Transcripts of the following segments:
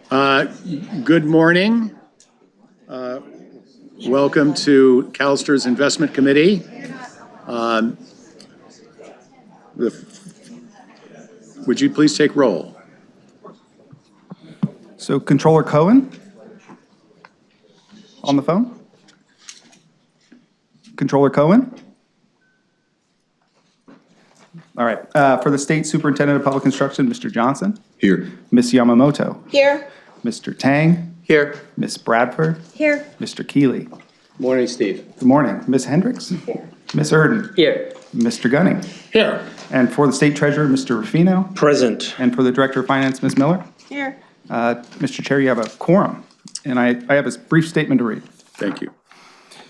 Good morning. Welcome to CalSTRS Investment Committee. Would you please take roll? So Controller Cohen on the phone? Controller Cohen? All right. For the State Superintendent of Public Instruction, Mr. Johnson. Here. Ms. Yamamoto. Here. Mr. Tang. Here. Ms. Bradford. Here. Mr. Keeley. Morning, Steve. Good morning. Ms. Hendricks. Here. Ms. Erden. Here. Mr. Gunning. Here. And for the State Treasurer, Mr. Rufino. Present. And for the Director of Finance, Ms. Miller. Here. Mr. Chair, you have a quorum. And I have a brief statement to read. Thank you.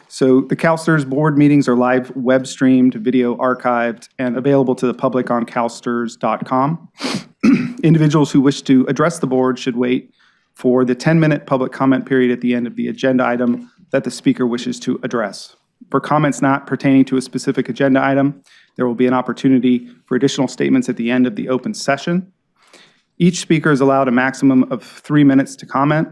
So the CalSTRS board meetings are live web streamed, video archived, and available to the public on calstrs.com. Individuals who wish to address the board should wait for the 10-minute public comment period at the end of the agenda item that the speaker wishes to address. For comments not pertaining to a specific agenda item, there will be an opportunity for additional statements at the end of the open session. Each speaker is allowed a maximum of 3 minutes to comment.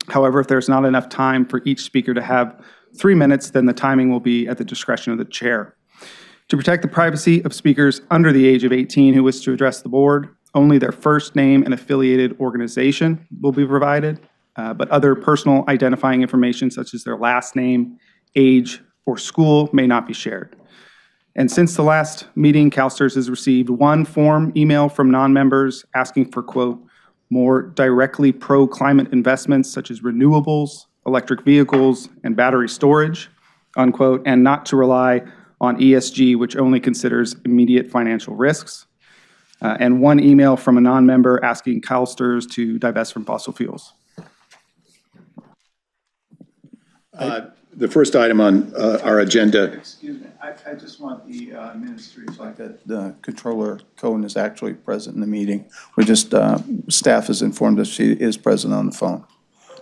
However, if there's not enough time for each speaker to have 3 minutes, then the timing will be at the discretion of the chair. To protect the privacy of speakers under the age of 18 who wish to address the board, only their first name and affiliated organization will be provided, but other personal identifying information such as their last name, age, or school may not be shared. And since the last meeting, CalSTRS has received one form email from non-members asking for, quote, more directly pro-climate investments such as renewables, electric vehicles, and battery storage, unquote, and not to rely on ESG, which only considers immediate financial risks. And one email from a non-member asking CalSTRS to divest from fossil fuels. The first item on our agenda. Excuse me, I just want the administrators like that Controller Cohen is actually present in the meeting. We're just, staff has informed us she is present on the phone.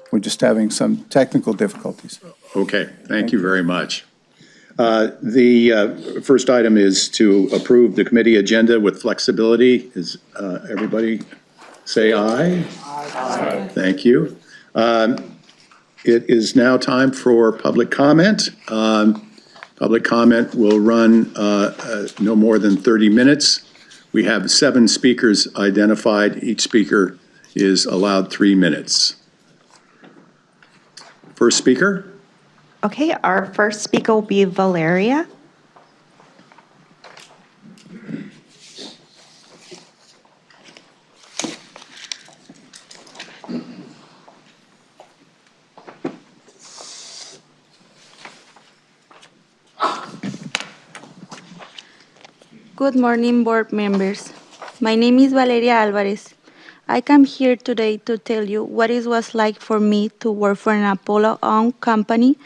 We're just having some technical difficulties. Okay, thank you very much. The first item is to approve the committee agenda with flexibility. Is everybody say aye? Aye. Thank you. It is now time for public comment. Public comment will run no more than 30 minutes. We have 7 speakers identified. Each speaker is allowed 3 minutes. First speaker. Okay, our first speaker will be Valeria. Good morning, board members. My name is Valeria Alvarez. I come here today to tell you what it was like for me to work for an Apollo-owned company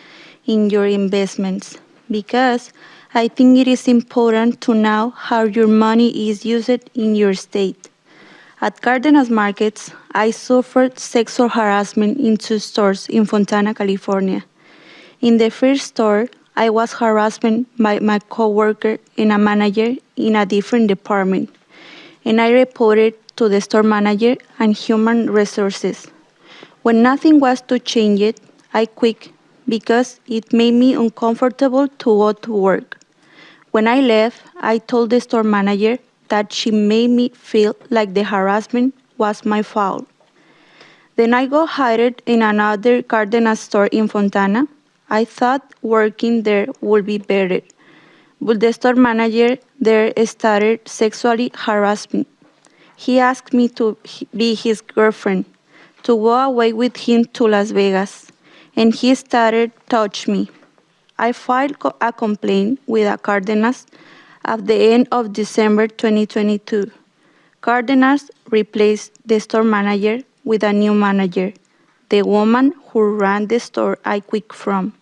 in your investments, because I think it is important to know how your money is used in your state. At Cardenas Markets, I suffered sexual harassment in 2 stores in Fontana, California. In the first store, I was harassed by my coworker and a manager in a different department, and I reported to the store manager and human resources. When nothing was to change it, I quit because it made me uncomfortable to go to work. When I left, I told the store manager that she made me feel like the harassment was my fault. Then I got hired in another Cardenas store in Fontana. I thought working there would be better, but the store manager there started sexually harassing me. He asked me to be his girlfriend, to go away with him to Las Vegas, and he started touching me. I filed a complaint with Cardenas at the end of December 2022. Cardenas replaced the store manager with a new manager, the woman who ran the store I quit from.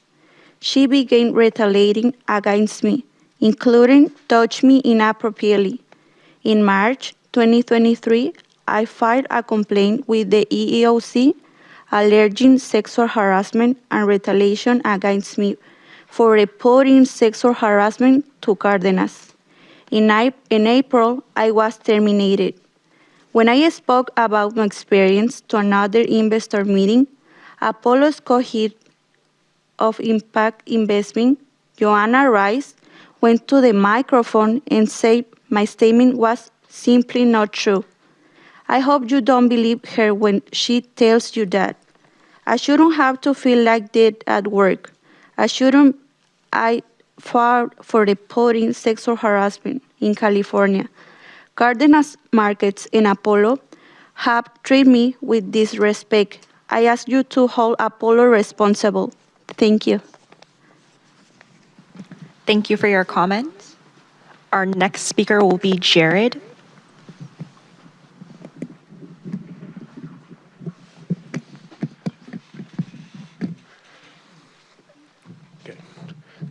She began retaliating against me, including touching me inappropriately. In March 2023, I filed a complaint with the EEOC alleging sexual harassment and retaliation against me for reporting sexual harassment to Cardenas. In April, I was terminated. When I spoke about my experience to another investor meeting, Apollo's co-head of Impact Investing, Joanna Rice, went to the microphone and said my statement was simply not true. I hope you don't believe her when she tells you that. I shouldn't have to feel like that at work. I fought for reporting sexual harassment in California. Cardenas Markets and Apollo have treated me with disrespect. I ask you to hold Apollo responsible. Thank you. Thank you for your comments. Our next speaker will be Jared.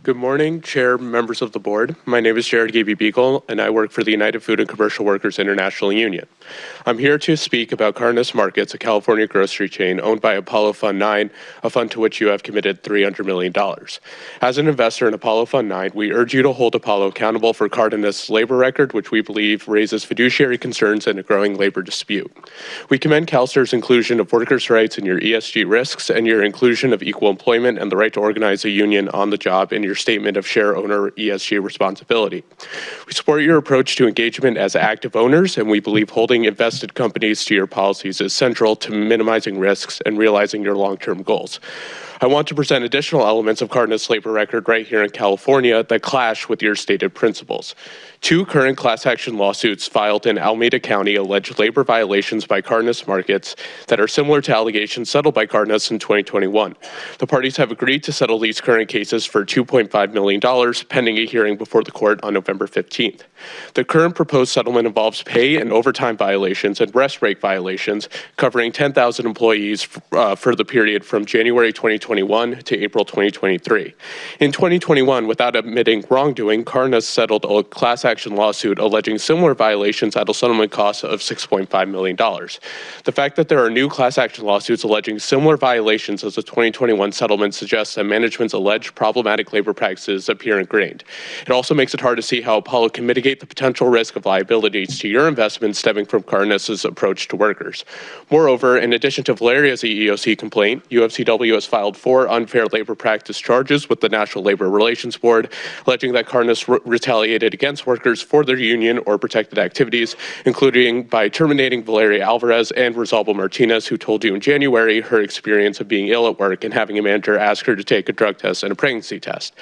Good morning, Chair, members of the board. My name is Jared Gaby Beagle, and I work for the United Food and Commercial Workers International Union. I'm here to speak about Cardenas Markets, a California grocery chain owned by Apollo Fund 9, a fund to which you have committed $300 million. As an investor in Apollo Fund 9, we urge you to hold Apollo accountable for Cardenas' labor record, which we believe raises fiduciary concerns and a growing labor dispute. We commend CalSTR's inclusion of workers' rights in your ESG risks and your inclusion of equal employment and the right to organize a union on the job in your statement of share owner ESG responsibility. We support your approach to engagement as active owners, and we believe holding invested companies to your policies is central to minimizing risks and realizing your long-term goals. I want to present additional elements of Cardenas' labor record right here in California that clash with your stated principles. 2 current class action lawsuits filed in Alameda County allege labor violations by Cardenas Markets that are similar to allegations settled by Cardenas in 2021. The parties have agreed to settle these current cases for $2.5 million, pending a hearing before the court on November 15th. The current proposed settlement involves pay and overtime violations and rest break violations, covering 10,000 employees for the period from January 2021 to April 2023. In 2021, without admitting wrongdoing, Cardenas settled a class action lawsuit alleging similar violations at a settlement cost of $6.5 million. The fact that there are new class action lawsuits alleging similar violations as the 2021 settlement suggests that management's alleged problematic labor practices appear ingrained. It also makes it hard to see how Apollo can mitigate the potential risk of liabilities to your investments stemming from Cardenas' approach to workers. Moreover, in addition to Valeria's EEOC complaint, UFCW has filed 4 unfair labor practice charges with the National Labor Relations Board, alleging that Cardenas retaliated against workers for their union or protected activities, including by terminating Valeria Alvarez and Rosalba Martinez, who told you in January her experience of being ill at work and having a manager ask her to take a drug test and a pregnancy test.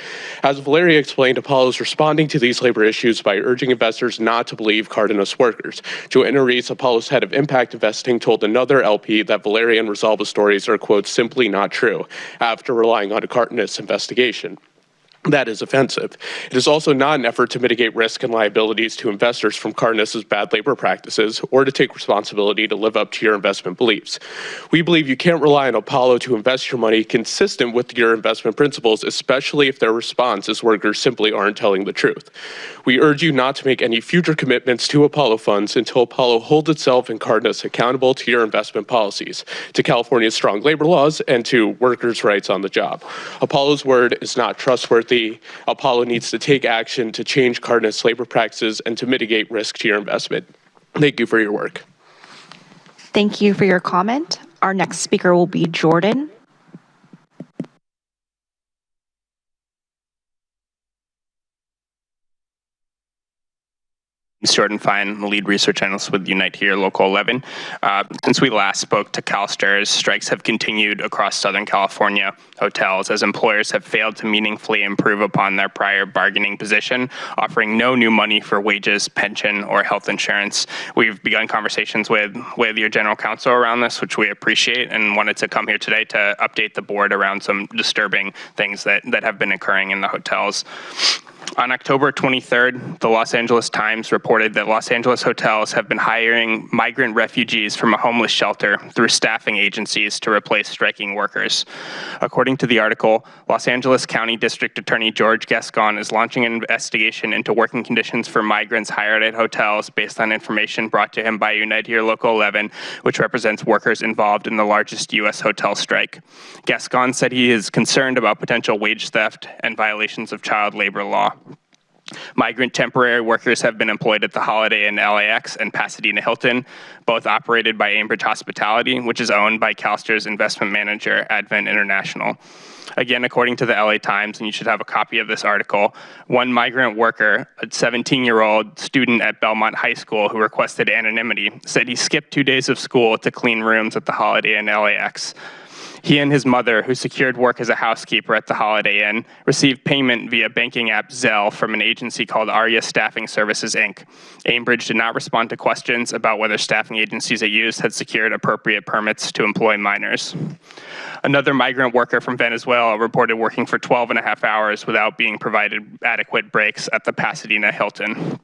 As Valeria explained, Apollo is responding to these labor issues by urging investors not to believe Cardenas workers. Joanna Reese, Apollo's head of impact investing, told another LP that Valeria and Rosalba's stories are, quote, simply not true, after relying on a Cardenas investigation. That is offensive. It is also not an effort to mitigate risk and liabilities to investors from Cardenas' bad labor practices or to take responsibility to live up to your investment beliefs. We believe you can't rely on Apollo to invest your money consistent with your investment principles, especially if their response is workers simply aren't telling the truth. We urge you not to make any future commitments to Apollo funds until Apollo holds itself and Cardenas accountable to your investment policies, to California's strong labor laws, and to workers' rights on the job. Apollo's word is not trustworthy. Apollo needs to take action to change Cardenas' labor practices and to mitigate risk to your investment. Thank you for your work. Thank you for your comment. Our next speaker will be Jordan. Jordan Fine, lead research analyst with Unite Here, Local 11. Since we last spoke to CalSTRs, strikes have continued across Southern California hotels as employers have failed to meaningfully improve upon their prior bargaining position, offering no new money for wages, pension, or health insurance. We've begun conversations with your general counsel around this, which we appreciate, and wanted to come here today to update the board around some disturbing things that have been occurring in the hotels. On October 23rd, the Los Angeles Times reported that Los Angeles hotels have been hiring migrant refugees from a homeless shelter through staffing agencies to replace striking workers. According to the article, Los Angeles County District Attorney George Gascon is launching an investigation into working conditions for migrants hired at hotels based on information brought to him by Unite Here Local 11, which represents workers involved in the largest U.S. hotel strike. Gascon said he is concerned about potential wage theft and violations of child labor law. Migrant temporary workers have been employed at the Holiday Inn LAX and Pasadena Hilton, both operated by Ambridge Hospitality, which is owned by CalSTR's investment manager, Advent International. Again, according to the LA Times, and you should have a copy of this article, one migrant worker, a 17-year-old student at Belmont High School who requested anonymity, said he skipped 2 days of school to clean rooms at the Holiday Inn LAX. He and his mother, who secured work as a housekeeper at the Holiday Inn, received payment via banking app Zelle from an agency called Arya Staffing Services, Inc. Ambridge did not respond to questions about whether staffing agencies it used had secured appropriate permits to employ minors. Another migrant worker from Venezuela reported working for 12 and a half hours without being provided adequate breaks at the Pasadena Hilton.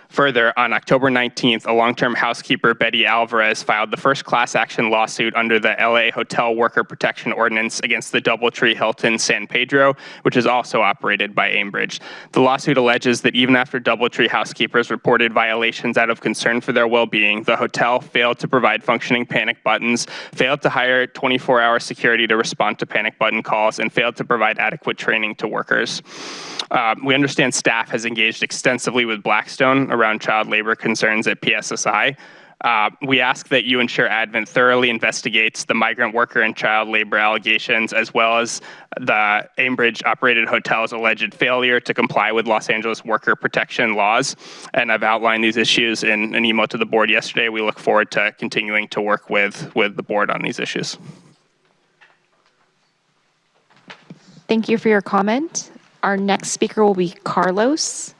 Further, on October 19th, a long-term housekeeper, Betty Alvarez, filed the first class action lawsuit under the LA Hotel Worker Protection Ordinance against the DoubleTree Hilton San Pedro, which is also operated by Ambridge. The lawsuit alleges that even after DoubleTree housekeepers reported violations out of concern for their well-being, the hotel failed to provide functioning panic buttons, failed to hire 24-hour security to respond to panic button calls, and failed to provide adequate training to workers. We understand staff has engaged extensively with Blackstone around child labor concerns at PSSI. We ask that you ensure Advent thoroughly investigates the migrant worker and child labor allegations, as well as the Ambridge-operated hotel's alleged failure to comply with Los Angeles worker protection laws. And I've outlined these issues in an email to the board yesterday. We look forward to continuing to work with the board on these issues. Thank you for your comment. Our next speaker will be Carlos.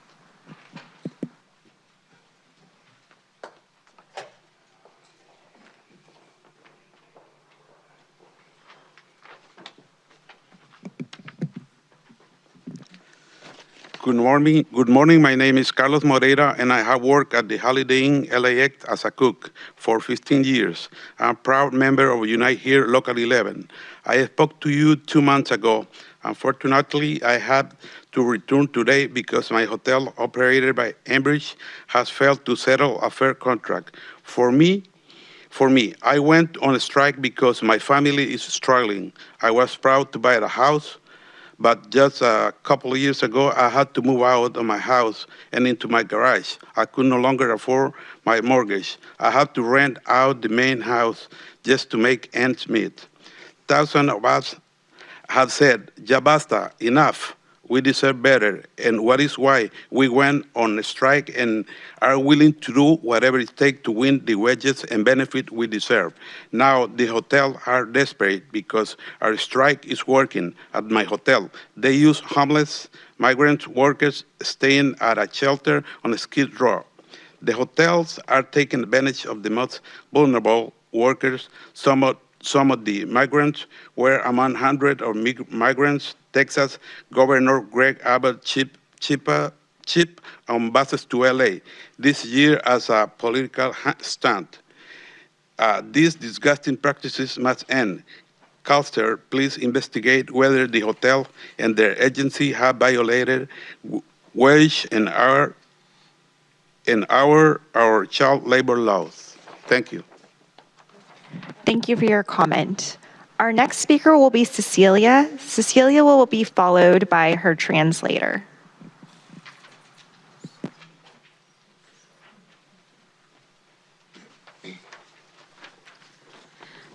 Good morning. My name is Carlos Moreira, and I have worked at the Holiday Inn LAX as a cook for 15 years. I'm a proud member of Unite Here Local 11. I spoke to you 2 months ago. Unfortunately, I had to return today because my hotel, operated by Ambridge, has failed to settle a fair contract. For me, I went on a strike because my family is struggling. I was proud to buy a house, but just a couple of years ago, I had to move out of my house and into my garage. I could no longer afford my mortgage. I had to rent out the main house just to make ends meet. Thousands of us have said, ya basta, enough, we deserve better, and what is why we went on a strike and are willing to do whatever it takes to win the wages and benefit we deserve. Now the hotels are desperate because our strike is working at my hotel. They use homeless migrant workers staying at a shelter on Skid Row. The hotels are taking advantage of the most vulnerable workers. Some of the migrants were among hundreds of migrants. Texas Governor Greg Abbott chip on buses to LA this year as a political stunt. These disgusting practices must end. CalSTR, please investigate whether the hotel and their agency have violated wage and our child labor laws. Thank you. Thank you for your comment. Our next speaker will be Cecilia. Cecilia will be followed by her translator.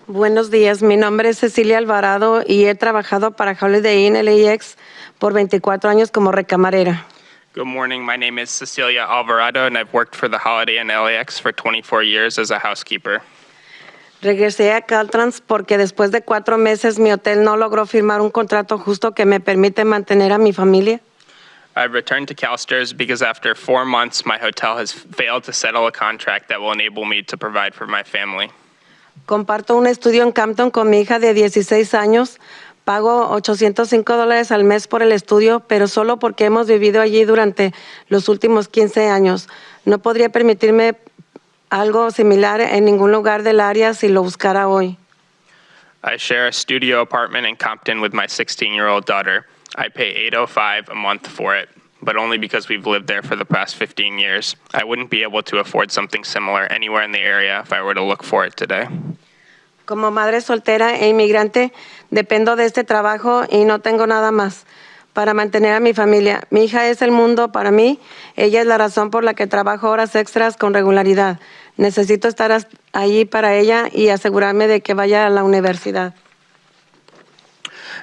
Buenos días, mi nombre es Cecilia Alvarado y he trabajado para Holiday Inn LAX por 24 años como recamarera. Good morning. My name is Cecilia Alvarado, and I've worked for the Holiday Inn LAX for 24 years as a housekeeper. Regresé a Caltrans porque después de 4 meses mi hotel no logró firmar un contrato justo que me permite mantener a mi familia. I've returned to CalSTRS because after 4 months, my hotel has failed to settle a contract that will enable me to provide for my family. Comparto un estudio en Campton con mi hija de 16 años. Pago $805 al mes por el estudio, pero solo porque hemos vivido allí durante los últimos 15 años. No podría permitirme algo similar en ningún lugar del área si lo buscara hoy. I share a studio apartment in Compton with my 16-year-old daughter. I pay $805 a month for it, but only because we've lived there for the past 15 years. I wouldn't be able to afford something similar anywhere in the area if I were to look for it today. Como madre soltera e inmigrante, dependo de este trabajo y no tengo nada más. para mantener a mi familia. Mi hija es el mundo para mí. Ella es la razón por la que trabajo horas extras con regularidad. Necesito estar allí para ella y asegurarme de que vaya a la universidad.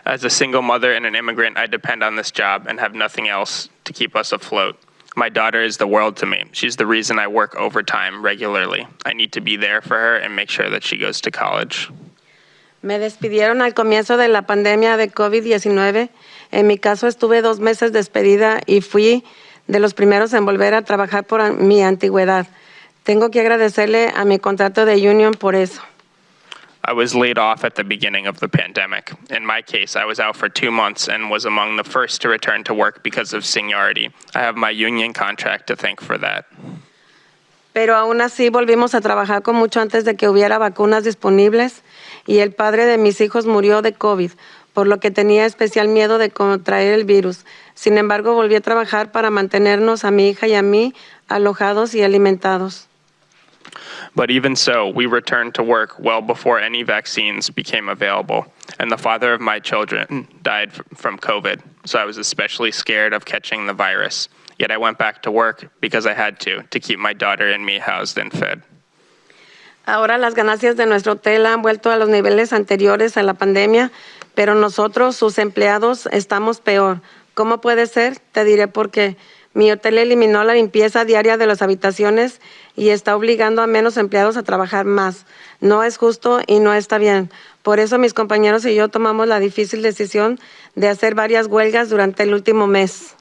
As a single mother and an immigrant, I depend on this job and have nothing else to keep us afloat. My daughter is the world to me. She's the reason I work overtime regularly. I need to be there for her and make sure that she goes to college. Me despidieron al comienzo de la pandemia de COVID-19. En mi caso, estuve 2 meses despedida y fui de los primeros en volver a trabajar por mi antigüedad. Tengo que agradecerle a mi contrato de union por eso. I was laid off at the beginning of the pandemic. In my case, I was out for 2 months and was among the first to return to work because of seniority. I have my union contract to thank for that. Pero aún así volvimos a trabajar con mucho antes de que hubiera vacunas disponibles y el padre de mis hijos murió de COVID, por lo que tenía especial miedo de contraer el virus. Sin embargo, volví a trabajar para mantenernos a mi hija y a mí alojados y alimentados. But even so, we returned to work well before any vaccines became available, and the father of my children died from COVID, so I was especially scared of catching the virus. Yet I went back to work because I had to keep my daughter and me housed and fed. Ahora las ganancias de nuestro hotel han vuelto a los niveles anteriores a la pandemia, pero nosotros, sus empleados, estamos peor. ¿Cómo puede ser? Te diré por qué. Mi hotel eliminó la limpieza diaria de las habitaciones y está obligando a menos empleados a trabajar más. No es justo y no está bien. Por eso mis compañeros y yo tomamos la difícil decisión de hacer varias huelgas durante el último mes.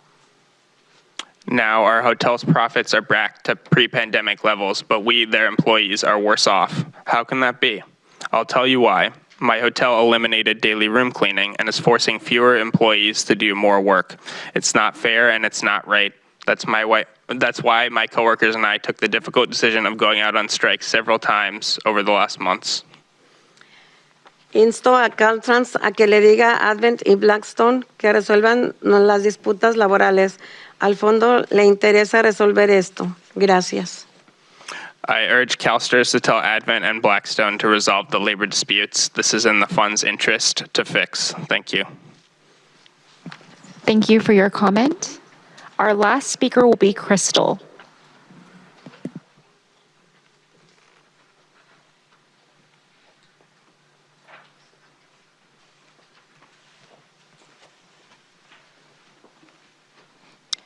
Now our hotel's profits are back to pre-pandemic levels, but we, their employees, are worse off. How can that be? I'll tell you why. My hotel eliminated daily room cleaning and is forcing fewer employees to do more work. It's not fair and it's not right. That's why my coworkers and I took the difficult decision of going out on strike several times over the last months. Insto a Caltrans a que le diga a Advent y Blackstone que resuelvan las disputas laborales. Al fondo le interesa resolver esto. Gracias. I urge CalSTRS to tell Advent and Blackstone to resolve the labor disputes. This is in the fund's interest to fix. Thank you. Thank you for your comment. Our last speaker will be Crystal.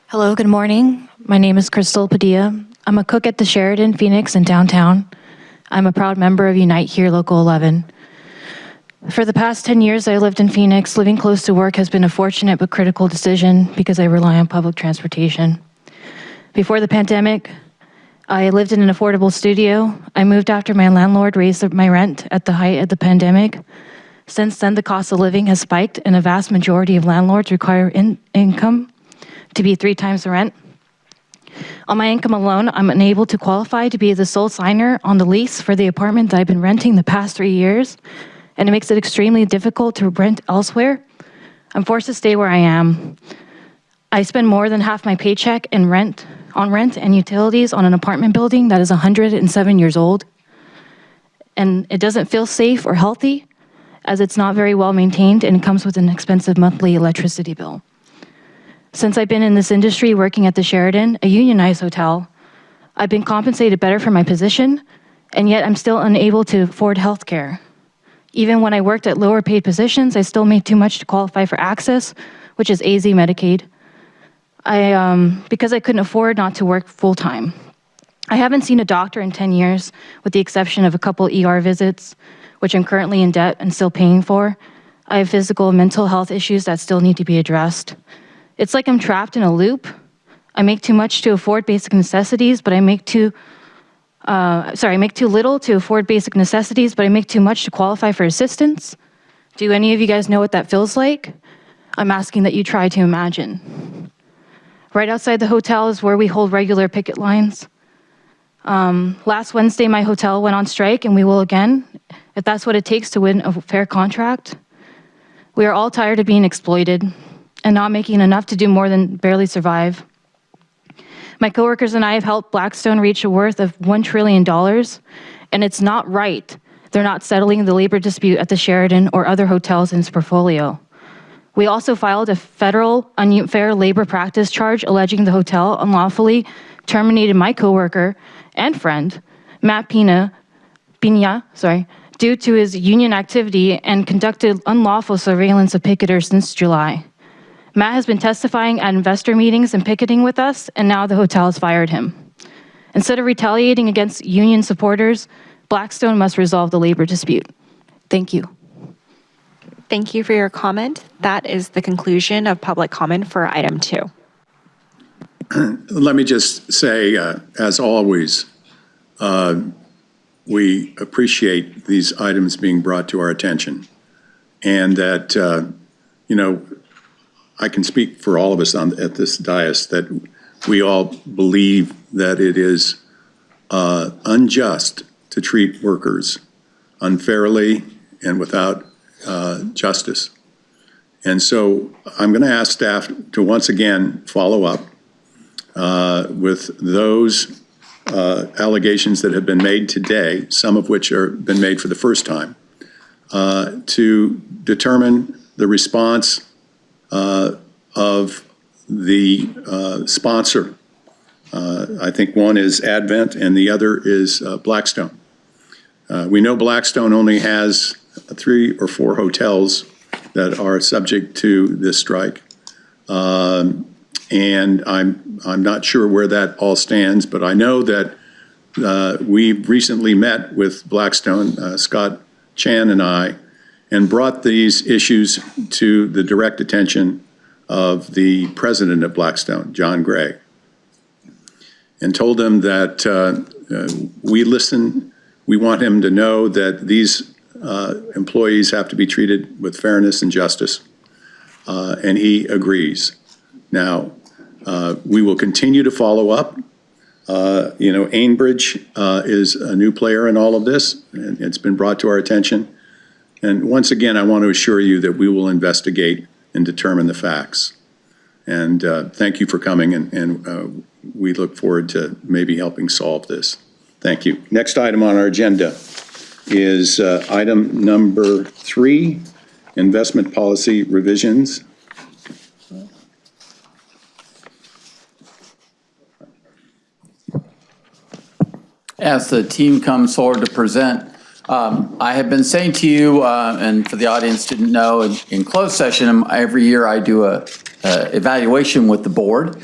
Hello, good morning. My name is Crystal Padilla. I'm a cook at the Sheraton Phoenix in downtown. I'm a proud member of Unite Here Local 11. For the past 10 years, I lived in Phoenix. Living close to work has been a fortunate but critical decision because I rely on public transportation. Before the pandemic, I lived in an affordable studio. I moved after my landlord raised my rent at the height of the pandemic. Since then, the cost of living has spiked, and a vast majority of landlords require income to be 3 times the rent. On my income alone, I'm unable to qualify to be the sole signer on the lease for the apartment that I've been renting the past 3 years, and it makes it extremely difficult to rent elsewhere. I'm forced to stay where I am. I spend more than half my paycheck on rent and utilities on an apartment building that is 107 years old, and it doesn't feel safe or healthy as it's not very well maintained and it comes with an expensive monthly electricity bill. Since I've been in this industry working at the Sheraton, a unionized hotel, I've been compensated better for my position, and yet I'm still unable to afford health care. Even when I worked at lower paid positions, I still made too much to qualify for access, which is AZ Medicaid, because I couldn't afford not to work full time. I haven't seen a doctor in 10 years, with the exception of a couple ER visits, which I'm currently in debt and still paying for. I have physical and mental health issues that still need to be addressed. It's like I'm trapped in a loop. I make too much to afford basic necessities, but I make too little to afford basic necessities, but I make too much to qualify for assistance. Do any of you guys know what that feels like? I'm asking that you try to imagine. Right outside the hotel is where we hold regular picket lines. Last Wednesday, my hotel went on strike, and we will again, if that's what it takes to win a fair contract. We are all tired of being exploited and not making enough to do more than barely survive. My coworkers and I have helped Blackstone reach a worth of $1 trillion, and it's not right. They're not settling the labor dispute at the Sheraton or other hotels in its portfolio. We also filed a federal unfair labor practice charge alleging the hotel unlawfully terminated my coworker and friend, Matt Pina, due to his union activity and conducted unlawful surveillance of picketers since July. Matt has been testifying at investor meetings and picketing with us, and now the hotel has fired him. Instead of retaliating against union supporters, Blackstone must resolve the labor dispute. Thank you. Thank you for your comment. That is the conclusion of public comment for item 2. Let me just say, as always, we appreciate these items being brought to our attention, and that, I can speak for all of us at this dais that we all believe that it is unjust to treat workers unfairly and without justice. And so I'm going to ask staff to once again follow up with those allegations that have been made today, some of which have been made for the first time, to determine the response of the sponsor. I think one is Advent and the other is Blackstone. We know Blackstone only has 3 or 4 hotels that are subject to this strike. And I'm not sure where that all stands, but I know that we recently met with Blackstone, Scott Chan and I, and brought these issues to the direct attention of the president of Blackstone, John Gray, and told him that we listen. We want him to know that these employees have to be treated with fairness and justice, and he agrees. Now, we will continue to follow up. Ainsbridge is a new player in all of this, and it's been brought to our attention. And once again, I want to assure you that we will investigate and determine the facts. And thank you for coming, and we look forward to maybe helping solve this. Thank you. Next item on our agenda is item number 3, investment policy revisions. As the team comes forward to present, I have been saying to you, and for the audience didn't know, in closed session, every year I do a evaluation with the board.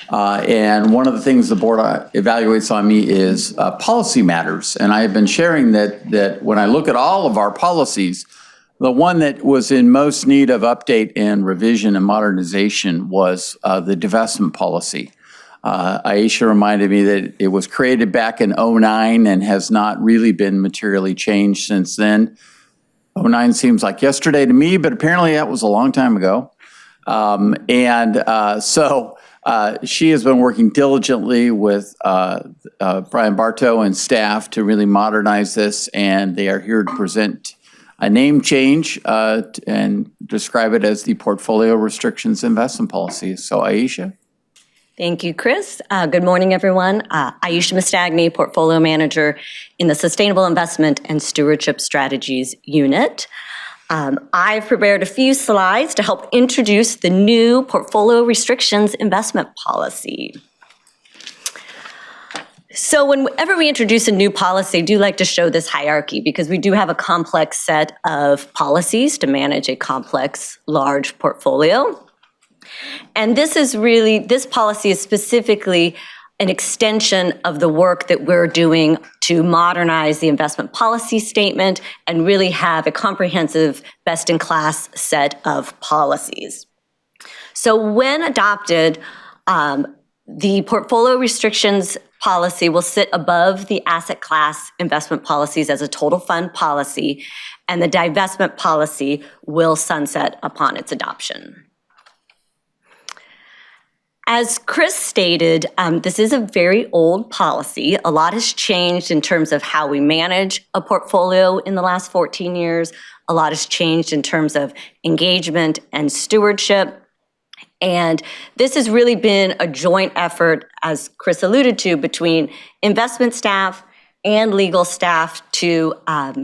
And one of the things the board evaluates on me is policy matters. And I have been sharing that when I look at all of our policies, the one that was in most need of update and revision and modernization was the divestment policy. Aisha reminded me that it was created back in 2009 and has not really been materially changed since then. 2009 seems like yesterday to me, but apparently that was a long time ago. So she has been working diligently with Brian Bartow and staff to really modernize this, and they are here to present a name change and describe it as the Portfolio Restrictions Investment Policy. So Aisha. Thank you, Chris. Good morning, everyone. Aisha Mastagni, Portfolio Manager in the Sustainable Investment and Stewardship Strategies Unit. I've prepared a few slides to help introduce the new Portfolio Restrictions Investment Policy. So whenever we introduce a new policy, I do like to show this hierarchy because we do have a complex set of policies to manage a complex, large portfolio. And this policy is specifically an extension of the work that we're doing to modernize the investment policy statement and really have a comprehensive, best-in-class set of policies. So when adopted, the portfolio restrictions policy will sit above the asset class investment policies as a total fund policy, and the divestment policy will sunset upon its adoption. As Chris stated, this is a very old policy. A lot has changed in terms of how we manage a portfolio in the last 14 years. A lot has changed in terms of engagement and stewardship. And this has really been a joint effort, as Chris alluded to, between investment staff and legal staff to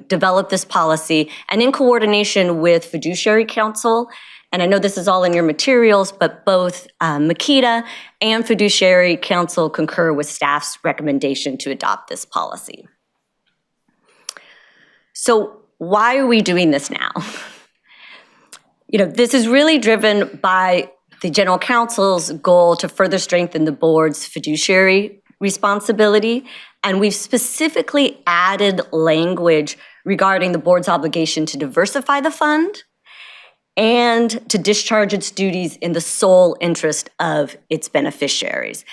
develop this policy, and in coordination with fiduciary counsel And I know this is all in your materials, but both Makita and Fiduciary Council concur with staff's recommendation to adopt this policy. So why are we doing this now? This is really driven by the General Counsel's goal to further strengthen the board's fiduciary responsibility. And we've specifically added language regarding the board's obligation to diversify the fund and to discharge its duties in the sole interest of its beneficiaries.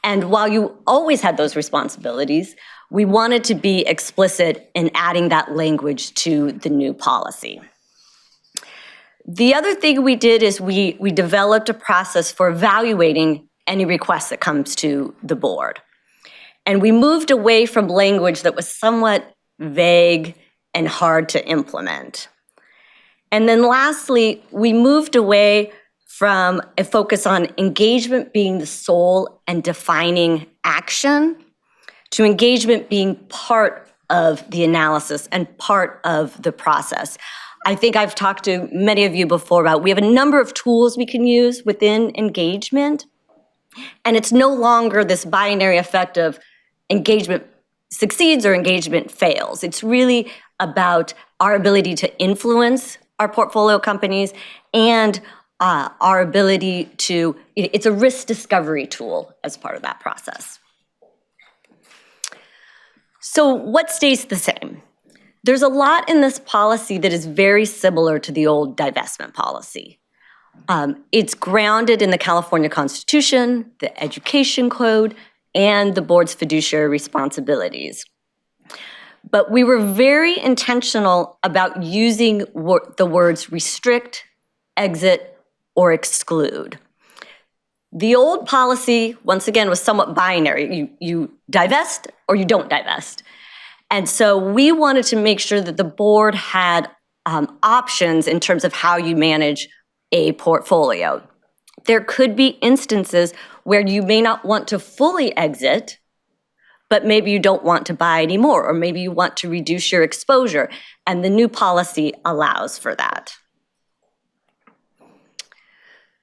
And while you always had those responsibilities, we wanted to be explicit in adding that language to the new policy. The other thing we did is we developed a process for evaluating any request that comes to the board. And we moved away from language that was somewhat vague and hard to implement. And then lastly, we moved away from a focus on engagement being the sole and defining action to engagement being part of the analysis and part of the process. I think I've talked to many of you before about we have a number of tools we can use within engagement, and it's no longer this binary effect of engagement succeeds or engagement fails. It's really about our ability to influence our portfolio companies and our ability to, it's a risk discovery tool as part of that process. So what stays the same? There's a lot in this policy that is very similar to the old divestment policy. It's grounded in the California Constitution, the Education Code, and the board's fiduciary responsibilities. But we were very intentional about using the words restrict, exit, or exclude. The old policy, once again, was somewhat binary. You divest or you don't divest. And so we wanted to make sure that the board had options in terms of how you manage a portfolio. There could be instances where you may not want to fully exit, but maybe you don't want to buy anymore, or maybe you want to reduce your exposure, and the new policy allows for that.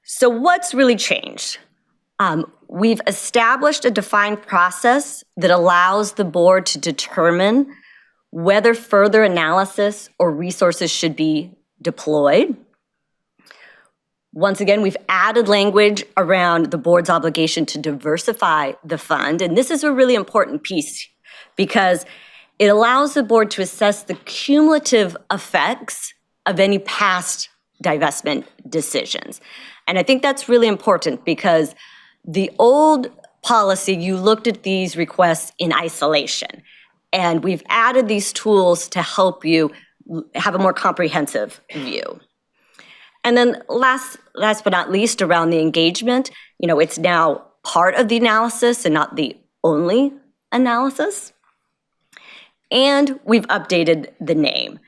So what's really changed? We've established a defined process that allows the board to determine whether further analysis or resources should be deployed. Once again, we've added language around the board's obligation to diversify the fund, and this is a really important piece because it allows the board to assess the cumulative effects of any past divestment decisions. And I think that's really important because the old policy, you looked at these requests in isolation, and we've added these tools to help you have a more comprehensive view. And then last but not least, around the engagement, it's now part of the analysis and not the only analysis. And we've updated the name.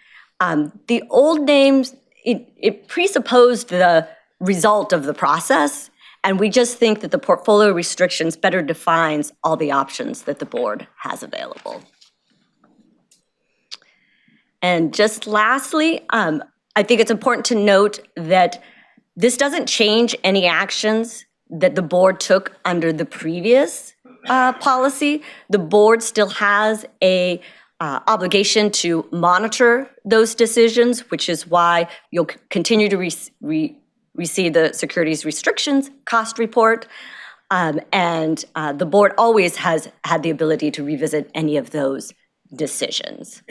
The old names, it presupposed the result of the process, and we just think that the portfolio restrictions better defines all the options that the board has available. And just lastly, I think it's important to note that this doesn't change any actions that the board took under the previous policy. The board still has a obligation to monitor those decisions, which is why you'll continue to receive the securities restrictions cost report. And the board always has had the ability to revisit any of those decisions.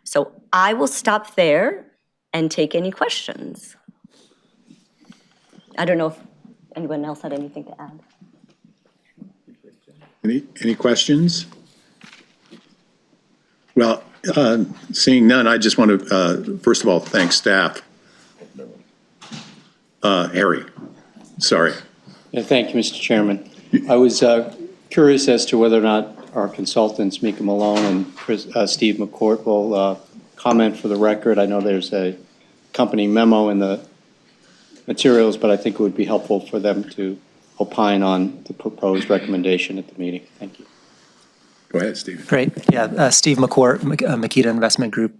So I will stop there and take any questions. I don't know if anyone else had anything to add. Any questions? Well, seeing none, I just want to, first of all, thank staff. Harry, sorry. Yeah, thank you, Mr. Chairman. I was curious as to whether or not our consultants, Mika Malone and Steve McCourt, will comment for the record. I know there's a company memo in the materials, but I think it would be helpful for them to opine on the proposed recommendation at the meeting. Thank you. Go ahead, Steve. Great. Yeah, Steve McCourt, Makita Investment Group.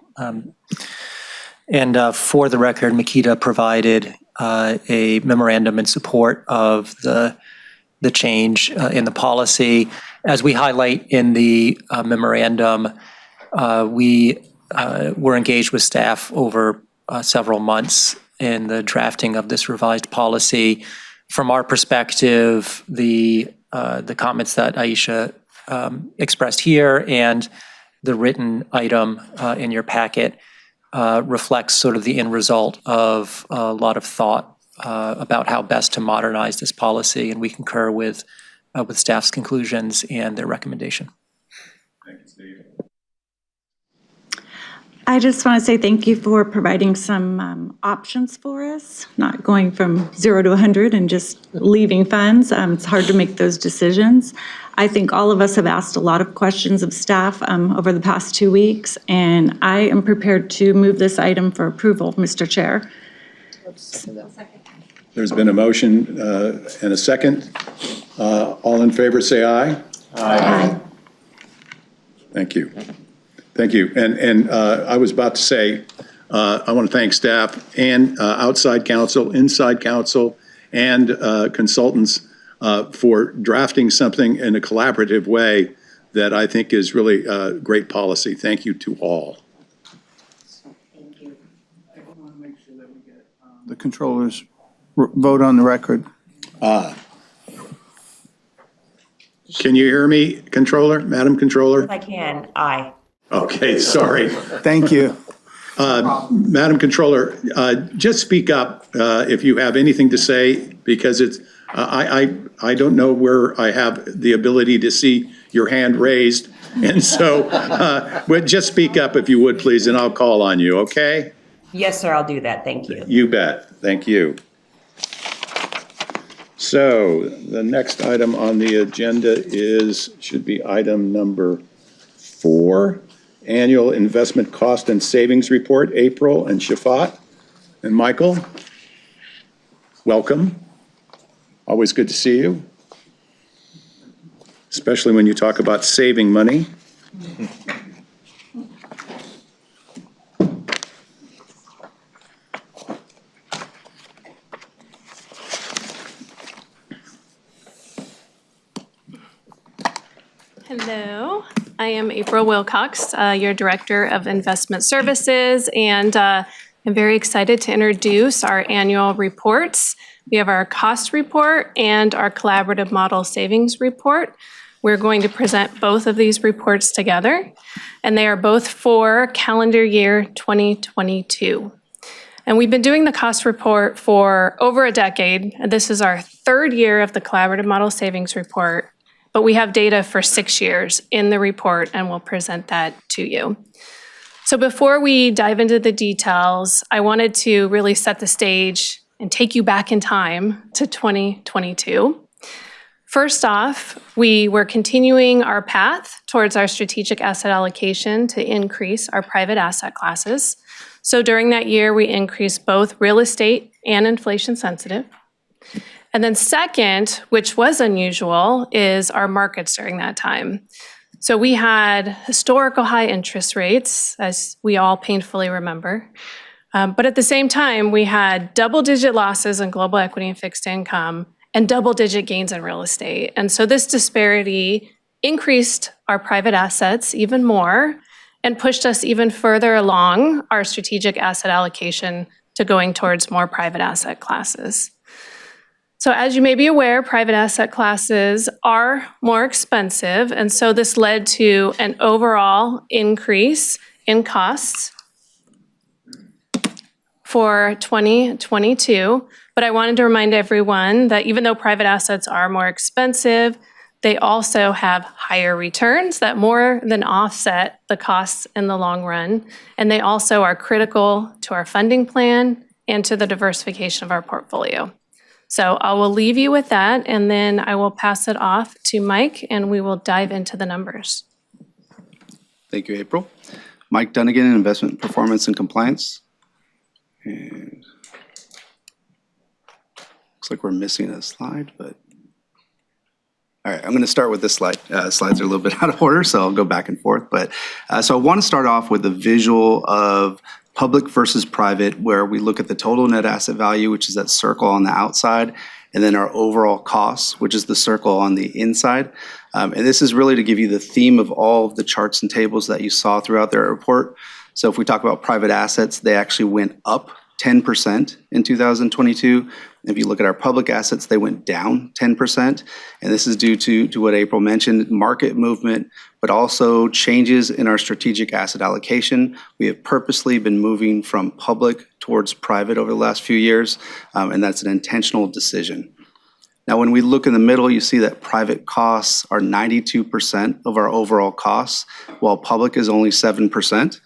And for the record, Makita provided a memorandum in support of the change in the policy. As we highlight in the memorandum, we were engaged with staff over several months in the drafting of this revised policy. From our perspective, the comments that Aisha expressed here and the written item in your packet reflects sort of the end result of a lot of thought about how best to modernize this policy, and we concur with staff's conclusions and their recommendation. Thank you, Steve. I just want to say thank you for providing some options for us, not going from 0 to 100 and just leaving funds. It's hard to make those decisions. I think all of us have asked a lot of questions of staff over the past 2 weeks, and I am prepared to move this item for approval, Mr. Chair. There's been a motion and a second. All in favor, say aye. Aye. Thank you. Thank you. And I was about to say, I want to thank staff and outside counsel, inside counsel, and consultants for drafting something in a collaborative way that I think is really great policy. Thank you to all. Thank you. I want to make sure that we get the controller's vote on the record. Can you hear me, Controller, Madam Controller? If I can, aye. Okay, sorry. Thank you. Madam Controller, just speak up if you have anything to say, because it's, I don't know where I have the ability to see your hand raised. And so, but just speak up if you would, please, and I'll call on you, okay? Yes, sir, I'll do that. Thank you. You bet. Thank you. So the next item on the agenda should be item number 4. Annual Investment Cost and Savings Report, April and Shafat. And Michael, welcome. Always good to see you, especially when you talk about saving money. Hello, I am April Wilcox, your Director of Investment Services, and I'm very excited to introduce our annual reports. We have our cost report and our collaborative model savings report. We're going to present both of these reports together, and they are both for calendar year 2022. And we've been doing the cost report for over a decade. This is our 3rd year of the collaborative model savings report. But we have data for 6 years in the report, and we'll present that to you. So before we dive into the details, I wanted to really set the stage and take you back in time to 2022. First off, we were continuing our path towards our strategic asset allocation to increase our private asset classes. So during that year, we increased both real estate and inflation sensitive. And then second, which was unusual, is our markets during that time. So we had historical high interest rates, as we all painfully remember. But at the same time, we had double-digit losses in global equity and fixed income and double-digit gains in real estate. And so this disparity increased our private assets even more and pushed us even further along our strategic asset allocation to going towards more private asset classes. So as you may be aware, private asset classes are more expensive, and so this led to an overall increase in costs for 2022. But I wanted to remind everyone that even though private assets are more expensive, they also have higher returns that more than offset the costs in the long run, and they also are critical to our funding plan and to the diversification of our portfolio. So I will leave you with that, and then I will pass it off to Mike, and we will dive into the numbers. Thank you, April. Mike Dunnigan, Investment Performance and Compliance. And looks like we're missing a slide, but All right, I'm going to start with this slide. Slides are a little bit out of order, so I'll go back and forth. But so I want to start off with a visual of public versus private, where we look at the total net asset value, which is that circle on the outside, and then our overall costs, which is the circle on the inside. And this is really to give you the theme of all of the charts and tables that you saw throughout their report. So if we talk about private assets, they actually went up 10% in 2022. If you look at our public assets, they went down 10%. And this is due to what April mentioned, market movement, but also changes in our strategic asset allocation. We have purposely been moving from public towards private over the last few years, and that's an intentional decision. Now, when we look in the middle, you see that private costs are 92% of our overall costs, while public is only 7%.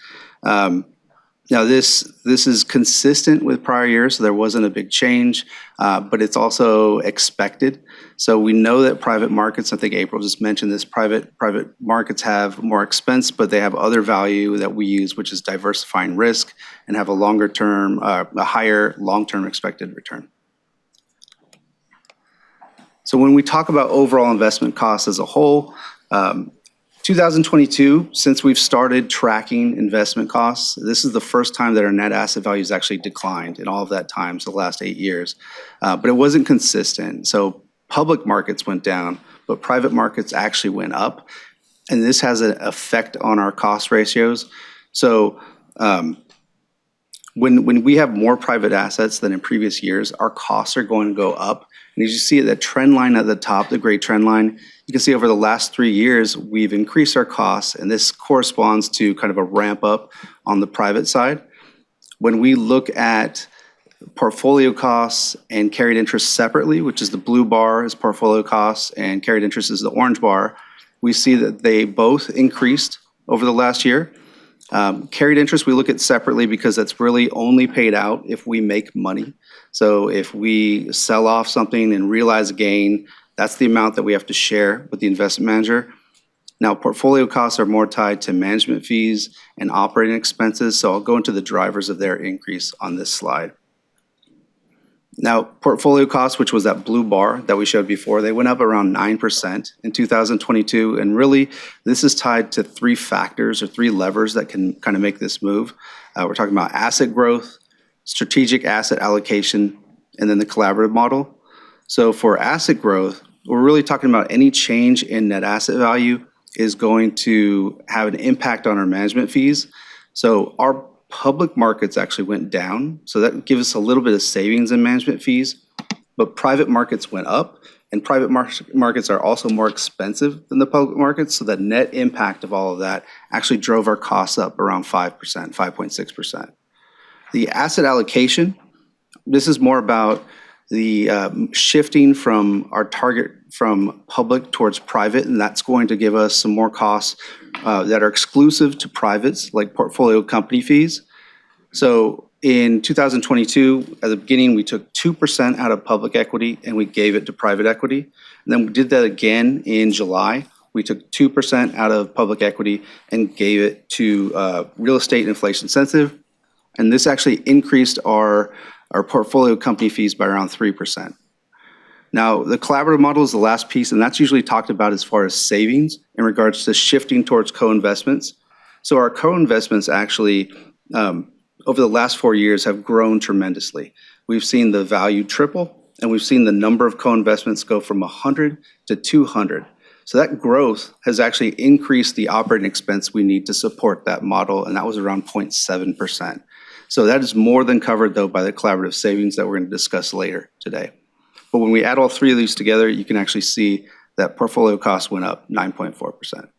Now, this is consistent with prior years, so there wasn't a big change, but it's also expected. So we know that private markets, I think April just mentioned this, private markets have more expense, but they have other value that we use, which is diversifying risk and have a higher long-term expected return. So when we talk about overall investment costs as a whole, 2022, since we've started tracking investment costs, this is the first time that our net asset values actually declined in all of that time, so the last 8 years. But it wasn't consistent. So public markets went down, but private markets actually went up. And this has an effect on our cost ratios. So when we have more private assets than in previous years, our costs are going to go up. And as you see that trend line at the top, the gray trend line, you can see over the last 3 years, we've increased our costs, and this corresponds to kind of a ramp up on the private side. When we look at portfolio costs and carried interest separately, which is the blue bar is portfolio costs and carried interest is the orange bar, we see that they both increased over the last year. Carried interest we look at separately because that's really only paid out if we make money. So if we sell off something and realize a gain, that's the amount that we have to share with the investment manager. Now, portfolio costs are more tied to management fees and operating expenses, so I'll go into the drivers of their increase on this slide. Now, portfolio costs, which was that blue bar that we showed before, they went up around 9% in 2022, and really, this is tied to 3 factors or 3 levers that can kind of make this move. We're talking about asset growth, strategic asset allocation, and then the collaborative model. So for asset growth, we're really talking about any change in net asset value is going to have an impact on our management fees. So our public markets actually went down, so that gives us a little bit of savings in management fees, but private markets went up, and private markets are also more expensive than the public markets, so the net impact of all of that actually drove our costs up around 5%, 5.6%. The asset allocation, this is more about the shifting from our target from public towards private, and that's going to give us some more costs that are exclusive to privates, like portfolio company fees. So in 2022, at the beginning, we took 2% out of public equity and we gave it to private equity. And then we did that again in July. We took 2% out of public equity and gave it to real estate inflation sensitive. And this actually increased our portfolio company fees by around 3%. Now, the collaborative model is the last piece, and that's usually talked about as far as savings in regards to shifting towards co-investments. So our co-investments actually, over the last 4 years, have grown tremendously. We've seen the value triple, and we've seen the number of co-investments go from 100 to 200. So that growth has actually increased the operating expense we need to support that model, and that was around 0.7%. So that is more than covered, though, by the collaborative savings that we're going to discuss later today. But when we add all 3 of these together, you can actually see that portfolio costs went up 9.4%.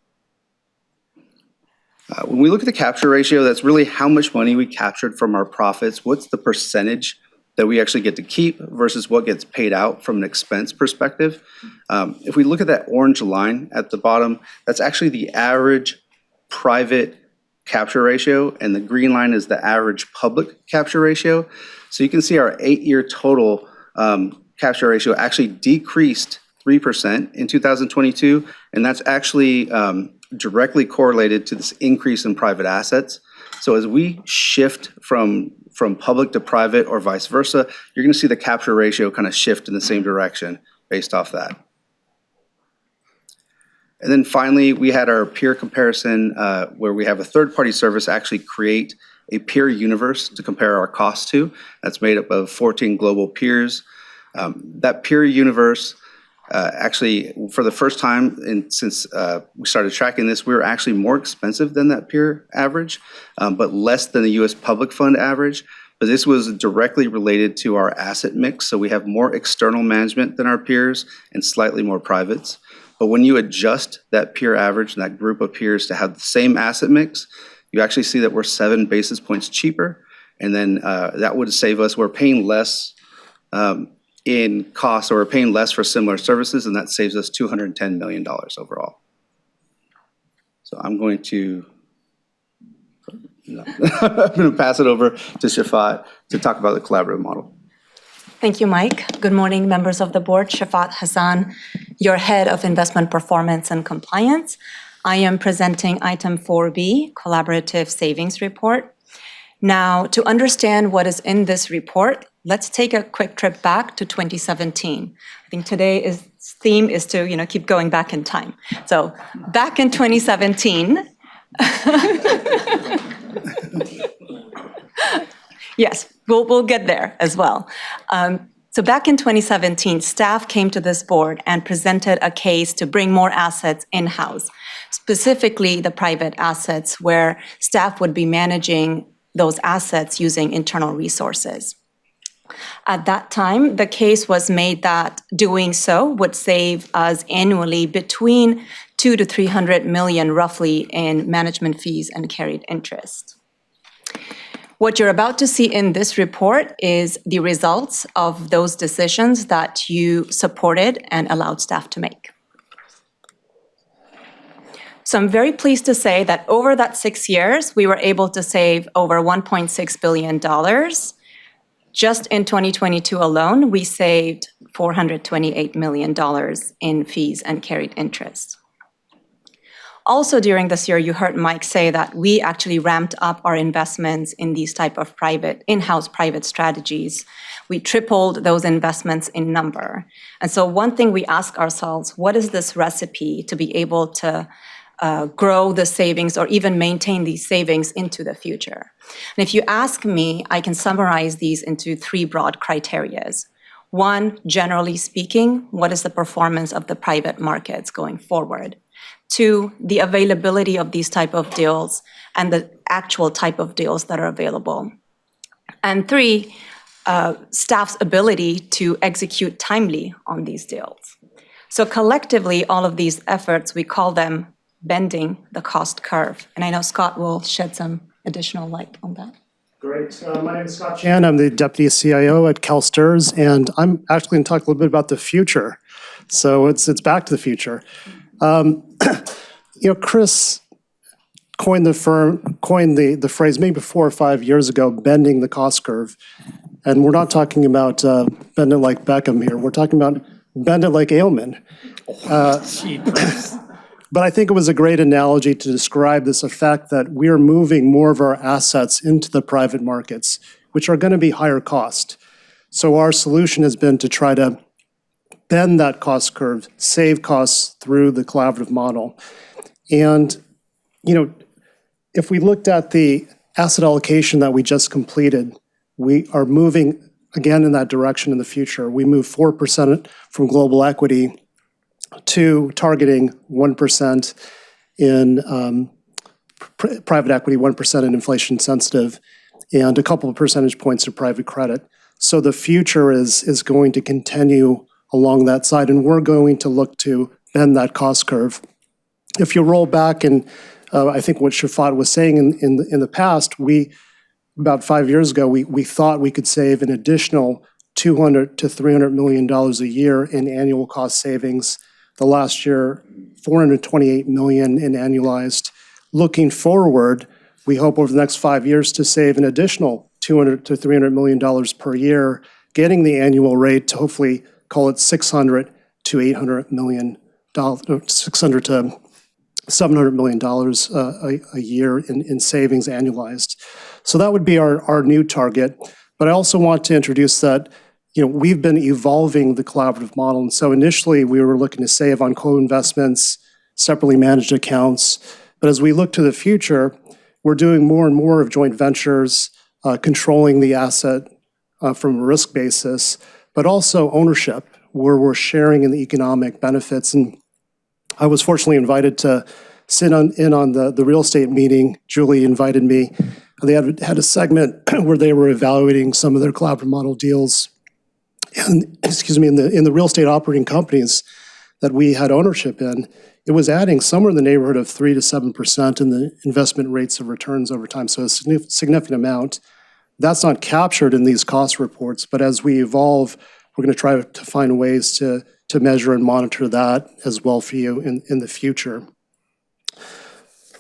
When we look at the capture ratio, that's really how much money we captured from our profits. What's the percentage that we actually get to keep versus what gets paid out from an expense perspective? If we look at that orange line at the bottom, that's actually the average private capture ratio, and the green line is the average public capture ratio. So you can see our 8-year total capture ratio actually decreased 3% in 2022, and that's actually directly correlated to this increase in private assets. So as we shift from public to private or vice versa, you're going to see the capture ratio kind of shift in the same direction based off that. And then finally, we had our peer comparison where we have a third-party service actually create a peer universe to compare our costs to. That's made up of 14 global peers. That peer universe actually, for the first time since we started tracking this, we were actually more expensive than that peer average, but less than the U.S. public fund average. But this was directly related to our asset mix. So we have more external management than our peers and slightly more privates. But when you adjust that peer average and that group of peers to have the same asset mix, you actually see that we're 7 basis points cheaper. And then that would save us, we're paying less in costs, or we're paying less for similar services, and that saves us $210 million overall. So I'm going to pass it over to Shafat to talk about the collaborative model. Thank you, Mike. Good morning, members of the board. Shafat Hassan, your head of investment performance and compliance. I am presenting item 4B, collaborative savings report. Now, to understand what is in this report, let's take a quick trip back to 2017. I think today's theme is to, keep going back in time. So back in 2017, yes, we'll get there as well. So back in 2017, staff came to this board and presented a case to bring more assets in-house, specifically the private assets where staff would be managing those assets using internal resources. At that time, the case was made that doing so would save us annually between $200 to $300 million roughly in management fees and carried interest. What you're about to see in this report is the results of those decisions that you supported and allowed staff to make. So I'm very pleased to say that over that 6 years, we were able to save over $1.6 billion. Just in 2022 alone, we saved $428 million in fees and carried interest. Also during this year, you heard Mike say that we actually ramped up our investments in these type of in-house private strategies. We tripled those investments in number. And so one thing we ask ourselves, what is this recipe to be able to grow the savings or even maintain these savings into the future? And if you ask me, I can summarize these into 3 broad criterias. 1, generally speaking, what is the performance of the private markets going forward? 2, the availability of these type of deals and the actual type of deals that are available. And 3, staff's ability to execute timely on these deals. So collectively, all of these efforts, we call them bending the cost curve. And I know Scott will shed some additional light on that. Great. My name is Scott Chan. I'm the Deputy CIO at CalSTRS, and I'm actually going to talk a little bit about the future. So it's back to the future. Chris coined the phrase maybe 4 or 5 years ago, bending the cost curve. And we're not talking about bend it like Beckham here. We're talking about bend it like Ailman. But I think it was a great analogy to describe this effect that we are moving more of our assets into the private markets, which are going to be higher cost. So our solution has been to try to bend that cost curve, save costs through the collaborative model. And, if we looked at the asset allocation that we just completed, we are moving again in that direction in the future. We move 4% from global equity to targeting 1% in private equity, 1% in inflation sensitive, and a couple of percentage points to private credit. So the future is going to continue along that side, and we're going to look to bend that cost curve. If you roll back, and I think what Shafat was saying in the past, about 5 years ago, we thought we could save an additional $200 to $300 million a year in annual cost savings. The last year, $428 million in annualized. Looking forward, we hope over the next 5 years to save an additional $200 to $300 million per year, getting the annual rate to hopefully call it $600 to $800 million, $600 to $700 million a year in savings annualized. So that would be our new target. But I also want to introduce that we've been evolving the collaborative model. And so initially we were looking to save on co-investments, separately managed accounts. But as we look to the future, we're doing more and more of joint ventures, controlling the asset from a risk basis, but also ownership, where we're sharing in the economic benefits. And I was fortunately invited to sit in on the real estate meeting. Julie invited me. They had a segment where they were evaluating some of their collaborative model deals, and in the real estate operating companies that we had ownership in. It was adding somewhere in the neighborhood of 3 to 7% in the investment rates of returns over time, so a significant amount. That's not captured in these cost reports, but as we evolve, we're going to try to find ways to measure and monitor that as well for you in the future.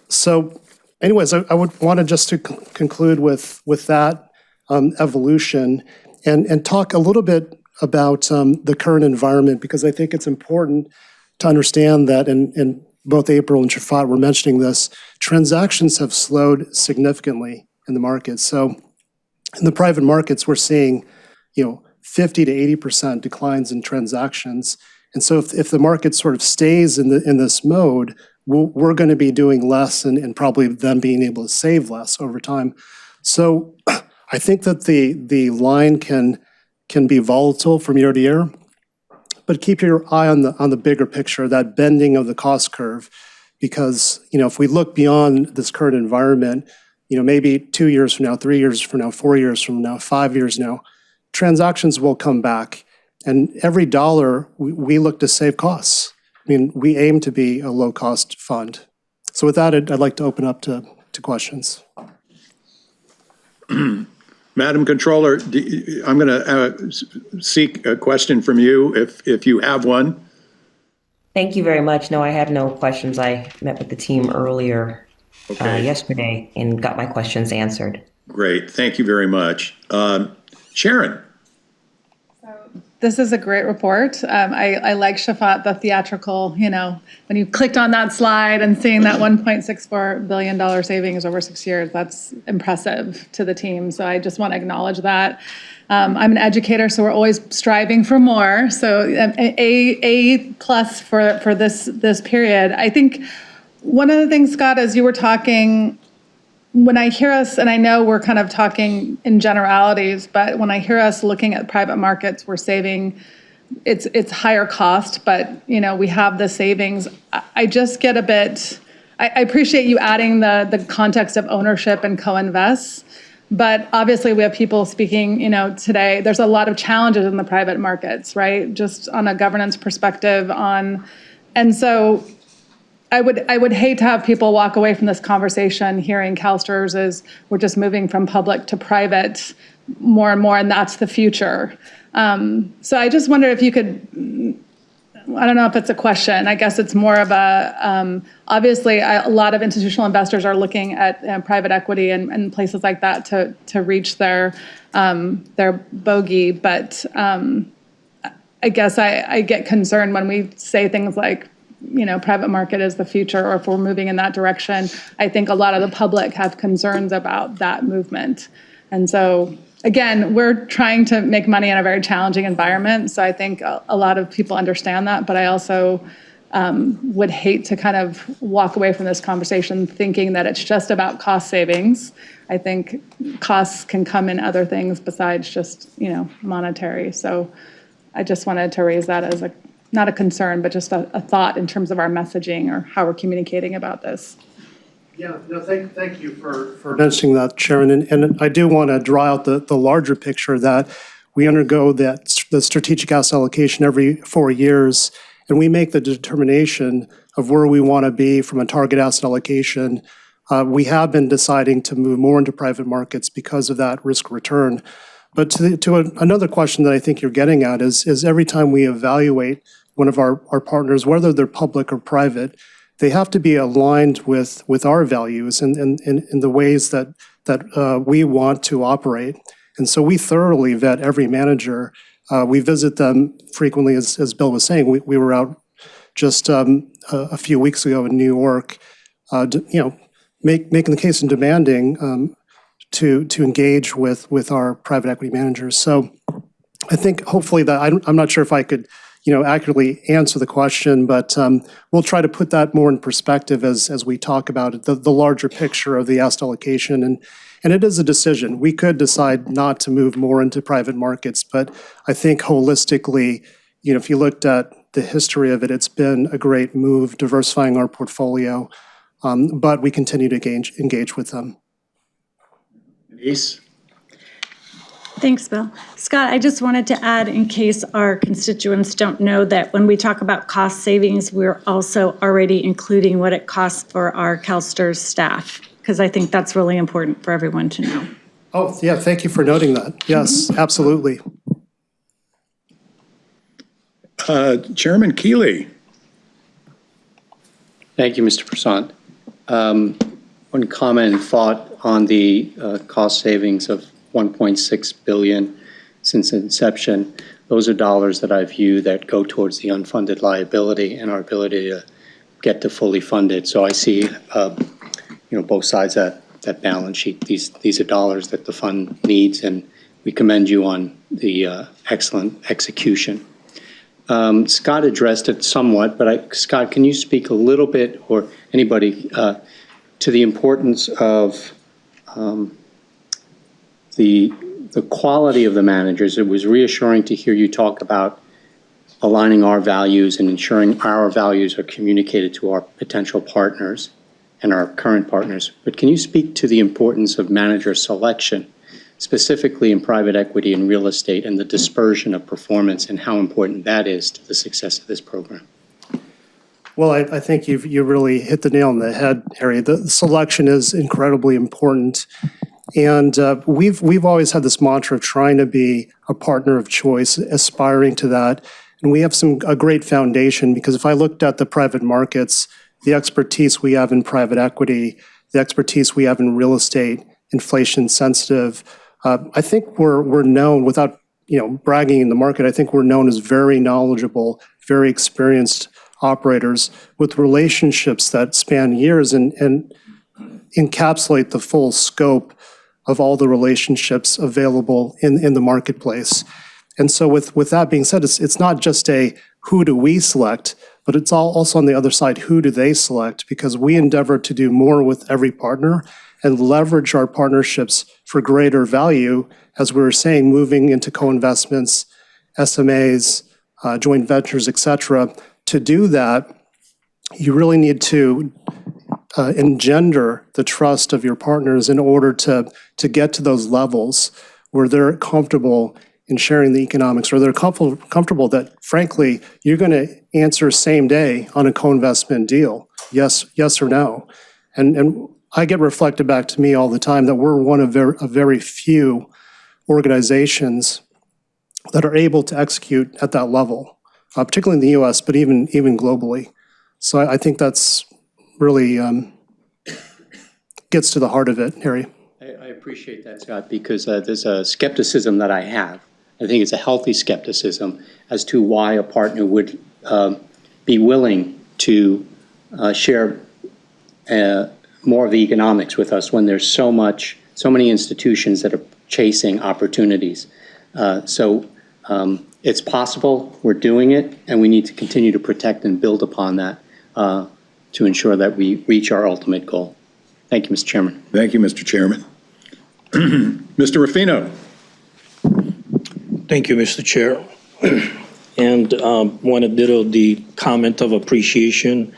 So anyways, I would want to just to conclude with that evolution and talk a little bit about the current environment, because I think it's important to understand that, and both April and Shafat were mentioning this, transactions have slowed significantly in the market. So in the private markets, we're seeing 50 to 80% declines in transactions. And so if the market sort of stays in this mode, we're going to be doing less and probably them being able to save less over time. So I think that the line can be volatile from year to year, but keep your eye on the bigger picture, that bending of the cost curve, because if we look beyond this current environment, maybe 2 years from now, 3 years from now, 4 years from now, 5 years now, transactions will come back, and every dollar we look to save costs. I mean, we aim to be a low-cost fund. So with that, I'd like to open up to questions. Madam Controller, I'm going to seek a question from you if you have one. Thank you very much. No, I have no questions. I met with the team earlier yesterday and got my questions answered. Great. Thank you very much. Sharon. This is a great report. I like Shafat, the theatrical, when you clicked on that slide and seeing that $1.64 billion savings over 6 years, that's impressive to the team. So I just want to acknowledge that. I'm an educator, so we're always striving for more. So A plus for this period. I think one of the things, Scott, as you were talking, when I hear us, and I know we're kind of talking in generalities, but when I hear us looking at private markets, we're saving, it's higher cost, but we have the savings. I just get a bit, I appreciate you adding the context of ownership and co-invests, but obviously we have people speaking, today. There's a lot of challenges in the private markets, right? Just on a governance perspective and so I would hate to have people walk away from this conversation hearing CalSTRS is we're just moving from public to private more and more, and that's the future. So I just wonder if you could, I don't know if it's a question, I guess it's more of a, obviously a lot of institutional investors are looking at private equity and places like that to reach their bogey, but I guess I get concerned when we say things like, private market is the future, or if we're moving in that direction. I think a lot of the public have concerns about that movement. And so, again, we're trying to make money in a very challenging environment. So I think a lot of people understand that, but I also would hate to kind of walk away from this conversation thinking that it's just about cost savings. I think costs can come in other things besides just, monetary. So I just wanted to raise that as not a concern, but just a thought in terms of our messaging or how we're communicating about this. Yeah, no, thank you for mentioning that, Sharon. And I do want to draw out the larger picture that we undergo the strategic asset allocation every 4 years, and we make the determination of where we want to be from a target asset allocation. We have been deciding to move more into private markets because of that risk return. But to another question that I think you're getting at is every time we evaluate one of our partners, whether they're public or private, they have to be aligned with our values and in the ways that we want to operate. And so we thoroughly vet every manager. We visit them frequently, as Bill was saying. We were out just a few weeks ago in New York, making the case and demanding to engage with our private equity managers. So I think hopefully that I'm not sure if I could accurately answer the question, but we'll try to put that more in perspective as we talk about it, the larger picture of the asset allocation. And it is a decision. We could decide not to move more into private markets, but I think holistically, if you looked at the history of it, it's been a great move diversifying our portfolio, but we continue to engage with them. Denise? Thanks, Bill. Scott, I just wanted to add, in case our constituents don't know, that when we talk about cost savings, we're also already including what it costs for our CalSTRS staff, because I think that's really important for everyone to know. Oh, yeah, thank you for noting that. Yes, absolutely. Chairman Keeley. Thank you, Mr. Prasad. One comment and thought on the cost savings of $1.6 billion since inception. Those are dollars that I view that go towards the unfunded liability and our ability to get to fully funded. So I see, both sides of that balance sheet. These are dollars that the fund needs, and we commend you on the excellent execution. Scott addressed it somewhat, but Scott, can you speak a little bit, or anybody, to the importance of the quality of the managers? It was reassuring to hear you talk about aligning our values and ensuring our values are communicated to our potential partners and our current partners. But can you speak to the importance of manager selection, specifically in private equity and real estate, and the dispersion of performance and how important that is to the success of this program? Well, I think you really hit the nail on the head, Harry. The selection is incredibly important. And we've always had this mantra of trying to be a partner of choice, aspiring to that. And we have a great foundation, because if I looked at the private markets, the expertise we have in private equity, the expertise we have in real estate, inflation sensitive, I think we're known, without bragging in the market, I think we're known as very knowledgeable, very experienced operators with relationships that span years and encapsulate the full scope of all the relationships available in the marketplace. And so with that being said, it's not just a who do we select, but it's also on the other side, who do they select? Because we endeavor to do more with every partner and leverage our partnerships for greater value, as we were saying, moving into co-investments, SMAs, joint ventures, et cetera. To do that, you really need to engender the trust of your partners in order to get to those levels where they're comfortable in sharing the economics, or they're comfortable that, frankly, you're going to answer same day on a co-investment deal, yes or no. And I get reflected back to me all the time that we're one of very few organizations that are able to execute at that level, particularly in the U.S., but even globally. So I think that's really gets to the heart of it, Harry. I appreciate that, Scott, because there's a skepticism that I have. I think it's a healthy skepticism as to why a partner would be willing to share more of the economics with us when there's so many institutions that are chasing opportunities. So it's possible, we're doing it, and we need to continue to protect and build upon that to ensure that we reach our ultimate goal. Thank you, Mr. Chairman. Thank you, Mr. Chairman. Mr. Ruffino. Thank you, Mr. Chair. And want to ditto the comment of appreciation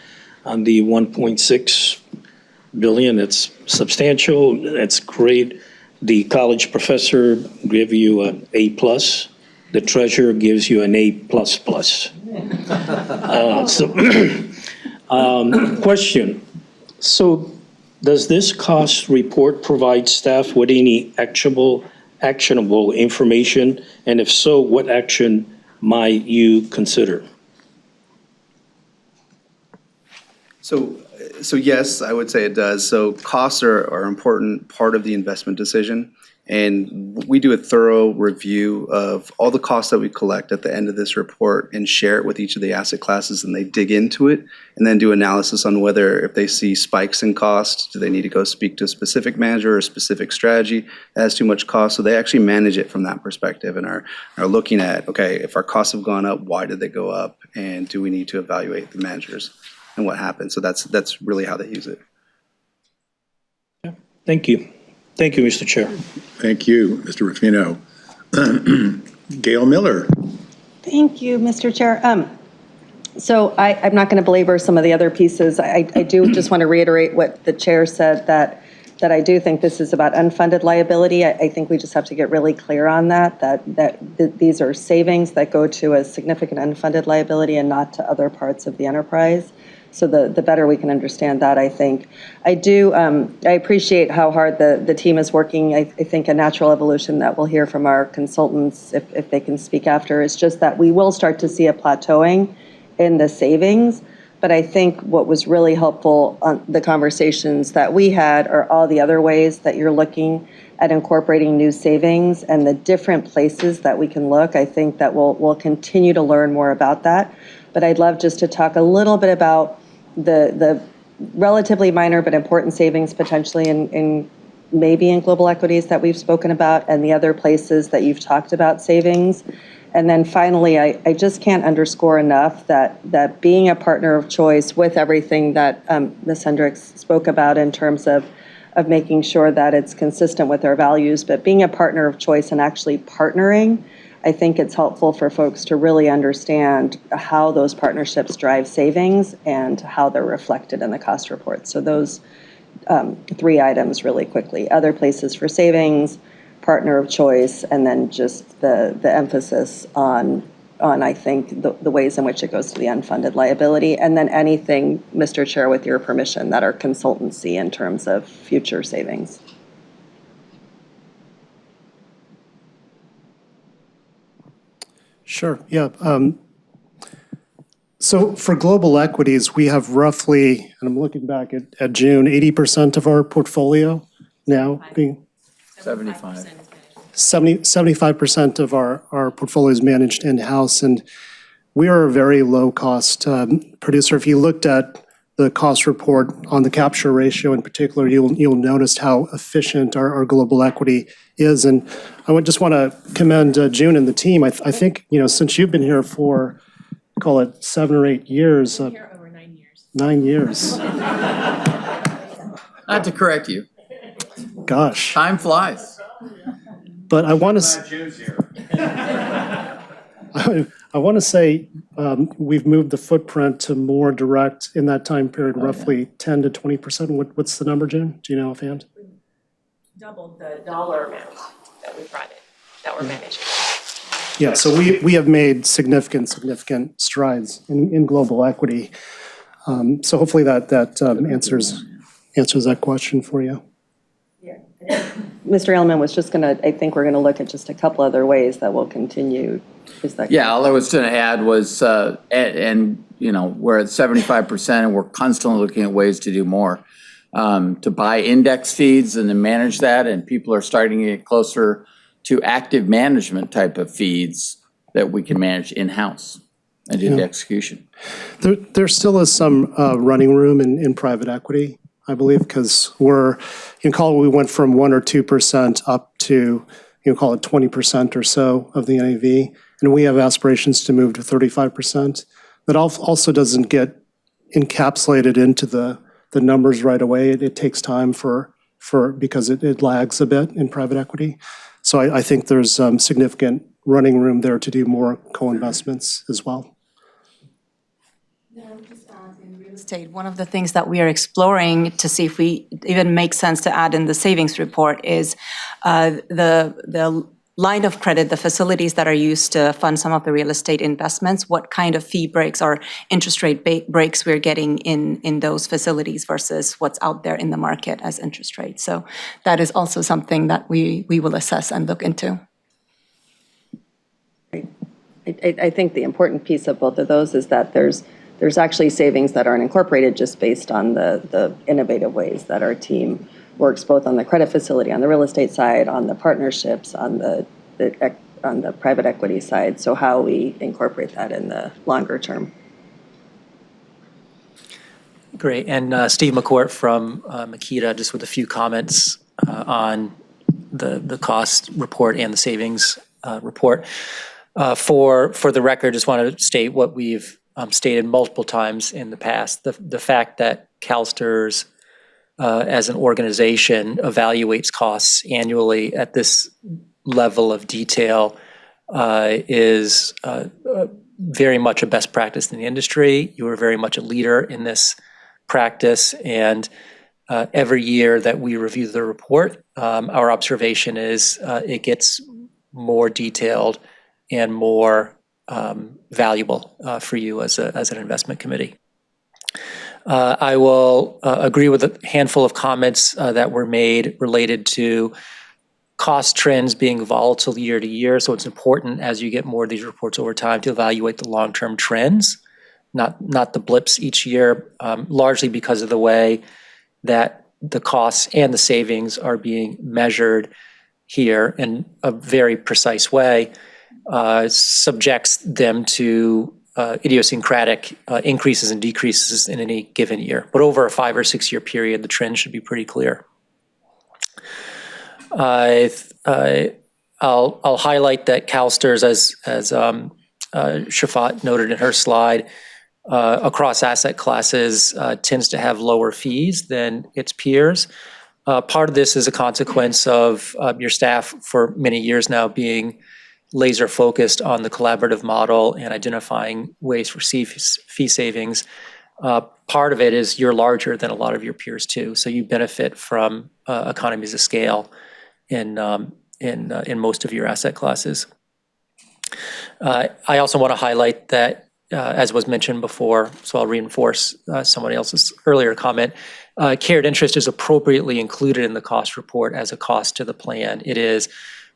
on the $1.6 billion. It's substantial. It's great. The college professor gave you an A+. The treasurer gives you an A++. Question. So does this cost report provide staff with any actionable information? And if so, what action might you consider? So yes, I would say it does. So costs are an important part of the investment decision. And we do a thorough review of all the costs that we collect at the end of this report and share it with each of the asset classes, and they dig into it and then do analysis on whether if they see spikes in cost, do they need to go speak to a specific manager or a specific strategy that has too much cost. So they actually manage it from that perspective and are looking at, okay, if our costs have gone up, why did they go up? And do we need to evaluate the managers and what happened? So that's really how they use it. Thank you. Thank you, Mr. Chair. Thank you, Mr. Rufino. Gail Miller. Thank you, Mr. Chair. So I'm not going to belabor some of the other pieces. I do just want to reiterate what the chair said, that I do think this is about unfunded liability. I think we just have to get really clear on that these are savings that go to a significant unfunded liability and not to other parts of the enterprise. So the better we can understand that, I think. I appreciate how hard the team is working. I think a natural evolution that we'll hear from our consultants, if they can speak after, is just that we will start to see a plateauing in the savings. But I think what was really helpful on the conversations that we had are all the other ways that you're looking at incorporating new savings and the different places that we can look. I think that we'll continue to learn more about that. But I'd love just to talk a little bit about the relatively minor but important savings potentially in maybe in global equities that we've spoken about, and the other places that you've talked about savings. And then finally, I just can't underscore enough that being a partner of choice with everything that Ms. Hendricks spoke about in terms of making sure that it's consistent with our values, but being a partner of choice and actually partnering, I think it's helpful for folks to really understand how those partnerships drive savings and how they're reflected in the cost report. So those three items really quickly: other places for savings, partner of choice, and then just the emphasis on I think the ways in which it goes to the unfunded liability, and then anything, Mr. Chair, with your permission, that are consultancy in terms of future savings. Sure, yeah. So for global equities, we have roughly, and I'm looking back at June, 80% of our portfolio now being 75% of our portfolio is managed in-house, and we are a very low-cost producer. If you looked at the cost report on the capture ratio in particular, you'll notice how efficient our global equity is. And I would just want to commend June and the team. I think, since you've been here for, call it 7 or 8 years. Here over 9 years. 9 years. Not to correct you. Gosh. Time flies. But I want to say we've moved the footprint to more direct in that time period, roughly 10 to 20%. What's the number, June? Do you know offhand? Doubled the dollar amount that we brought in, that we're managing. Yeah, so we have made significant strides in global equity. So hopefully that answers that question for you. Mr. Edelman was just I think we're going to look at just a couple other ways that will continue. Yeah, all I was going to add was, we're at 75% and we're constantly looking at ways to do more, to buy index feeds and to manage that. And people are starting to get closer to active management type of feeds that we can manage in-house and do the execution. There still is some running room in private equity, I believe, because we went from 1 or 2% up to, call it 20% or so of the NAV. And we have aspirations to move to 35%. That also doesn't get encapsulated into the numbers right away. It takes time because it lags a bit in private equity. So I think there's significant running room there to do more co-investments as well. Estate, one of the things that we are exploring to see if we even make sense to add in the savings report is the line of credit, the facilities that are used to fund some of the real estate investments, what kind of fee breaks or interest rate breaks we're getting in those facilities versus what's out there in the market as interest rates. So that is also something that we will assess and look into. I think the important piece of both of those is that there's actually savings that aren't incorporated just based on the innovative ways that our team works both on the credit facility, on the real estate side, on the partnerships, on the private equity side. So how we incorporate that in the longer term. Great. And Steve McCourt from Makita, just with a few comments on the cost report and the savings report. For the record, just want to state what we've stated multiple times in the past. The fact that CalSTRS as an organization evaluates costs annually at this level of detail is very much a best practice in the industry. You are very much a leader in this practice, and every year that we review the report, our observation is it gets more detailed and more valuable for you as an investment committee. I will agree with a handful of comments that were made related to cost trends being volatile year to year. So it's important as you get more of these reports over time to evaluate the long-term trends, not the blips each year, largely because of the way that the costs and the savings are being measured here in a very precise way, subjects them to idiosyncratic increases and decreases in any given year. But over a 5 or 6 year period, the trend should be pretty clear. I'll highlight that CalSTRS, as Shafat noted in her slide, across asset classes tends to have lower fees than its peers. Part of this is a consequence of your staff for many years now being laser focused on the collaborative model and identifying ways for fee savings. Part of it is you're larger than a lot of your peers too, so you benefit from economies of scale in most of your asset classes. I also want to highlight that, as was mentioned before, so I'll reinforce somebody else's earlier comment, carried interest is appropriately included in the cost report as a cost to the plan. It is,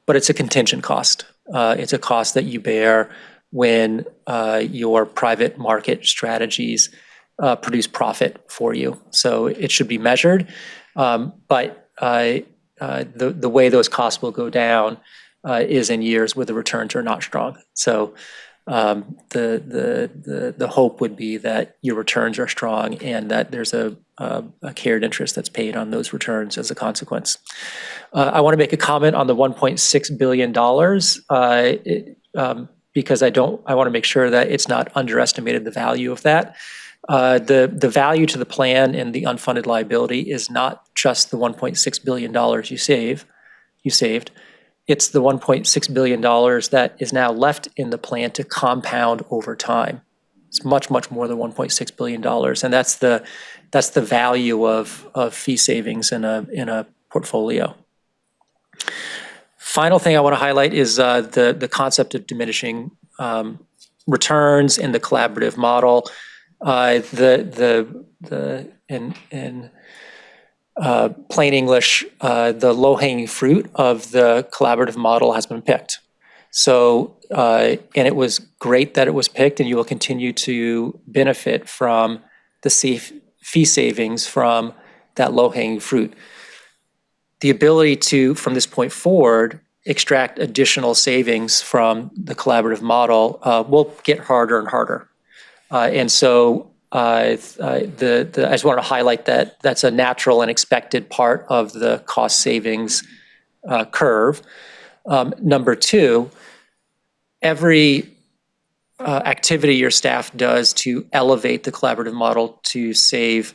but it's a contingent cost. It's a cost that you bear when your private market strategies produce profit for you. So it should be measured, but the way those costs will go down is in years where the returns are not strong. So the hope would be that your returns are strong and that there's a carried interest that's paid on those returns as a consequence. I want to make a comment on the $1.6 billion because I want to make sure that it's not underestimated the value of that. The value to the plan and the unfunded liability is not just the $1.6 billion you saved. It's the $1.6 billion that is now left in the plan to compound over time. It's much, much more than $1.6 billion, and that's the value of fee savings in a portfolio. Final thing I want to highlight is the concept of diminishing returns in the collaborative model. In plain English, the low-hanging fruit of the collaborative model has been picked. So, and it was great that it was picked, and you will continue to benefit from the fee savings from that low-hanging fruit. The ability to, from this point forward, extract additional savings from the collaborative model will get harder and harder. And so I just want to highlight that that's a natural and expected part of the cost savings curve. Number two, every activity your staff does to elevate the collaborative model to save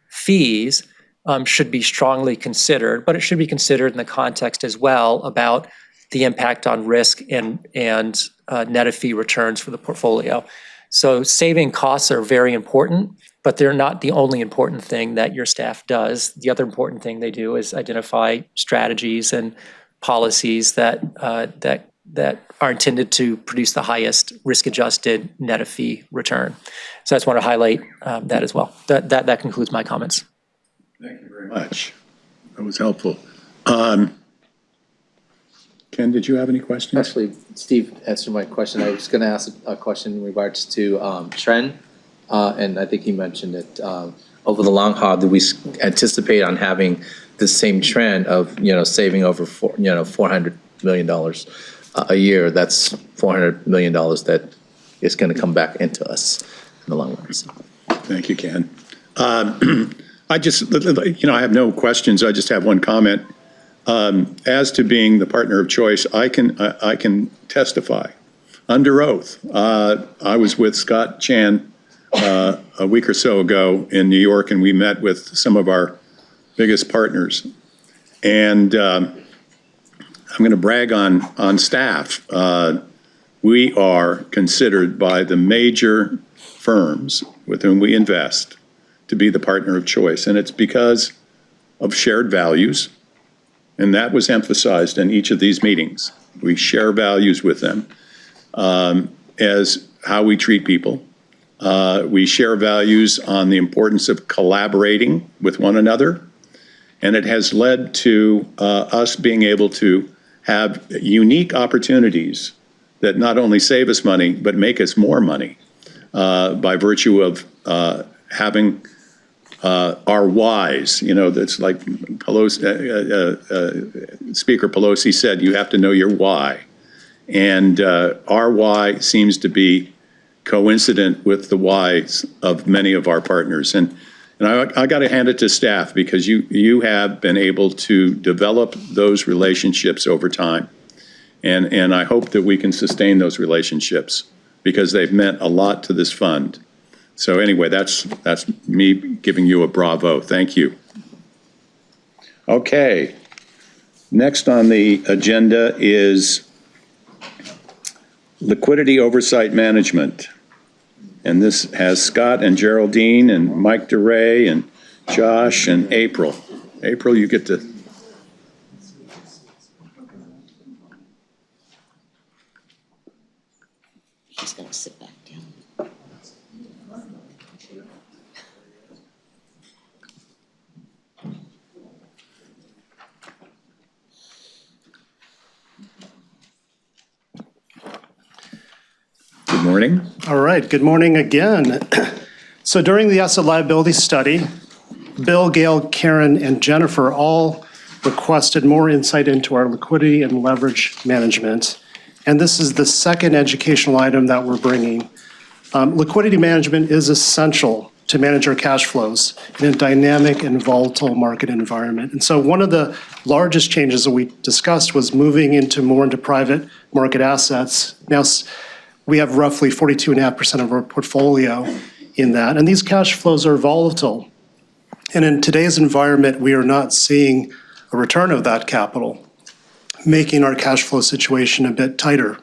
fees should be strongly considered, but it should be considered in the context as well about the impact on risk and net of fee returns for the portfolio. So saving costs are very important, but they're not the only important thing that your staff does. The other important thing they do is identify strategies and policies that are intended to produce the highest risk-adjusted net of fee return. So I just want to highlight that as well. That concludes my comments. Thank you very much. That was helpful. Ken, did you have any questions? Actually, Steve answered my question. I was going to ask a question in regards to trend, and I think he mentioned it. over the long haul, do we anticipate on having the same trend of, saving over $400 million a year? That's $400 million that is going to come back into us in the long run. So. Thank you, Ken. I just, I have no questions. I just have one comment. As to being the partner of choice, I can testify under oath. I was with Scott Chan a week or so ago in New York, and we met with some of our biggest partners. And I'm going to brag on staff. We are considered by the major firms with whom we invest to be the partner of choice. And it's because of shared values. And that was emphasized in each of these meetings. We share values with them as how we treat people. We share values on the importance of collaborating with one another. And it has led to us being able to have unique opportunities that not only save us money, but make us more money by virtue of having our whys. That's like Speaker Pelosi said, you have to know your why. And our why seems to be coincident with the whys of many of our partners. And I got to hand it to staff, because you have been able to develop those relationships over time. And I hope that we can sustain those relationships, because they've meant a lot to this fund. So anyway, that's me giving you a bravo. Thank you. Okay. Next on the agenda is Liquidity Oversight Management. And this has Scott and Geraldine and Mike DeRay and Josh and April. April, you get to... She's going to sit back down. Good morning. All right, good morning again. So during the asset liability study, Bill, Gail, Karen, and Jennifer all requested more insight into our liquidity and leverage management. And this is the second educational item that we're bringing. Liquidity management is essential to manage our cash flows in a dynamic and volatile market environment. And so one of the largest changes that we discussed was moving more into private market assets. Now, we have roughly 42.5% of our portfolio in that, and these cash flows are volatile. And in today's environment, we are not seeing a return of that capital, making our cash flow situation a bit tighter.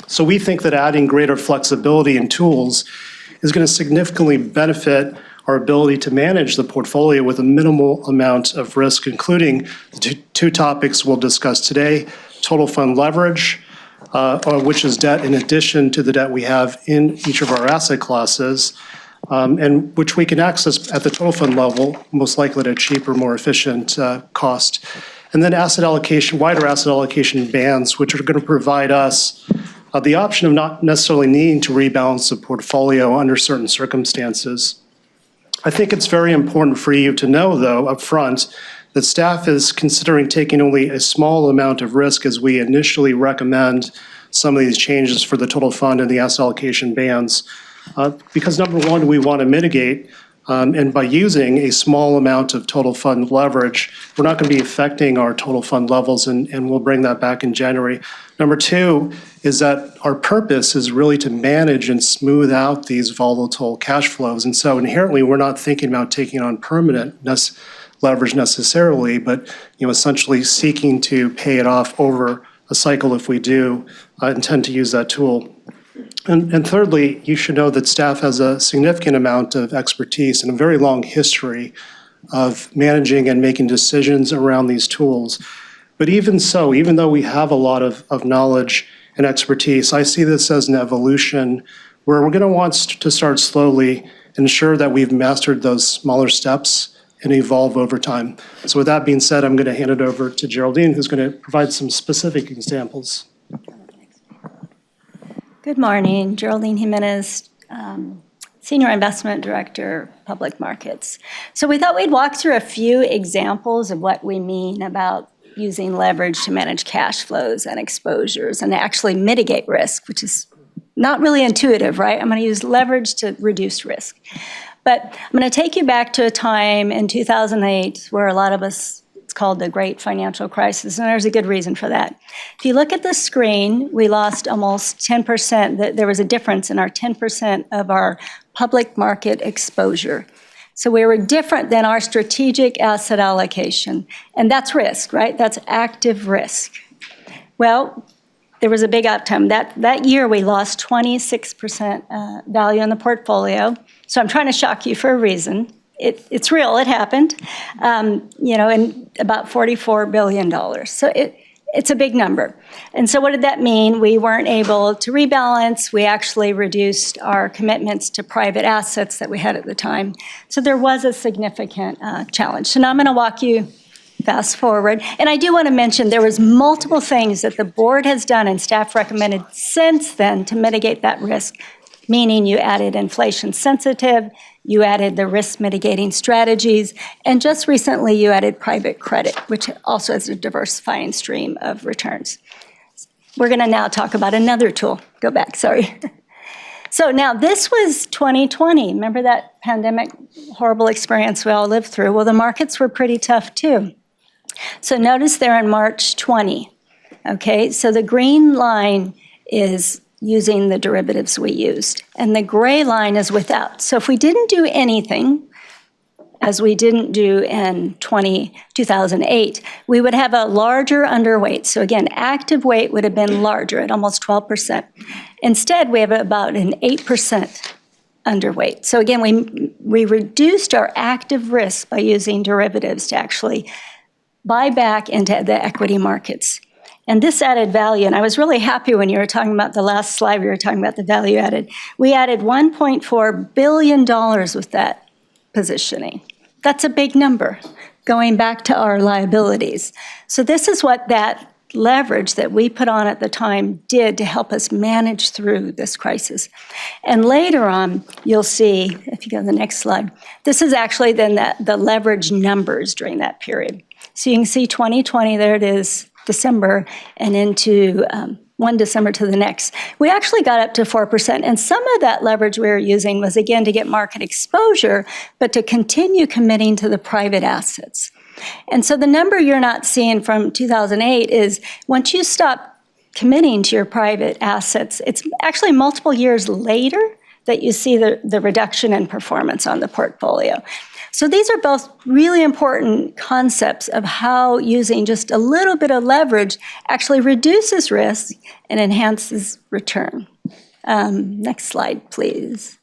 So we think that adding greater flexibility and tools is going to significantly benefit our ability to manage the portfolio with a minimal amount of risk, including the two topics we'll discuss today: total fund leverage, which is debt in addition to the debt we have in each of our asset classes, and which we can access at the total fund level, most likely at a cheaper, more efficient cost. And then asset allocation, wider asset allocation bands, which are going to provide us the option of not necessarily needing to rebalance the portfolio under certain circumstances. I think it's very important for you to know, though, up front, that staff is considering taking only a small amount of risk as we initially recommend some of these changes for the total fund and the asset allocation bands. Because number one, we want to mitigate, and by using a small amount of total fund leverage, we're not going to be affecting our total fund levels, and we'll bring that back in January. Number two is that our purpose is really to manage and smooth out these volatile cash flows. And so inherently, we're not thinking about taking on permanent leverage necessarily, but essentially seeking to pay it off over a cycle if we do intend to use that tool. And thirdly, you should know that staff has a significant amount of expertise and a very long history of managing and making decisions around these tools. But even so, even though we have a lot of knowledge and expertise, I see this as an evolution where we're going to want to start slowly, ensure that we've mastered those smaller steps and evolve over time. So with that being said, I'm going to hand it over to Geraldine, who's going to provide some specific examples. Good morning, Geraldine Jimenez, Senior Investment Director, Public Markets. So we thought we'd walk through a few examples of what we mean about using leverage to manage cash flows and exposures and actually mitigate risk, which is not really intuitive, right? I'm going to use leverage to reduce risk. But I'm going to take you back to a time in 2008 where a lot of us, it's called the Great Financial Crisis, and there's a good reason for that. If you look at the screen, we lost almost 10%. There was a difference in our 10% of our public market exposure. So we were different than our strategic asset allocation. And that's risk, right? That's active risk. Well, there was a big outcome. That year, we lost 26% value in the portfolio. So I'm trying to shock you for a reason. It's real, it happened, and about $44 billion. So it's a big number. And so what did that mean? We weren't able to rebalance. We actually reduced our commitments to private assets that we had at the time. So there was a significant challenge. So now I'm going to walk you fast forward. And I do want to mention there was multiple things that the board has done and staff recommended since then to mitigate that risk, meaning you added inflation sensitive, you added the risk mitigating strategies, and just recently you added private credit, which also has a diversifying stream of returns. We're going to now talk about another tool. Go back, sorry. So now this was 2020. Remember that pandemic horrible experience we all lived through? Well, the markets were pretty tough too. So notice there in March 20, okay? So the green line is using the derivatives we used, and the gray line is without. So if we didn't do anything, as we didn't do in 2008, we would have a larger underweight. So again, active weight would have been larger at almost 12%. Instead, we have about an 8% underweight. So again, we reduced our active risk by using derivatives to actually buy back into the equity markets. And this added value, and I was really happy when you were talking about the last slide, we were talking about the value added. We added $1.4 billion with that positioning. That's a big number, going back to our liabilities. So this is what that leverage that we put on at the time did to help us manage through this crisis. And later on, you'll see, if you go to the next slide, this is actually then the leverage numbers during that period. So you can see 2020, there it is, December, and into one December to the next. We actually got up to 4%, and some of that leverage we were using was, again, to get market exposure, but to continue committing to the private assets. And so the number you're not seeing from 2008 is once you stop committing to your private assets, it's actually multiple years later that you see the reduction in performance on the portfolio. So these are both really important concepts of how using just a little bit of leverage actually reduces risk and enhances return. Next slide, please.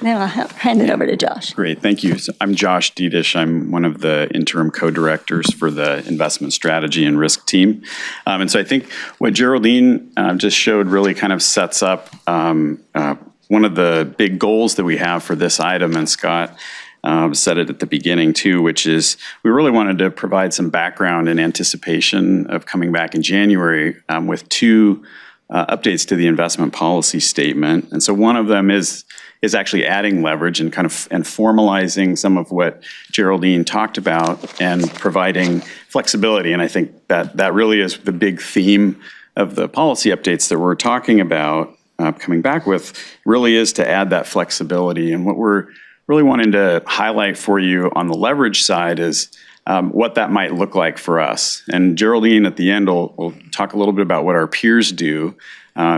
Then I'll hand it over to Josh. Great, thank you. So I'm Josh Diedish. I'm one of the interim co-directors for the investment strategy and risk team. And so I think what Geraldine just showed really kind of sets up one of the big goals that we have for this item, and Scott said it at the beginning too, which is we really wanted to provide some background in anticipation of coming back in January with two updates to the investment policy statement. And so one of them is actually adding leverage and formalizing some of what Geraldine talked about and providing flexibility. And I think that really is the big theme of the policy updates that we're talking about coming back with, really is to add that flexibility. And what we're really wanting to highlight for you on the leverage side is what that might look like for us. And Geraldine at the end will talk a little bit about what our peers do,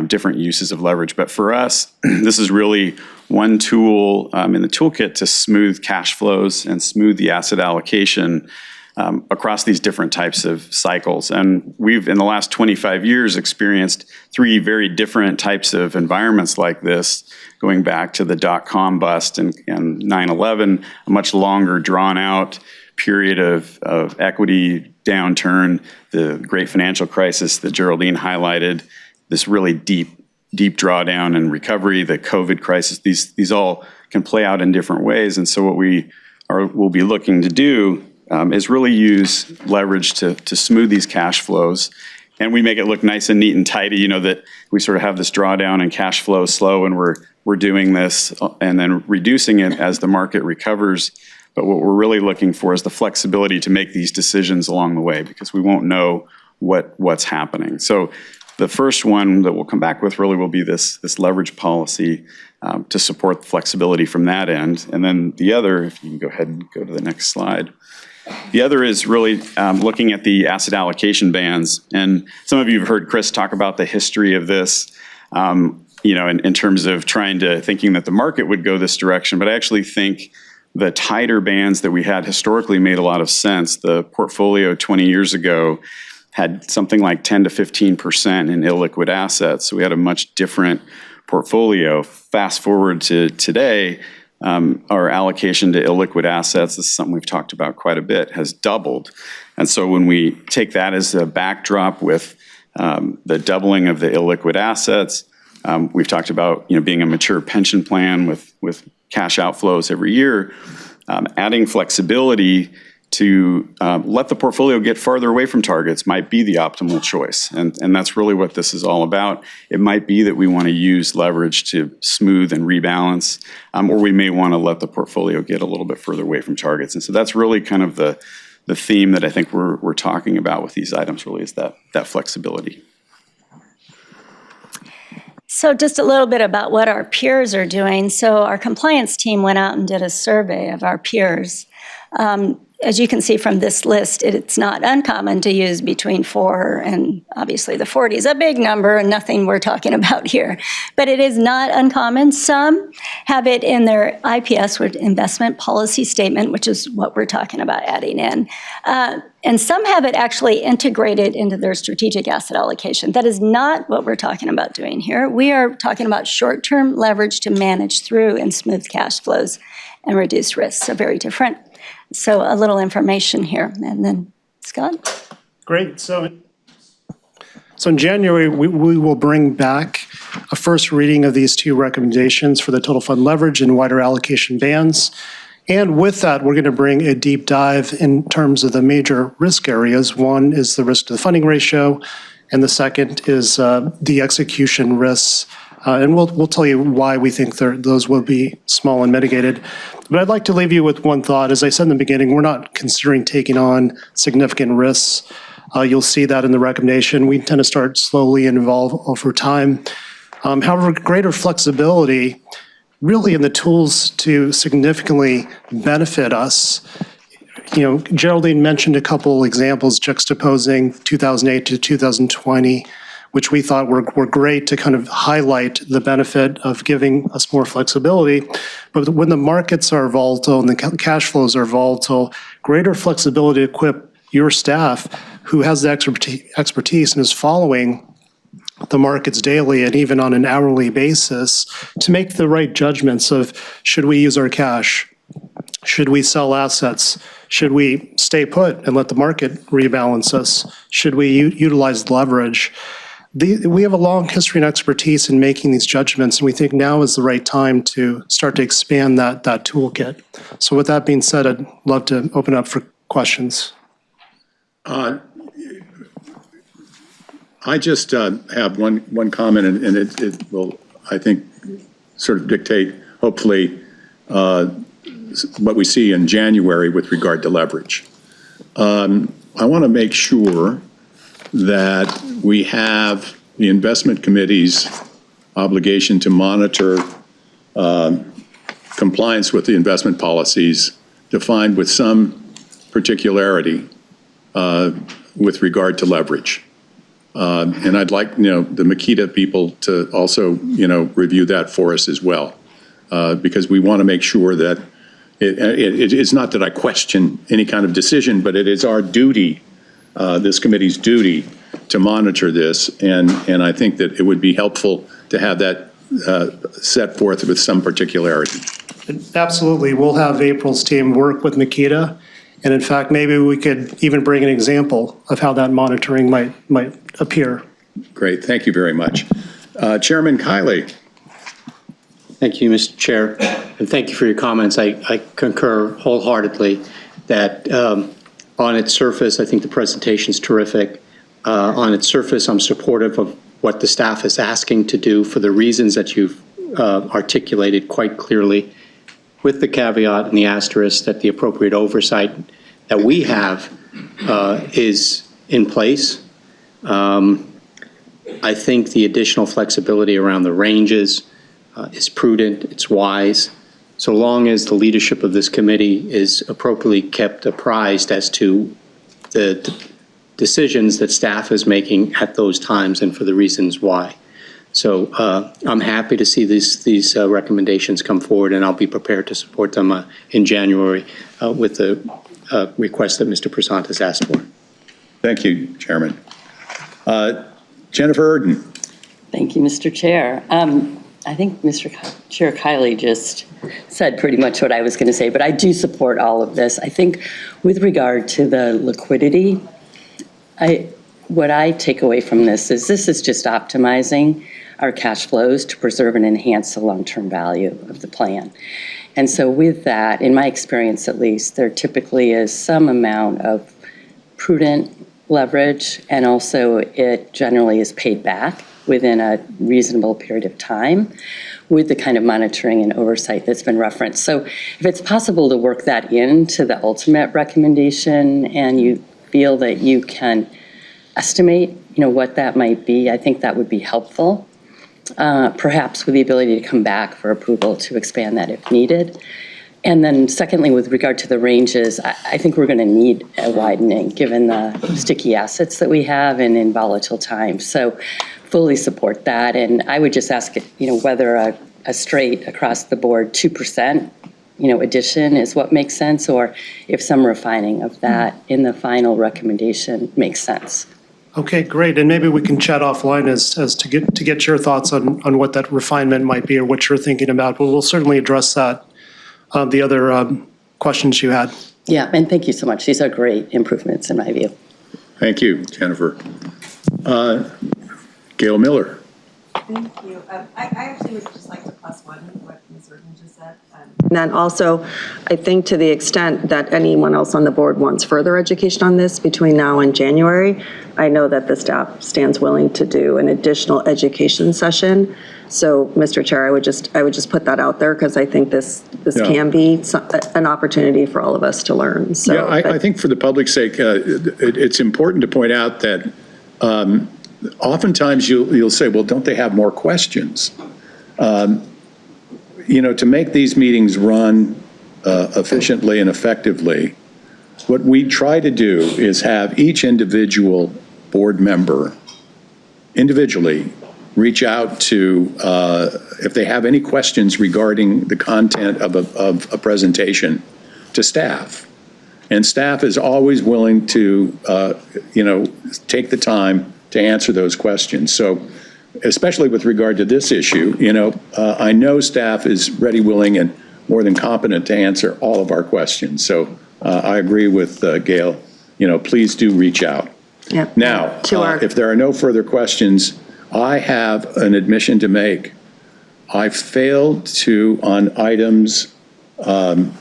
different uses of leverage. But for us, this is really one tool in the toolkit to smooth cash flows and smooth the asset allocation across these different types of cycles. And we've, in the last 25 years, experienced three very different types of environments like this, going back to the dot-com bust and 9/11, a much longer drawn-out period of equity downturn, the great financial crisis that Geraldine highlighted, this really deep drawdown and recovery, the COVID crisis. These all can play out in different ways. And so what we'll be looking to do is really use leverage to smooth these cash flows and we make it look nice and neat and tidy, you know, that we sort of have this drawdown and cash flow slow, and we're doing this and then reducing it as the market recovers. But what we're really looking for is the flexibility to make these decisions along the way, because we won't know what's happening. So the first one that we'll come back with really will be this leverage policy to support flexibility from that end. And then the other, if you can go ahead and go to the next slide. The other is really looking at the asset allocation bands. And some of you have heard Chris talk about the history of this, you know, in terms of thinking that the market would go this direction. But I actually think the tighter bands that we had historically made a lot of sense. The portfolio 20 years ago had something like 10 to 15% in illiquid assets. So we had a much different portfolio. Fast forward to today, our allocation to illiquid assets, this is something we've talked about quite a bit, has doubled. And so when we take that as a backdrop with the doubling of the illiquid assets, we've talked about, you know, being a mature pension plan with cash outflows every year, adding flexibility to let the portfolio get farther away from targets might be the optimal choice. And that's really what this is all about. It might be that we want to use leverage to smooth and rebalance, or we may want to let the portfolio get a little bit further away from targets. And so that's really kind of the theme that I think we're talking about with these items, really, is that flexibility. So just a little bit about what our peers are doing. So our compliance team went out and did a survey of our peers. As you can see from this list, it's not uncommon to use between 4 and obviously the 40 is a big number and nothing we're talking about here. But it is not uncommon. Some have it in their IPS, or investment policy statement, which is what we're talking about adding in. And some have it actually integrated into their strategic asset allocation. That is not what we're talking about doing here. We are talking about short-term leverage to manage through and smooth cash flows and reduce risks. So very different. So a little information here. And then Scott? Great. So in January, we will bring back a first reading of these two recommendations for the total fund leverage and wider allocation bands. And with that, we're going to bring a deep dive in terms of the major risk areas. One is the risk to the funding ratio, and the second is the execution risks. And we'll tell you why we think those will be small and mitigated. But I'd like to leave you with one thought. As I said in the beginning, we're not considering taking on significant risks. You'll see that in the recommendation. We tend to start slowly and evolve over time. However, greater flexibility really in the tools to significantly benefit us. You know, Geraldine mentioned a couple examples juxtaposing 2008 to 2020, which we thought were great to kind of highlight the benefit of giving us more flexibility. But when the markets are volatile and the cash flows are volatile, greater flexibility to equip your staff who has the expertise and is following the markets daily and even on an hourly basis to make the right judgments of, should we use our cash? Should we sell assets? Should we stay put and let the market rebalance us? Should we utilize leverage? We have a long history and expertise in making these judgments, and we think now is the right time to start to expand that toolkit. So with that being said, I'd love to open up for questions. I just have one comment, and it will, I think, sort of dictate, hopefully, what we see in January with regard to leverage. I want to make sure that we have the investment committee's obligation to monitor compliance with the investment policies defined with some particularity with regard to leverage. And I'd like, the Makita people to also, review that for us as well, because we want to make sure that it's not that I question any kind of decision, but it is our duty, this committee's duty, to monitor this. And I think that it would be helpful to have that set forth with some particularity. Absolutely. We'll have April's team work with Makita. And in fact, maybe we could even bring an example of how that monitoring might appear. Great. Thank you very much. Chairman Kiley. Thank you, Mr. Chair, and thank you for your comments. I concur wholeheartedly that on its surface, I think the presentation is terrific. On its surface, I'm supportive of what the staff is asking to do for the reasons that you've articulated quite clearly, with the caveat and the asterisk that the appropriate oversight that we have is in place. I think the additional flexibility around the ranges is prudent, it's wise, so long as the leadership of this committee is appropriately kept apprised as to the decisions that staff is making at those times and for the reasons why. So I'm happy to see these recommendations come forward, and I'll be prepared to support them in January with the request that Mr. Prasant has asked for. Thank you, Chairman. Jennifer Erden. Thank you, Mr. Chair. I think Mr. Chair Kiley just said pretty much what I was going to say, but I do support all of this. I think with regard to the liquidity, what I take away from this is just optimizing our cash flows to preserve and enhance the long-term value of the plan. And so with that, in my experience at least, there typically is some amount of prudent leverage, and also it generally is paid back within a reasonable period of time with the kind of monitoring and oversight that's been referenced. So if it's possible to work that into the ultimate recommendation and you feel that you can estimate, what that might be, I think that would be helpful. Perhaps with the ability to come back for approval to expand that if needed. And then secondly, with regard to the ranges, I think we're going to need a widening given the sticky assets that we have and in volatile times. So fully support that. And I would just ask, whether a straight across the board 2%, addition is what makes sense, or if some refining of that in the final recommendation makes sense. Okay, great. And maybe we can chat offline as to get your thoughts on what that refinement might be or what you're thinking about. But we'll certainly address that. The other questions you had. Yeah, and thank you so much. These are great improvements in my view. Thank you, Jennifer. Gail Miller. Thank you. I actually would just like to plus one what Ms. Erden just said. And then also, I think to the extent that anyone else on the board wants further education on this between now and January, I know that the staff stands willing to do an additional education session. So, Mr. Chair, I would just put that out there because I think this can be an opportunity for all of us to learn. So, yeah, I think for the public's sake, it's important to point out that oftentimes you'll say, well, don't they have more questions? To make these meetings run efficiently and effectively, what we try to do is have each individual board member individually reach out to, if they have any questions regarding the content of a presentation, to staff. And staff is always willing to, take the time to answer those questions. So, especially with regard to this issue, I know staff is ready, willing, and more than competent to answer all of our questions. So I agree with Gail. Please do reach out. Yep. Now, if there are no further questions, I have an admission to make. I failed to, on items, item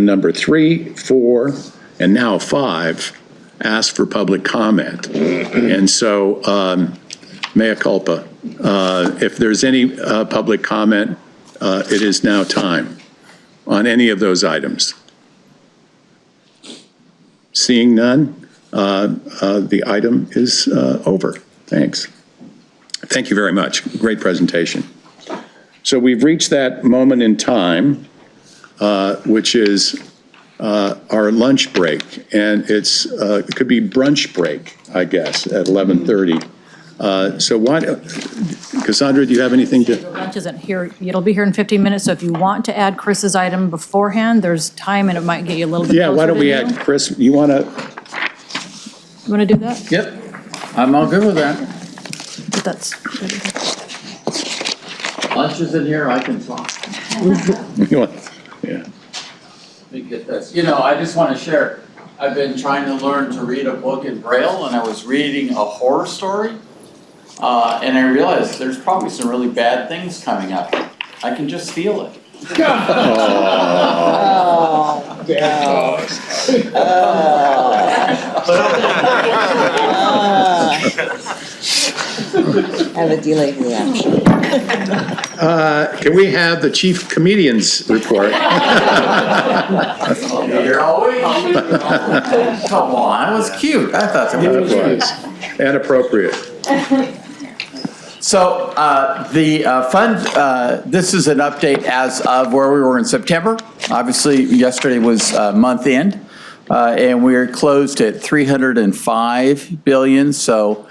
number 3, 4, and now 5, ask for public comment. And so, mea culpa. If there's any public comment, it is now time on any of those items. Seeing none, the item is over. Thanks. Thank you very much. Great presentation. So we've reached that moment in time, which is our lunch break, and it could be brunch break, I guess, at 11:30. So why, Cassandra, do you have anything to? The lunch isn't here. It'll be here in 15 minutes. So if you want to add Chris's item beforehand, there's time, and it might get you a little bit closer. Yeah, why don't we add Chris? You want to do that? Yep, I'm all good with that. But that's. Lunch is in here. I can talk. Yeah. Let me get this. I just want to share. I've been trying to learn to read a book in Braille, and I was reading a horror story, and I realized there's probably some really bad things coming up. I can just feel it. Have a delayed reaction. Can we have the chief comedian's report? You're always. Come on, that was cute. I thought that was cute. And appropriate. So the fund, this is an update as of where we were in September. Obviously, yesterday was month end, and we are closed at $305 billion. So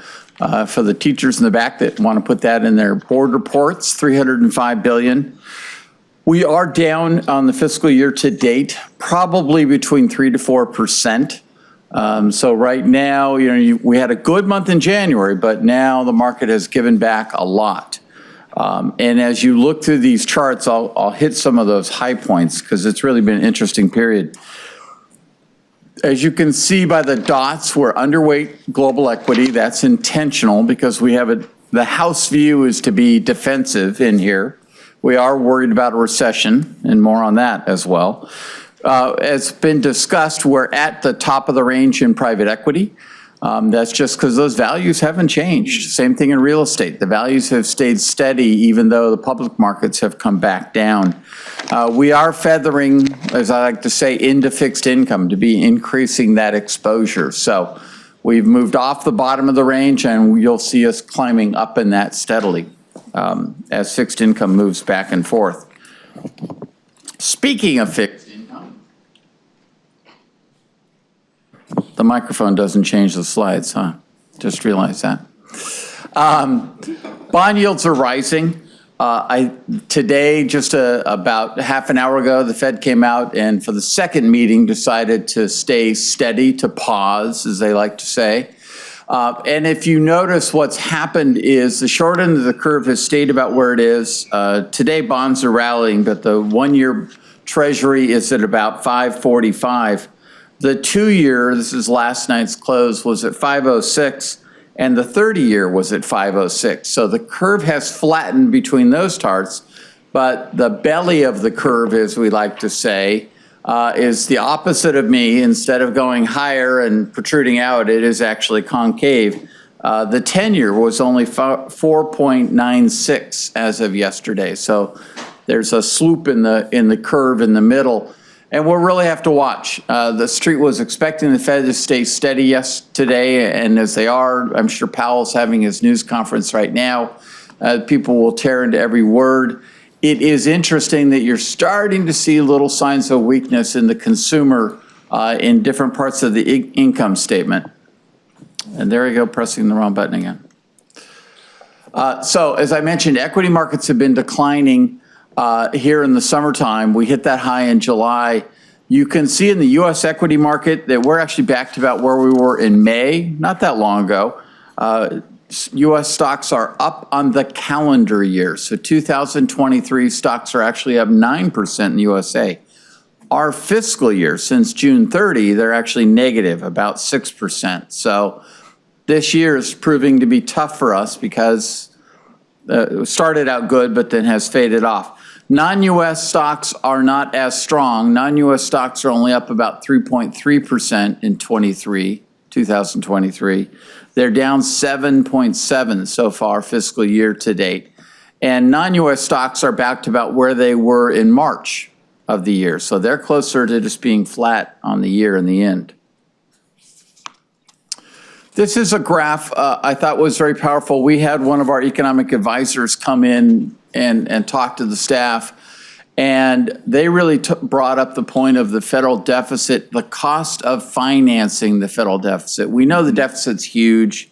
for the teachers in the back that want to put that in their board reports, $305 billion. We are down on the fiscal year to date, probably between 3 to 4%. So right now, we had a good month in January, but now the market has given back a lot. And as you look through these charts, I'll hit some of those high points because it's really been an interesting period. As you can see by the dots, we're underweight global equity. That's intentional because we have the house view is to be defensive in here. We are worried about a recession and more on that as well. As been discussed, we're at the top of the range in private equity. That's just because those values haven't changed. Same thing in real estate. The values have stayed steady even though the public markets have come back down. We are feathering, as I like to say, into fixed income to be increasing that exposure. So we've moved off the bottom of the range and you'll see us climbing up in that steadily as fixed income moves back and forth. Speaking of fixed income, the microphone doesn't change the slides, huh? Just realized that. Bond yields are rising. Today, just about half an hour ago, the Fed came out and for the second meeting decided to stay steady, to pause, as they like to say. And if you notice what's happened is the short end of the curve has stayed about where it is. Today, bonds are rallying, but the one-year Treasury is at about 545. The 2-year, this is last night's close, was at 506. And the 30-year was at 506. So the curve has flattened between those charts, but the belly of the curve, as we like to say, is the opposite of me. Instead of going higher and protruding out, it is actually concave. The 10-year was only 4.96 as of yesterday. So there's a slope in the curve in the middle. And we'll really have to watch. The street was expecting the Fed to stay steady yesterday, and as they are, I'm sure Powell's having his news conference right now. People will tear into every word. It is interesting that you're starting to see little signs of weakness in the consumer in different parts of the income statement. And there you go, pressing the wrong button again. So as I mentioned, equity markets have been declining here in the summertime. We hit that high in July. You can see in the U.S. equity market that we're actually back to about where we were in May, not that long ago. U.S. stocks are up on the calendar year. So 2023 stocks are actually up 9% in the USA. Our fiscal year, since June 30, they're actually negative, about 6%. So this year is proving to be tough for us because it started out good, but then has faded off. Non-U.S. stocks are not as strong. Non-U.S. stocks are only up about 3.3% in 2023. They're down 7.7 so far fiscal year to date. And non-U.S. stocks are back to about where they were in March of the year. So they're closer to just being flat on the year in the end. This is a graph I thought was very powerful. We had one of our economic advisors come in and talk to the staff, and they really brought up the point of the federal deficit, the cost of financing the federal deficit. We know the deficit's huge.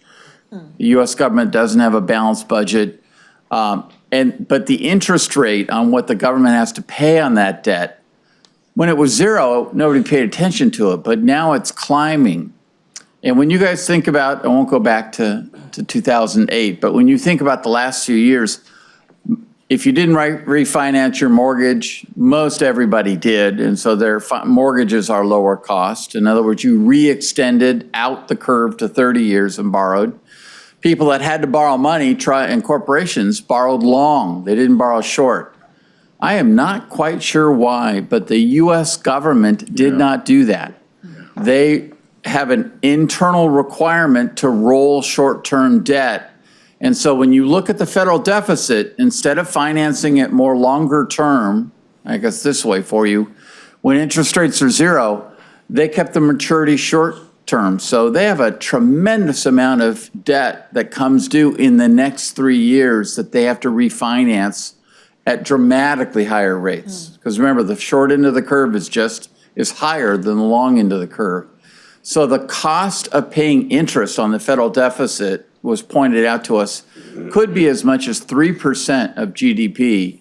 The U.S. government doesn't have a balanced budget, but the interest rate on what the government has to pay on that debt, when it was zero, nobody paid attention to it, but now it's climbing. And when you guys think about, I won't go back to 2008, but when you think about the last few years, if you didn't refinance your mortgage, most everybody did, and so their mortgages are lower cost. In other words, you re-extended out the curve to 30 years and borrowed. People that had to borrow money, and corporations, borrowed long. They didn't borrow short. I am not quite sure why, but the U.S. government did not do that. They have an internal requirement to roll short-term debt. And so when you look at the federal deficit, instead of financing it more longer term, I guess this way for you, when interest rates are zero, they kept the maturity short term. So they have a tremendous amount of debt that comes due in the next 3 years that they have to refinance at dramatically higher rates. Because remember, the short end of the curve is higher than the long end of the curve. So the cost of paying interest on the federal deficit was pointed out to us could be as much as 3% of GDP.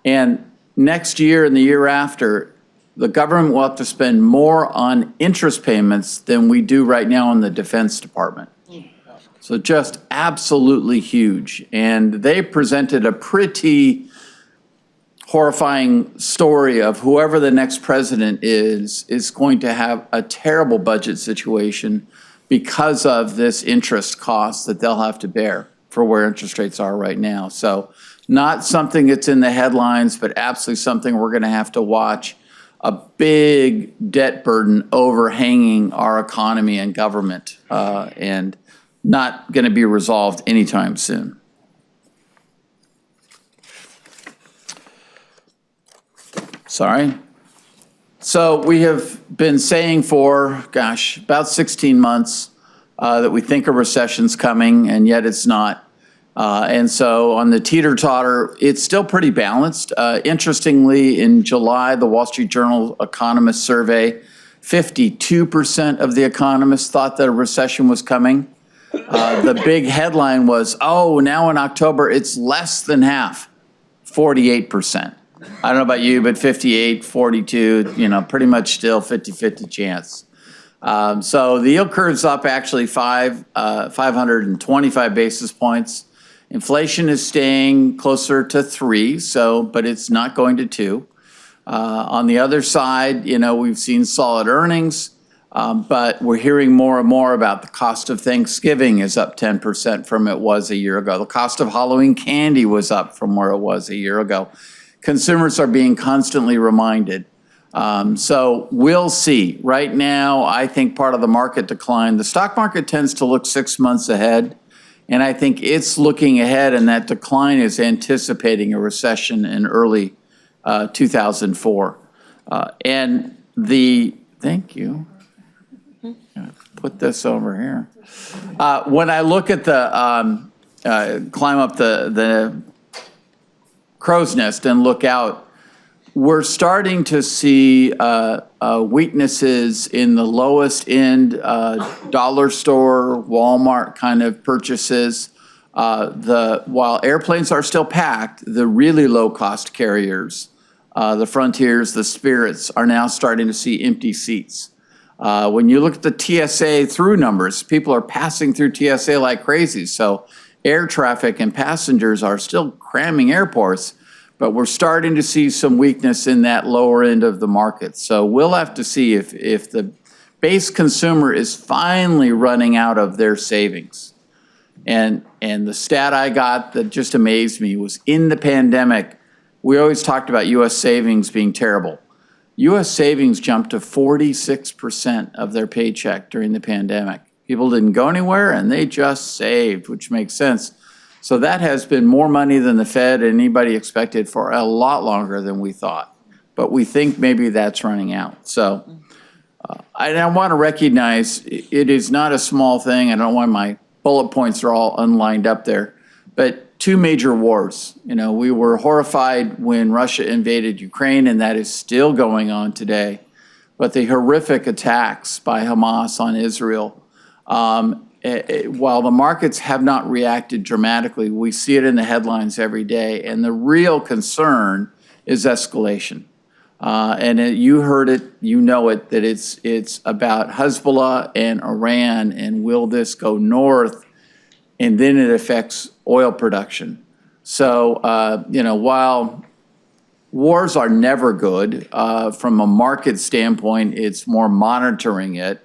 And next year and the year after, the government will have to spend more on interest payments than we do right now in the Defense Department. So just absolutely huge. And they presented a pretty horrifying story of whoever the next president is going to have a terrible budget situation because of this interest cost that they'll have to bear for where interest rates are right now. So not something that's in the headlines, but absolutely something we're going to have to watch. A big debt burden overhanging our economy and government, and not going to be resolved anytime soon. Sorry. So we have been saying for, about 16 months that we think a recession's coming, and yet it's not. And so on the teeter-totter, it's still pretty balanced. Interestingly, in July, the Wall Street Journal Economist Survey, 52% of the economists thought that a recession was coming. The big headline was, oh, now in October, it's less than half, 48%. I don't know about you, but 58, 42, pretty much still 50-50 chance. So the yield curve's up actually 525 basis points. Inflation is staying closer to 3, but it's not going to 2. On the other side, we've seen solid earnings, but we're hearing more and more about the cost of Thanksgiving is up 10% from it was a year ago. The cost of Halloween candy was up from where it was a year ago. Consumers are being constantly reminded. So we'll see. Right now, I think part of the market decline, the stock market tends to look 6 months ahead. And I think it's looking ahead, and that decline is anticipating a recession in early 2004. Thank you. Put this over here. When I look at climb up the crow's nest and look out, we're starting to see weaknesses in the lowest end dollar store, Walmart kind of purchases. While airplanes are still packed, the really low cost carriers, the Frontiers, the Spirits, are now starting to see empty seats. When you look at the TSA through numbers, people are passing through TSA like crazy. So air traffic and passengers are still cramming airports, but we're starting to see some weakness in that lower end of the market. So we'll have to see if the base consumer is finally running out of their savings. And the stat I got that just amazed me was in the pandemic, we always talked about U.S. savings being terrible. U.S. savings jumped to 46% of their paycheck during the pandemic. People didn't go anywhere and they just saved, which makes sense. So that has been more money than the Fed and anybody expected for a lot longer than we thought. But we think maybe that's running out. So I want to recognize it is not a small thing. I don't know why my bullet points are all unlined up there. But 2 major wars. We were horrified when Russia invaded Ukraine, and that is still going on today. But the horrific attacks by Hamas on Israel, while the markets have not reacted dramatically, we see it in the headlines every day. And the real concern is escalation. You heard it, you know it, that it's about Hezbollah and Iran, and will this go north? And then it affects oil production. So, while wars are never good, from a market standpoint, it's more monitoring it.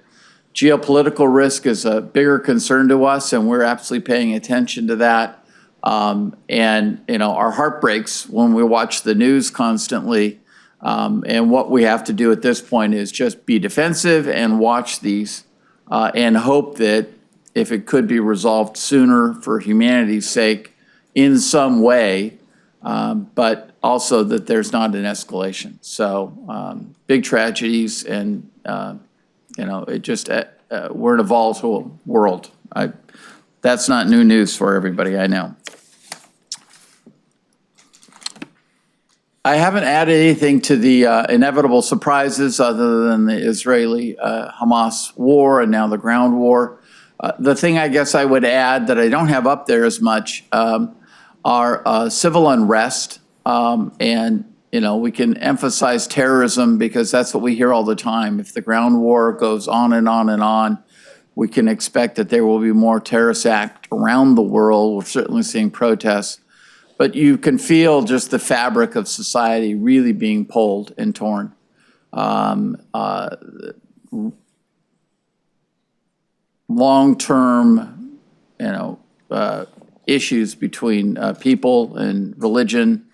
Geopolitical risk is a bigger concern to us, and we're absolutely paying attention to that. Our heart breaks when we watch the news constantly. And what we have to do at this point is just be defensive and watch these and hope that if it could be resolved sooner for humanity's sake in some way, but also that there's not an escalation. So big tragedies, and it just we're in a volatile world. That's not new news for everybody, I know. I haven't added anything to the inevitable surprises other than the Israeli-Hamas war and now the ground war. The thing I guess I would add that I don't have up there as much are civil unrest. And, we can emphasize terrorism because that's what we hear all the time. If the ground war goes on and on and on, we can expect that there will be more terrorist acts around the world. We're certainly seeing protests. But you can feel just the fabric of society really being pulled and torn. Long-term, issues between people and religion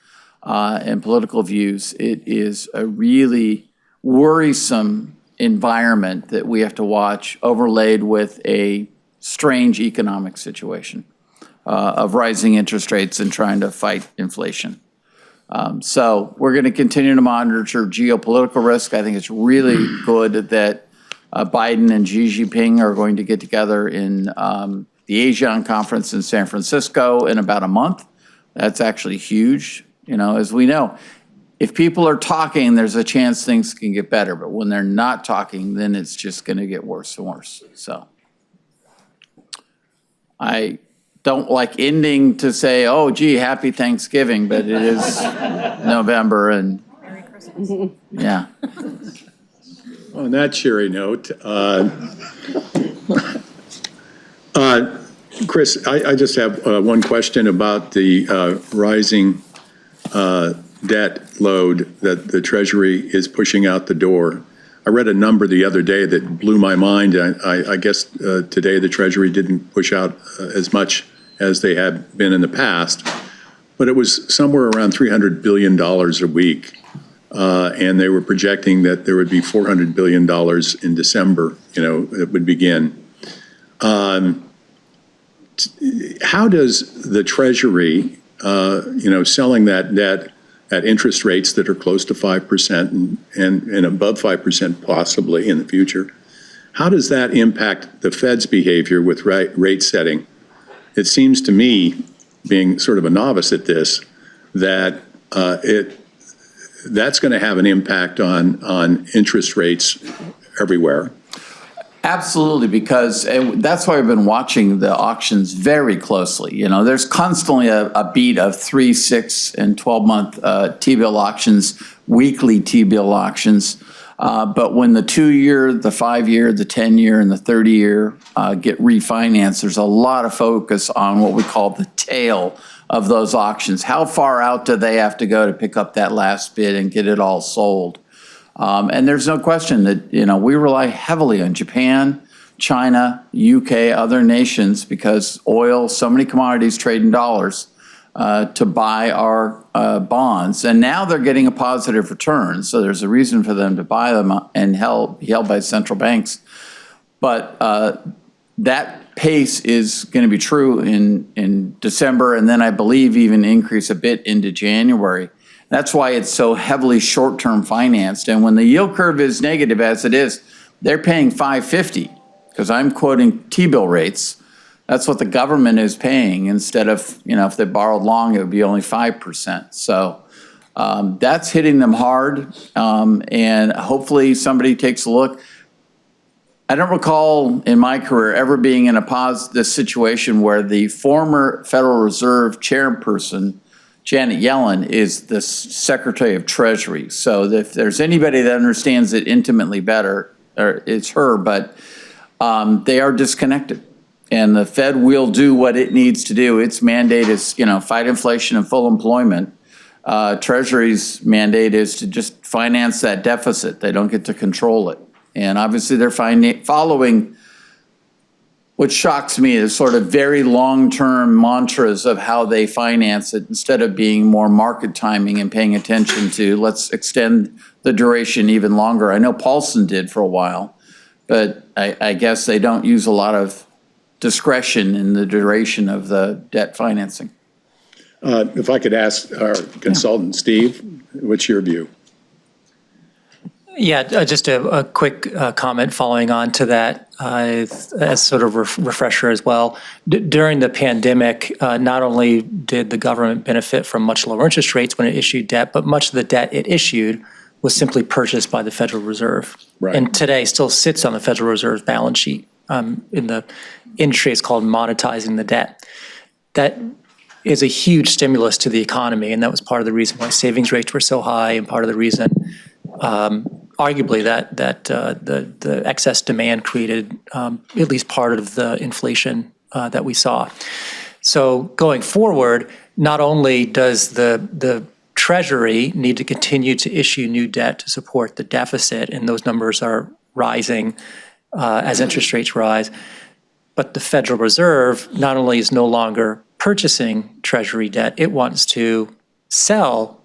and political views. It is a really worrisome environment that we have to watch, overlaid with a strange economic situation of rising interest rates and trying to fight inflation. So we're going to continue to monitor geopolitical risk. I think it's really good that Biden and Xi Jinping are going to get together in the ASEAN conference in San Francisco in about a month. That's actually huge. As we know, if people are talking, there's a chance things can get better. But when they're not talking, then it's just going to get worse and worse. So I don't like ending to say, oh, gee, happy Thanksgiving, but it is November and Merry Christmas. Yeah. On that cheery note, Chris, I just have one question about the rising debt load that the Treasury is pushing out the door. I read a number the other day that blew my mind. I guess today the Treasury didn't push out as much as they had been in the past, but it was somewhere around $300 billion a week. And they were projecting that there would be $400 billion in December, it would begin. How does the Treasury, selling that debt at interest rates that are close to 5% and above 5% possibly in the future, how does that impact the Fed's behavior with rate setting? It seems to me, being sort of a novice at this, that that's going to have an impact on interest rates everywhere. Absolutely, because that's why I've been watching the auctions very closely. There's constantly a beat of 3, 6, and 12-month T-bill auctions, weekly T-bill auctions. But when the 2-year, the 5-year, the 10-year, and the 30-year get refinanced, there's a lot of focus on what we call the tail of those auctions. How far out do they have to go to pick up that last bid and get it all sold? And there's no question that, we rely heavily on Japan, China, UK, other nations, because oil, so many commodities trade in dollars to buy our bonds. And now they're getting a positive return. So there's a reason for them to buy them and be held by central banks. But that pace is going to be true in December, and then I believe even increase a bit into January. That's why it's so heavily short-term financed. And when the yield curve is negative, as it is, they're paying 5.50 because I'm quoting T-bill rates. That's what the government is paying instead of, if they borrowed long, it would be only 5%. So that's hitting them hard. And hopefully somebody takes a look. I don't recall in my career ever being in this situation where the former Federal Reserve chairperson, Janet Yellen, is the Secretary of Treasury. So if there's anybody that understands it intimately better, it's her, but they are disconnected. And the Fed will do what it needs to do. Its mandate is, fight inflation and full employment. Treasury's mandate is to just finance that deficit. They don't get to control it. And obviously they're following what shocks me is sort of very long-term mantras of how they finance it instead of being more market timing and paying attention to let's extend the duration even longer. I know Paulson did for a while, but I guess they don't use a lot of discretion in the duration of the debt financing. If I could ask our consultant, Steve, what's your view? Yeah, just a quick comment following on to that, as sort of refresher as well. During the pandemic, not only did the government benefit from much lower interest rates when it issued debt, but much of the debt it issued was simply purchased by the Federal Reserve. Right. And today still sits on the Federal Reserve's balance sheet. In the industry, it's called monetizing the debt. That is a huge stimulus to the economy, and that was part of the reason why savings rates were so high, and part of the reason arguably that the excess demand created at least part of the inflation that we saw. So going forward, not only does the Treasury need to continue to issue new debt to support the deficit, and those numbers are rising as interest rates rise, but the Federal Reserve not only is no longer purchasing Treasury debt, it wants to sell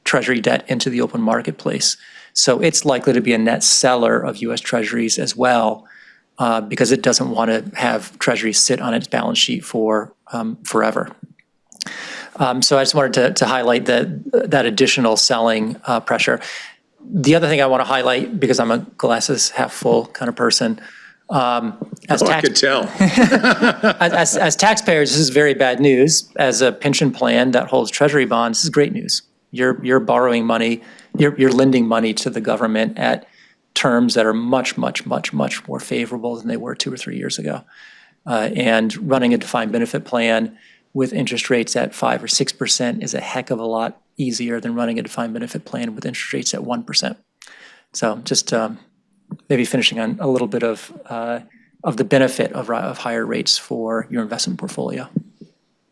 Treasury debt into the open marketplace. So it's likely to be a net seller of U.S. Treasuries as well, because it doesn't want to have Treasuries sit on its balance sheet for forever. So I just wanted to highlight that additional selling pressure. The other thing I want to highlight, because I'm a glasses half full kind of person, I could tell. as taxpayers, this is very bad news. As a pension plan that holds Treasury bonds, this is great news. You're borrowing money, you're lending money to the government at terms that are much more favorable than they were 2 or 3 years ago. And running a defined benefit plan with interest rates at 5 or 6% is a heck of a lot easier than running a defined benefit plan with interest rates at 1%. So just maybe finishing on a little bit of the benefit of higher rates for your investment portfolio.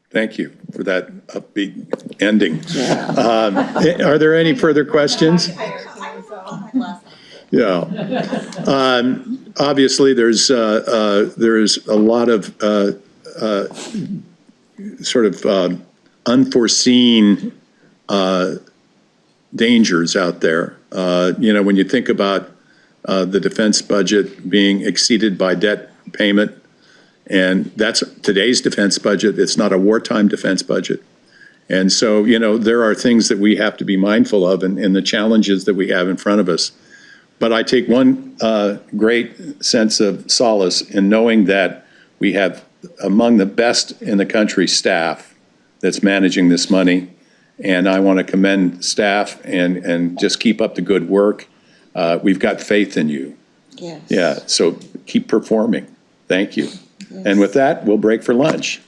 Thank you for that upbeat ending. Are there any further questions? Yeah. Obviously, there's a lot of sort of unforeseen dangers out there. When you think about the defense budget being exceeded by debt payment, and that's today's defense budget. It's not a wartime defense budget. And so, there are things that we have to be mindful of and the challenges that we have in front of us. But I take one great sense of solace in knowing that we have among the best in the country staff that's managing this money. And I want to commend staff and just keep up the good work. We've got faith in you. Yes. Yeah, so keep performing. Thank you. Yes. And with that, we'll break for lunch.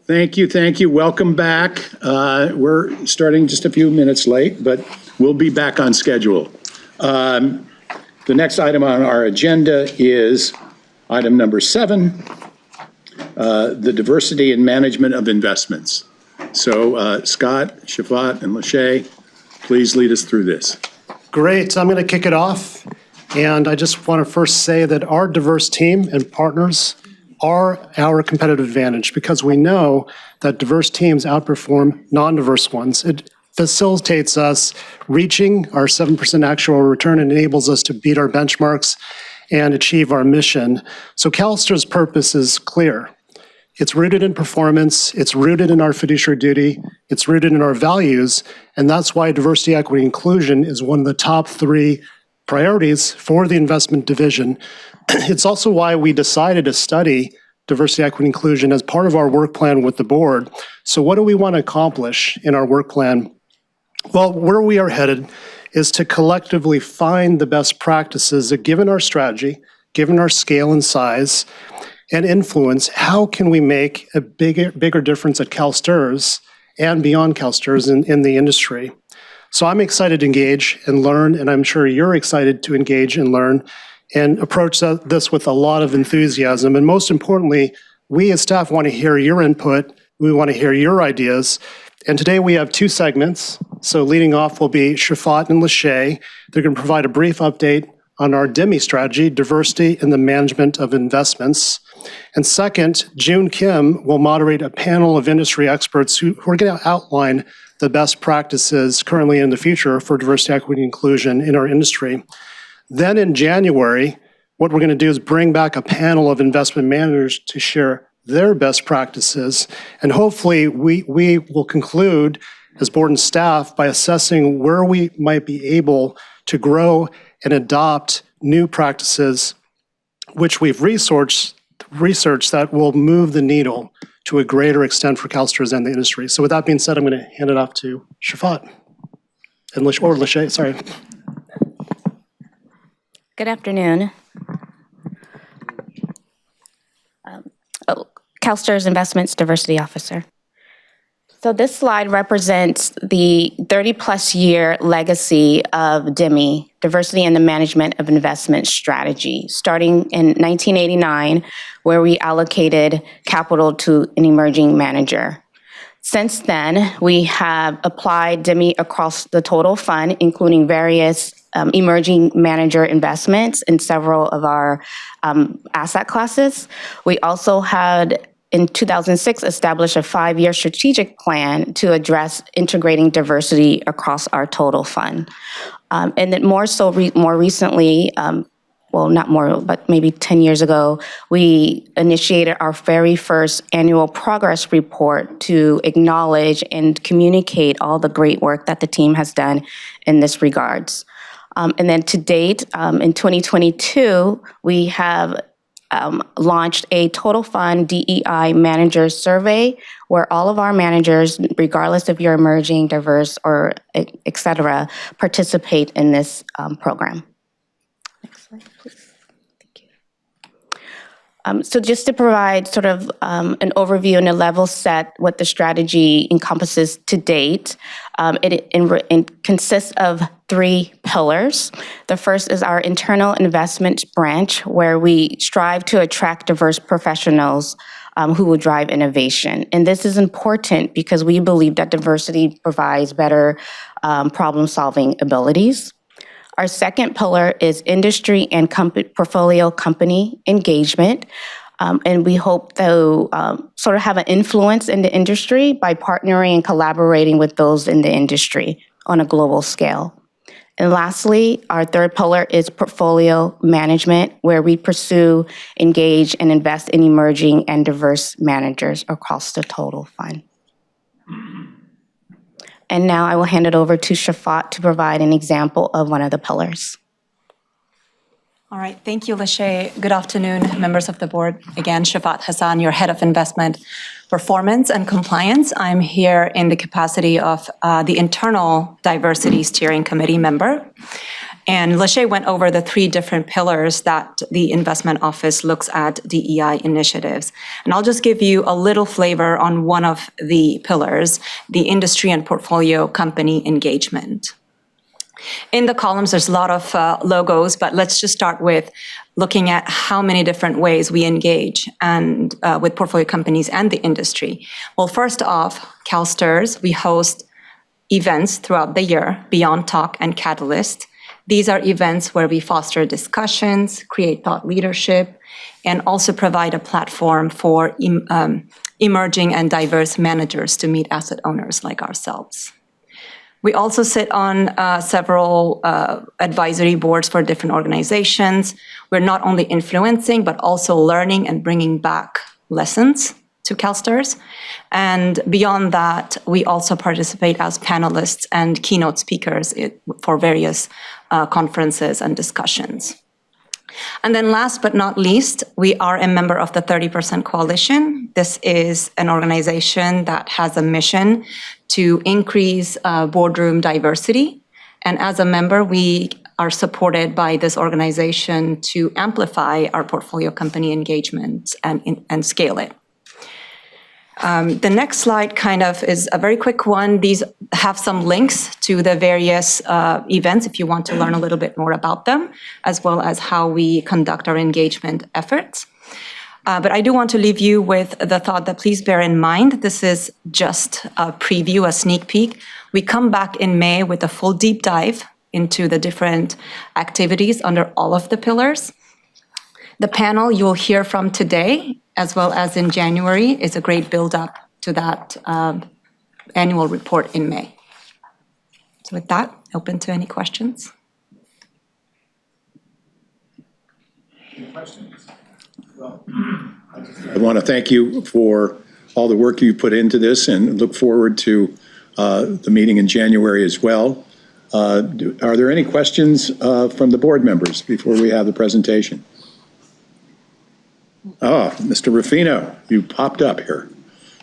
Thank you. Welcome back. We're starting just a few minutes late, but we'll be back on schedule. The next item on our agenda is item number 7, the diversity and management of investments. So Scott, Shafat, and Lachey, please lead us through this. Great. I'm going to kick it off. And I just want to first say that our diverse team and partners are our competitive advantage, because we know that diverse teams outperform non-diverse ones. It facilitates us reaching our 7% actual return and enables us to beat our benchmarks and achieve our mission. So CalSTR's purpose is clear. It's rooted in performance, it's rooted in our fiduciary duty, it's rooted in our values, and that's why diversity, equity, inclusion is one of the top 3 priorities for the investment division. It's also why we decided to study diversity, equity, inclusion as part of our work plan with the board. So what do we want to accomplish in our work plan? Well, where we are headed is to collectively find the best practices that, given our strategy, given our scale and size and influence, how can we make a bigger difference at CalSTRS and beyond CalSTRS in the industry? So I'm excited to engage and learn, and I'm sure you're excited to engage and learn and approach this with a lot of enthusiasm. And most importantly, we as staff want to hear your input. We want to hear your ideas. And today we have 2 segments. So leading off will be Shafat and Lachey. They're going to provide a brief update on our DIMI strategy, diversity in the management of investments. And second, June Kim will moderate a panel of industry experts who are going to outline the best practices currently and in the future for diversity, equity, and inclusion in our industry. Then in January, what we're going to do is bring back a panel of investment managers to share their best practices. And hopefully we will conclude as board and staff by assessing where we might be able to grow and adopt new practices, which we've researched that will move the needle to a greater extent for CalSTRS and the industry. So with that being said, I'm going to hand it off to Shafat and Lachey, sorry. Good afternoon. CalSTRS Investments Diversity Officer. So this slide represents the 30-plus year legacy of DIMI, Diversity in the Management of Investment Strategy, starting in 1989, where we allocated capital to an emerging manager. Since then, we have applied DIMI across the total fund, including various emerging manager investments in several of our asset classes. We also had, in 2006, established a 5-year strategic plan to address integrating diversity across our total fund. And then more recently, well, not more, but maybe 10 years ago, we initiated our very first annual progress report to acknowledge and communicate all the great work that the team has done in this regards. And then to date, in 2022, we have launched a total fund DEI manager survey where all of our managers, regardless if you're emerging, diverse, or et cetera, participate in this program. Next slide, please. Thank you. So just to provide sort of an overview and a level set what the strategy encompasses to date, it consists of 3 pillars. The first is our internal investment branch, where we strive to attract diverse professionals who will drive innovation. And this is important because we believe that diversity provides better problem-solving abilities. Our second pillar is industry and portfolio company engagement. And we hope to sort of have an influence in the industry by partnering and collaborating with those in the industry on a global scale. And lastly, our third pillar is portfolio management, where we pursue, engage, and invest in emerging and diverse managers across the total fund. And now I will hand it over to Shafat to provide an example of one of the pillars. All right, thank you, Lachey. Good afternoon, members of the board. Again, Shafat Hassan, your head of investment performance and compliance. I'm here in the capacity of the internal diversity steering committee member. And Lachey went over the 3 different pillars that the investment office looks at DEI initiatives. And I'll just give you a little flavor on one of the pillars, the industry and portfolio company engagement. In the columns, there's a lot of logos, but let's just start with looking at how many different ways we engage and with portfolio companies and the industry. Well, first off, CalSTRS, we host events throughout the year, Beyond Talk and Catalyst. These are events where we foster discussions, create thought leadership, and also provide a platform for emerging and diverse managers to meet asset owners like ourselves. We also sit on several advisory boards for different organizations. We're not only influencing, but also learning and bringing back lessons to CalSTRS. And beyond that, we also participate as panelists and keynote speakers for various conferences and discussions. And then last but not least, we are a member of the 30% Coalition. This is an organization that has a mission to increase boardroom diversity. And as a member, we are supported by this organization to amplify our portfolio company engagement and scale it. The next slide kind of is a very quick one. These have some links to the various events if you want to learn a little bit more about them, as well as how we conduct our engagement efforts. But I do want to leave you with the thought that please bear in mind, this is just a preview, a sneak peek. We come back in May with a full deep dive into the different activities under all of the pillars. The panel you will hear from today, as well as in January, is a great build-up to that annual report in May. So with that, open to any questions. I want to thank you for all the work you put into this and look forward to the meeting in January as well. Are there any questions from the board members before we have the presentation? Mr. Ruffino, you popped up here.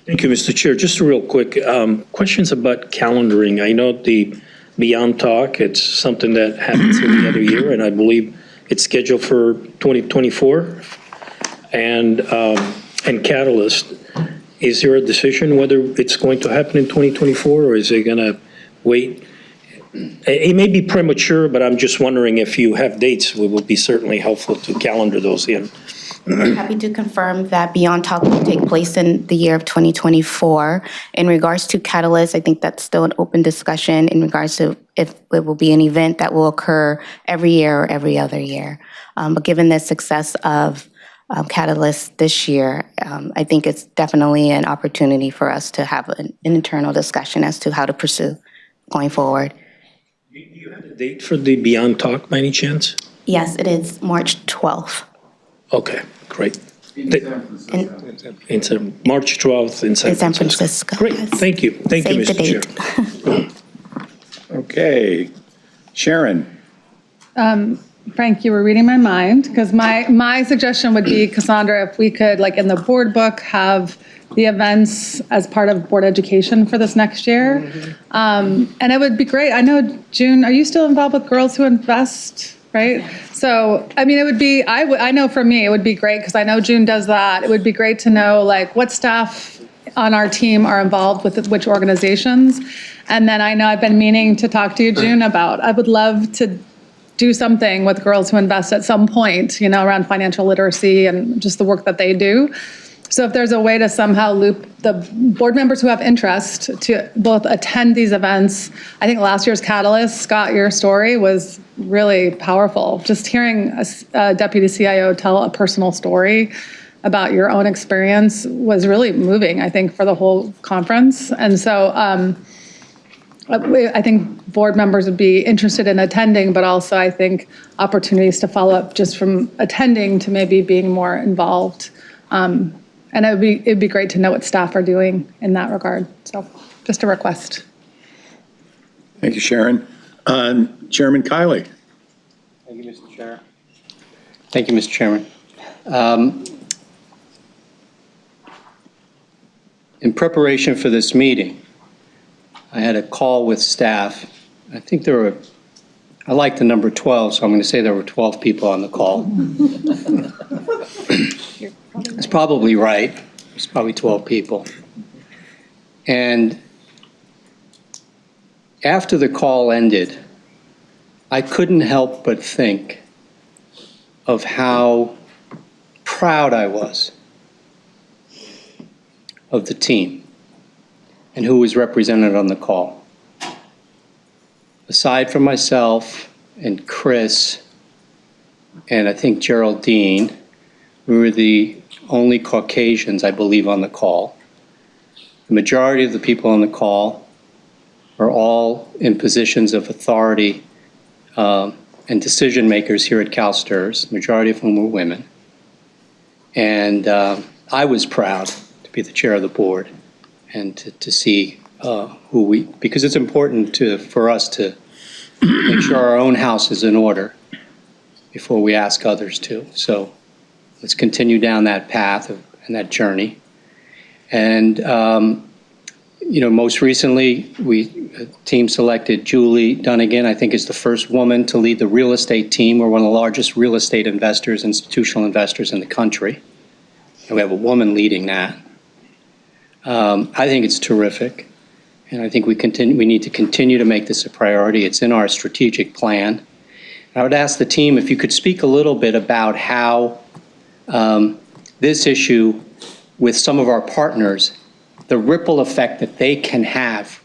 Thank you, Mr. Chair. Just real quick, questions about calendaring. I know the Beyond Talk, it's something that happens every other year, and I believe it's scheduled for 2024. And Catalyst, is there a decision whether it's going to happen in 2024, or is it going to wait? It may be premature, but I'm just wondering if you have dates, it will be certainly helpful to calendar those in. I'm happy to confirm that Beyond Talk will take place in the year of 2024. In regards to Catalyst, I think that's still an open discussion in regards to if it will be an event that will occur every year or every other year. But given the success of Catalyst this year, I think it's definitely an opportunity for us to have an internal discussion as to how to pursue going forward. Do you have a date for the Beyond Talk by any chance? Yes, it is March 12th. Okay, great. March 12th in San Francisco. Great, thank you. Thank you, Mr. Chair. Okay. Sharon. Frank, you were reading my mind, because my suggestion would be, Cassandra, if we could, like in the board book, have the events as part of board education for this next year. And it would be great. I know, June, are you still involved with Girls Who Invest? Right? So, I mean, it would be, I know for me, it would be great, because I know June does that. It would be great to know, like, what staff on our team are involved with which organizations. And then I know I've been meaning to talk to you, June, about, I would love to do something with Girls Who Invest at some point, around financial literacy and just the work that they do. So if there's a way to somehow loop the board members who have interest to both attend these events. I think last year's Catalyst, Scott, your story was really powerful. Just hearing a deputy CIO tell a personal story about your own experience was really moving, I think, for the whole conference. And so I think board members would be interested in attending, but also I think opportunities to follow up just from attending to maybe being more involved. And it'd be great to know what staff are doing in that regard. So just a request. Thank you, Sharon. Chairman Kiley. Thank you, Mr. Chair. Thank you, Mr. Chairman. In preparation for this meeting, I had a call with staff. I think I like the number 12, so I'm going to say there were 12 people on the call. It's probably right. It's probably 12 people. And after the call ended, I couldn't help but think of how proud I was of the team and who was represented on the call. Aside from myself and Chris, and I think Geraldine, we were the only Caucasians, I believe, on the call. The majority of the people on the call are all in positions of authority and decision makers here at CalSTRS, the majority of whom were women. And I was proud to be the chair of the board and to see because it's important for us to make sure our own house is in order before we ask others to. So let's continue down that path and that journey. And, most recently, team selected Julie Dunnigan, I think is the first woman to lead the real estate team. We're one of the largest real estate investors, institutional investors in the country. And we have a woman leading that. I think it's terrific. And I think we need to continue to make this a priority. It's in our strategic plan. I would ask the team if you could speak a little bit about how this issue with some of our partners, the ripple effect that they can have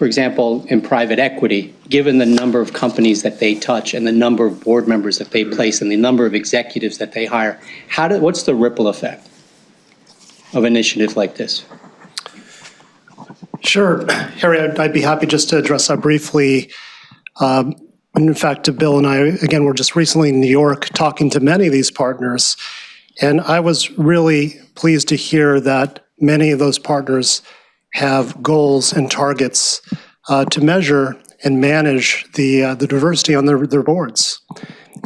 for example, in private equity, given the number of companies that they touch and the number of board members that they place and the number of executives that they hire, what's the ripple effect of initiatives like this? Sure. Harry, I'd be happy just to address that briefly. In fact, Bill and I, again, were just recently in New York talking to many of these partners, and I was really pleased to hear that many of those partners have goals and targets to measure and manage the diversity on their boards.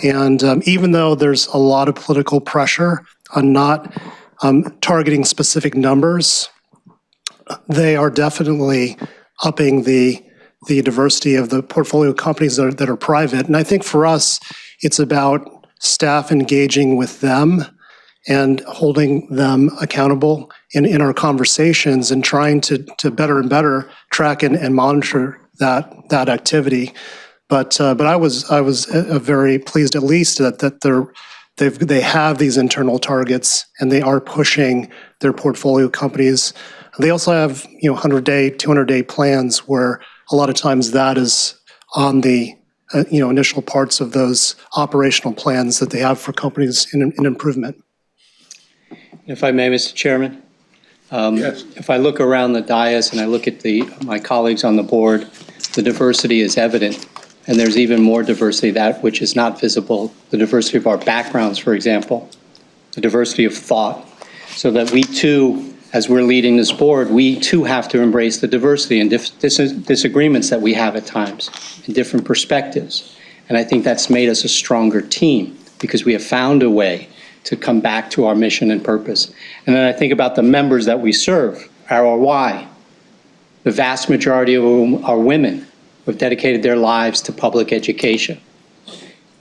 And even though there's a lot of political pressure on not targeting specific numbers, they are definitely upping the diversity of the portfolio companies that are private. And I think for us, it's about staff engaging with them and holding them accountable in our conversations and trying to better and better track and monitor that activity. But I was very pleased at least that they have these internal targets and they are pushing their portfolio companies. They also have 100-day, 200-day plans where a lot of times that is on the initial parts of those operational plans that they have for companies in improvement. If I may, Mr. Chairman, Yes. if I look around the dais and I look at my colleagues on the board, the diversity is evident, and there's even more diversity, that which is not visible, the diversity of our backgrounds, for example, the diversity of thought, so that we too, as we're leading this board, we too have to embrace the diversity and disagreements that we have at times and different perspectives. And I think that's made us a stronger team because we have found a way to come back to our mission and purpose. And then I think about the members that we serve, our why. The vast majority of whom are women who have dedicated their lives to public education.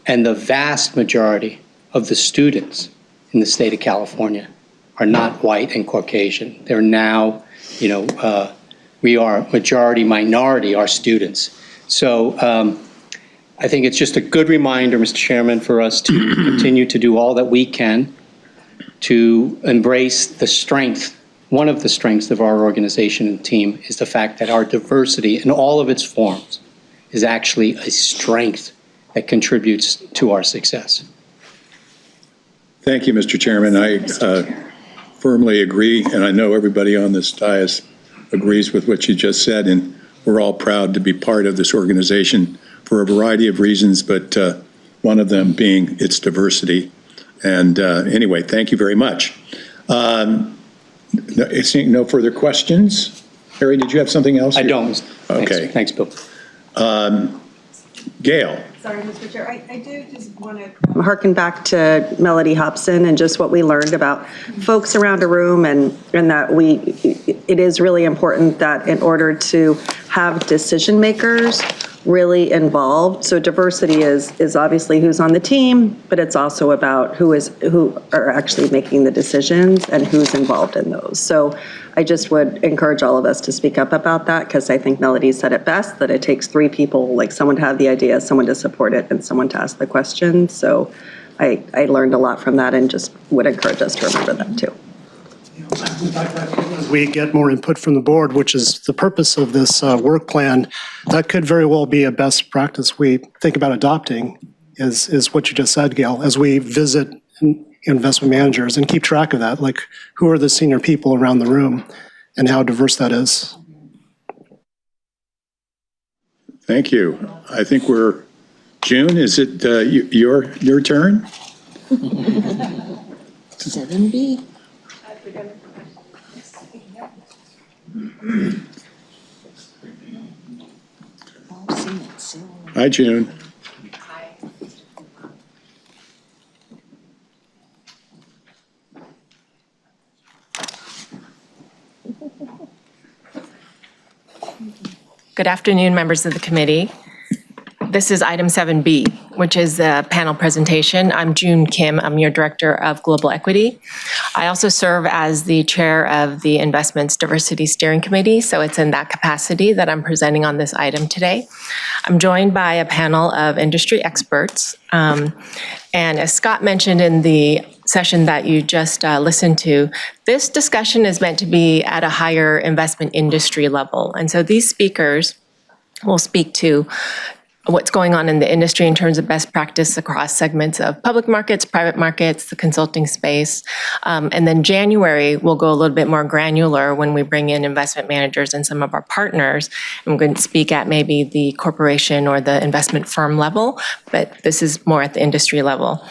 And the vast majority of the students in the state of California are not white and Caucasian. They're now, we are majority minority, our students. So I think it's just a good reminder, Mr. Chairman, for us to continue to do all that we can to embrace the strength. One of the strengths of our organization and team is the fact that our diversity in all of its forms is actually a strength that contributes to our success. Thank you, Mr. Chairman. I firmly agree, and I know everybody on this dais agrees with what you just said, and we're all proud to be part of this organization for a variety of reasons, but one of them being its diversity. And anyway, thank you very much. Seeing no further questions. Harry, did you have something else? I don't. Okay. Thanks, Bill. Gail. Sorry, Mr. Chair, I do just want to harken back to Melody Hobson and just what we learned about folks around a room and that it is really important that in order to have decision makers really involved. So diversity is obviously who's on the team, but it's also about who are actually making the decisions and who's involved in those. So I just would encourage all of us to speak up about that because I think Melody said it best, that it takes three people, like someone to have the idea, someone to support it, and someone to ask the question. So I learned a lot from that and just would encourage us to remember that too. As we get more input from the board, which is the purpose of this work plan, that could very well be a best practice we think about adopting, is what you just said, Gail, as we visit investment managers and keep track of that, like who are the senior people around the room and how diverse that is. Thank you. I think we're, June, is it your turn? 7B. Hi, June. Good afternoon, members of the committee. This is item 7B, which is the panel presentation. I'm June Kim. I'm your Director of Global Equity. I also serve as the chair of the Investments Diversity Steering Committee, so it's in that capacity that I'm presenting on this item today. I'm joined by a panel of industry experts. And as Scott mentioned in the session that you just listened to, this discussion is meant to be at a higher investment industry level. And so these speakers will speak to what's going on in the industry in terms of best practice across segments of public markets, private markets, the consulting space. And then January, we'll go a little bit more granular when we bring in investment managers and some of our partners. I'm going to speak at maybe the corporation or the investment firm level, but this is more at the industry level.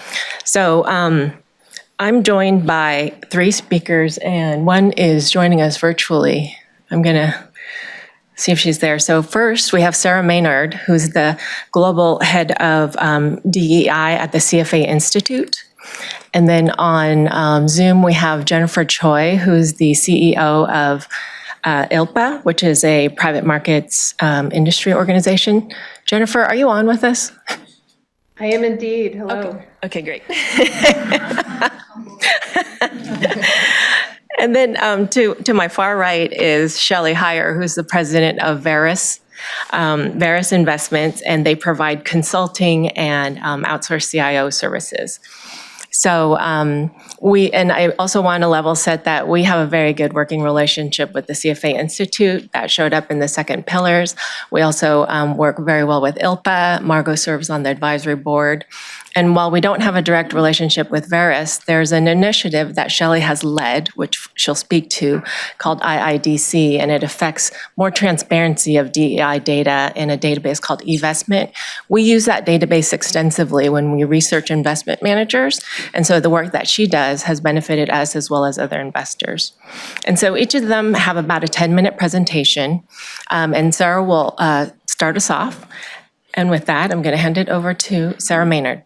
So I'm joined by 3 speakers, and one is joining us virtually. I'm going to see if she's there. So first, we have Sarah Maynard, who's the global head of DEI at the CFA Institute. And then on Zoom, we have Jennifer Choi, who's the CEO of ILPA, which is a private markets industry organization. Jennifer, are you on with us? I am indeed. Hello. Okay, great. And then to my far right is Shelley Heyer, who's the president of Veris Investments, and they provide consulting and outsourced CIO services. So I also want to level set that we have a very good working relationship with the CFA Institute that showed up in the second pillars. We also work very well with ILPA. Margot serves on the advisory board. And while we don't have a direct relationship with Veris, there's an initiative that Shelley has led, which she'll speak to, called IIDC, and it affects more transparency of DEI data in a database called eVestment. We use that database extensively when we research investment managers, and so the work that she does has benefited us as well as other investors. And so each of them have about a 10-minute presentation, and Sarah will start us off. And with that, I'm going to hand it over to Sarah Maynard.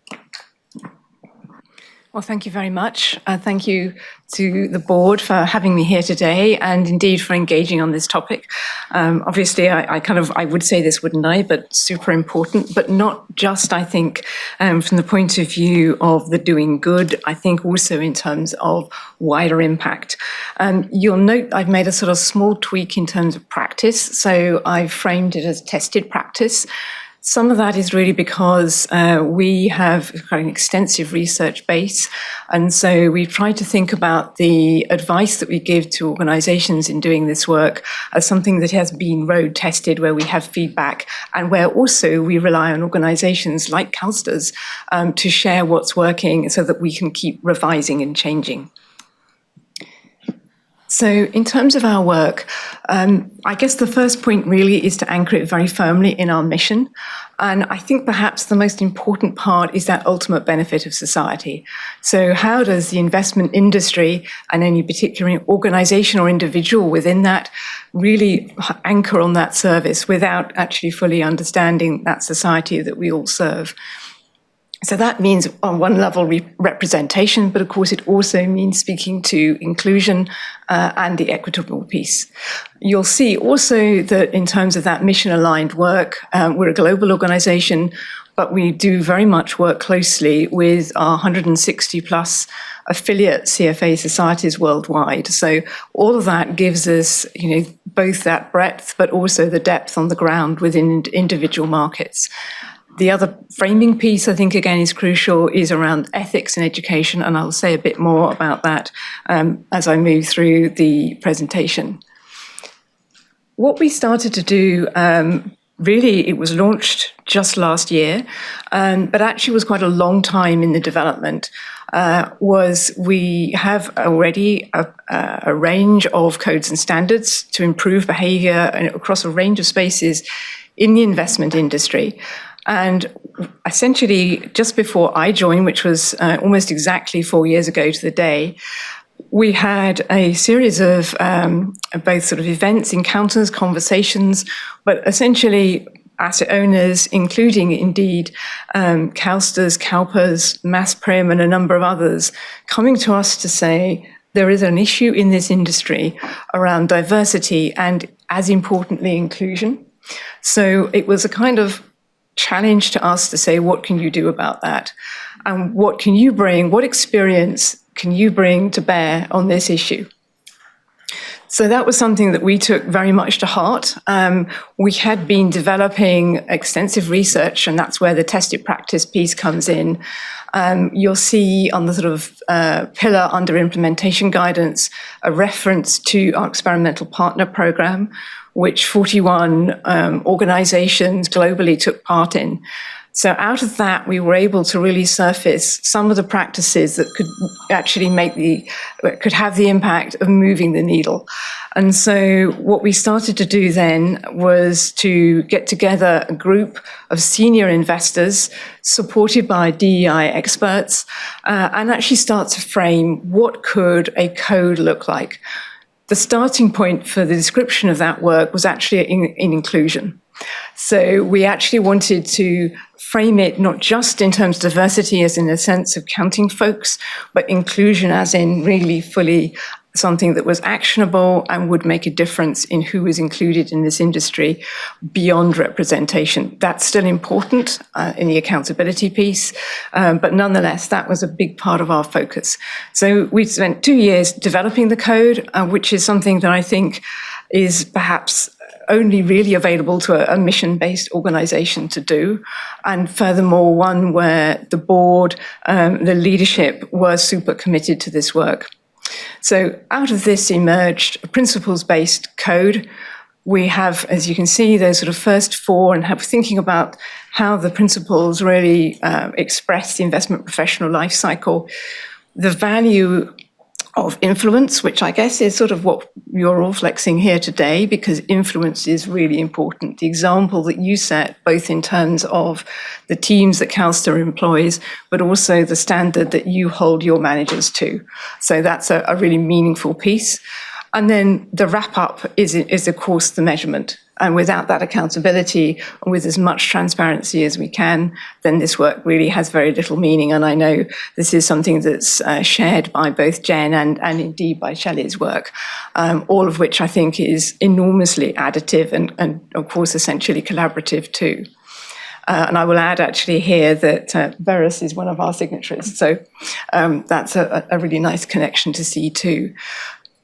Well, thank you very much. Thank you to the board for having me here today, and indeed for engaging on this topic. Obviously, I would say this, wouldn't I, but super important, but not just, I think, from the point of view of the doing good, I think also in terms of wider impact. You'll note I've made a sort of small tweak in terms of practice, so I've framed it as tested practice. Some of that is really because we have an extensive research base, and so we've tried to think about the advice that we give to organizations in doing this work as something that has been road tested, where we have feedback, and where also we rely on organizations like CalSTRS to share what's working so that we can keep revising and changing. So in terms of our work, I guess the first point really is to anchor it very firmly in our mission. And I think perhaps the most important part is that ultimate benefit of society. So how does the investment industry and any particular organization or individual within that really anchor on that service without actually fully understanding that society that we all serve? So that means on one level representation, but of course it also means speaking to inclusion and the equitable piece. You'll see also that in terms of that mission-aligned work, we're a global organization, but we do very much work closely with our 160 plus affiliate CFA societies worldwide. So all of that gives us, both that breadth, but also the depth on the ground within individual markets. The other framing piece, I think, again, is crucial, is around ethics and education, and I'll say a bit more about that as I move through the presentation. What we started to do, really, it was launched just last year, but actually was quite a long time in the development, was we have already a range of codes and standards to improve behavior across a range of spaces in the investment industry. And essentially, just before I joined, which was almost exactly 4 years ago to the day, we had a series of both sort of events, encounters, conversations, but essentially asset owners, including indeed CalSTRS, CalPERS, MassPrim, and a number of others, coming to us to say there is an issue in this industry around diversity and, as importantly, inclusion. So it was a kind of challenge to us to say, what can you do about that? And what can you bring, what experience can you bring to bear on this issue? So that was something that we took very much to heart. We had been developing extensive research, and that's where the tested practice piece comes in. You'll see on the sort of pillar under implementation guidance, a reference to our experimental partner program, which 41 organizations globally took part in. So out of that, we were able to really surface some of the practices that could actually could have the impact of moving the needle. And so what we started to do then was to get together a group of senior investors supported by DEI experts and actually start to frame what could a code look like. The starting point for the description of that work was actually in inclusion. So we actually wanted to frame it not just in terms of diversity as in a sense of counting folks, but inclusion as in really fully something that was actionable and would make a difference in who was included in this industry beyond representation. That's still important in the accountability piece, but nonetheless, that was a big part of our focus. So we spent 2 years developing the code, which is something that I think is perhaps only really available to a mission-based organization to do. And furthermore, one where the board, the leadership were super committed to this work. So out of this emerged a principles-based code. We have, as you can see, those sort of first four and have thinking about how the principles really express the investment professional life cycle, the value of influence, which I guess is sort of what you're all flexing here today, because influence is really important. The example that you set, both in terms of the teams that CalSTRA employs, but also the standard that you hold your managers to. So that's a really meaningful piece. And then the wrap up is of course the measurement. And without that accountability and with as much transparency as we can, then this work really has very little meaning. And I know this is something that's shared by both Jen and indeed by Shelley's work, all of which I think is enormously additive and of course essentially collaborative too. And I will add actually here that Veris is one of our signatories. So that's a really nice connection to see too.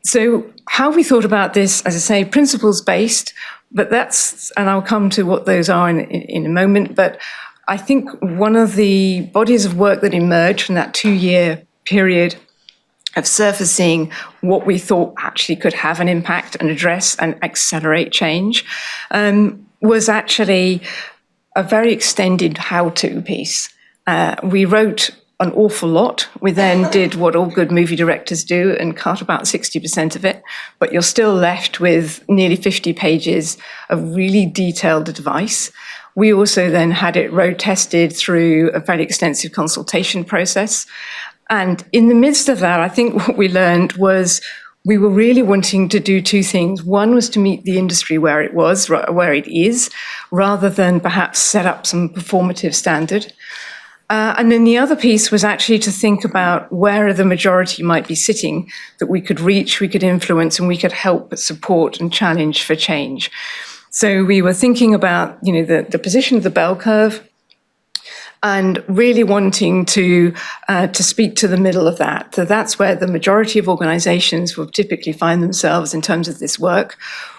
So how we thought about this, as I say, principles-based, but and I'll come to what those are in a moment, but I think one of the bodies of work that emerged from that 2-year period of surfacing what we thought actually could have an impact and address and accelerate change was actually a very extended how-to piece. We wrote an awful lot. We then did what all good movie directors do and cut about 60% of it, but you're still left with nearly 50 pages of really detailed advice. We also then had it road tested through a fairly extensive consultation process. And in the midst of that, I think what we learned was we were really wanting to do two things. One was to meet the industry where it is, rather than perhaps set up some performative standard. And then the other piece was actually to think about where the majority might be sitting that we could reach, we could influence, and we could help support and challenge for change. So we were thinking about, the position of the bell curve and really wanting to speak to the middle of that. So that's where the majority of organizations will typically find themselves in terms of this work.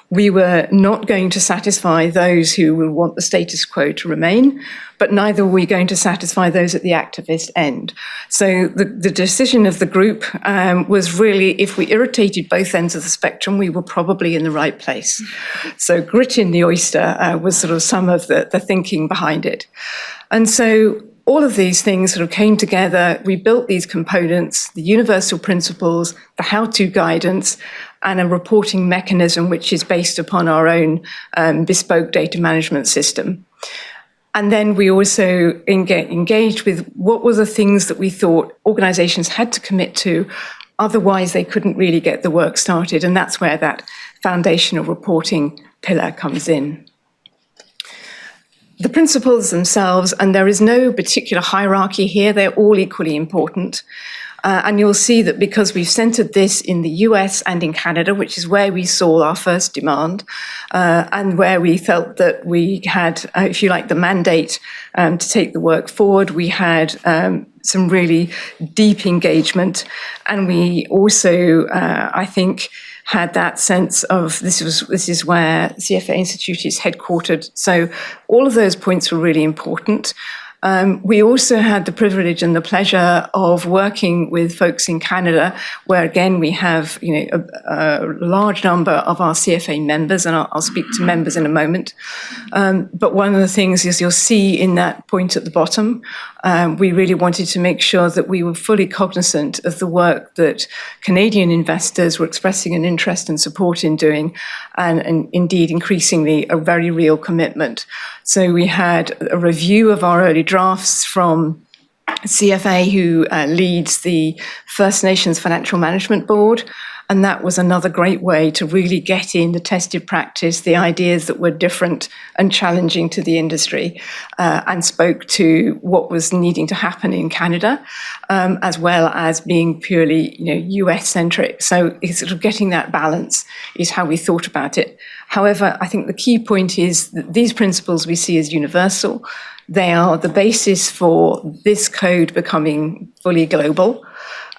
We were not going to satisfy those who will want the status quo to remain, but neither were we going to satisfy those at the activist end. So the decision of the group was really, if we irritated both ends of the spectrum, we were probably in the right place. So grit in the oyster was sort of some of the thinking behind it. And so all of these things sort of came together. We built these components, the universal principles, the how-to guidance, and a reporting mechanism which is based upon our own bespoke data management system. And then we also engaged with what were the things that we thought organizations had to commit to, otherwise they couldn't really get the work started. And that's where that foundational reporting pillar comes in. The principles themselves, and there is no particular hierarchy here, they're all equally important. And you'll see that because we've centered this in the US and in Canada, which is where we saw our first demand, and where we felt that we had, if you like, the mandate to take the work forward, we had some really deep engagement. And we also, I think, had that sense of this is where CFA Institute is headquartered. So all of those points were really important. We also had the privilege and the pleasure of working with folks in Canada, where again we have a large number of our CFA members, and I'll speak to members in a moment. But one of the things is you'll see in that point at the bottom, we really wanted to make sure that we were fully cognizant of the work that Canadian investors were expressing an interest and support in doing, and indeed increasingly a very real commitment. So we had a review of our early drafts from CFA, who leads the First Nations Financial Management Board. And that was another great way to really get in the tested practice, the ideas that were different and challenging to the industry, and spoke to what was needing to happen in Canada, as well as being purely US-centric. So it's sort of getting that balance is how we thought about it. However, I think the key point is that these principles we see as universal. They are the basis for this code becoming fully global.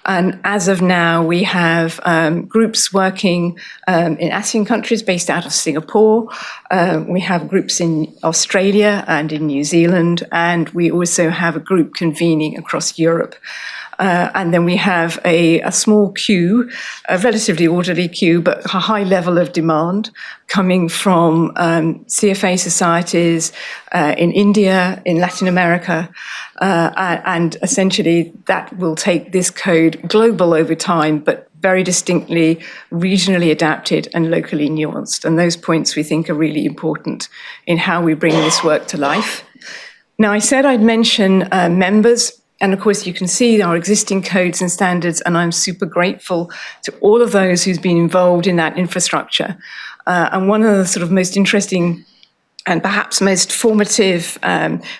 And as of now, we have groups working in ASEAN countries based out of Singapore. We have groups in Australia and in New Zealand, and we also have a group convening across Europe. And then we have a small queue, a relatively orderly queue, but a high level of demand coming from CFA societies in India, in Latin America, and essentially that will take this code global over time, but very distinctly regionally adapted and locally nuanced. And those points we think are really important in how we bring this work to life. Now, I said I'd mention members. And of course, you can see our existing codes and standards, and I'm super grateful to all of those who's been involved in that infrastructure. And one of the sort of most interesting and perhaps most formative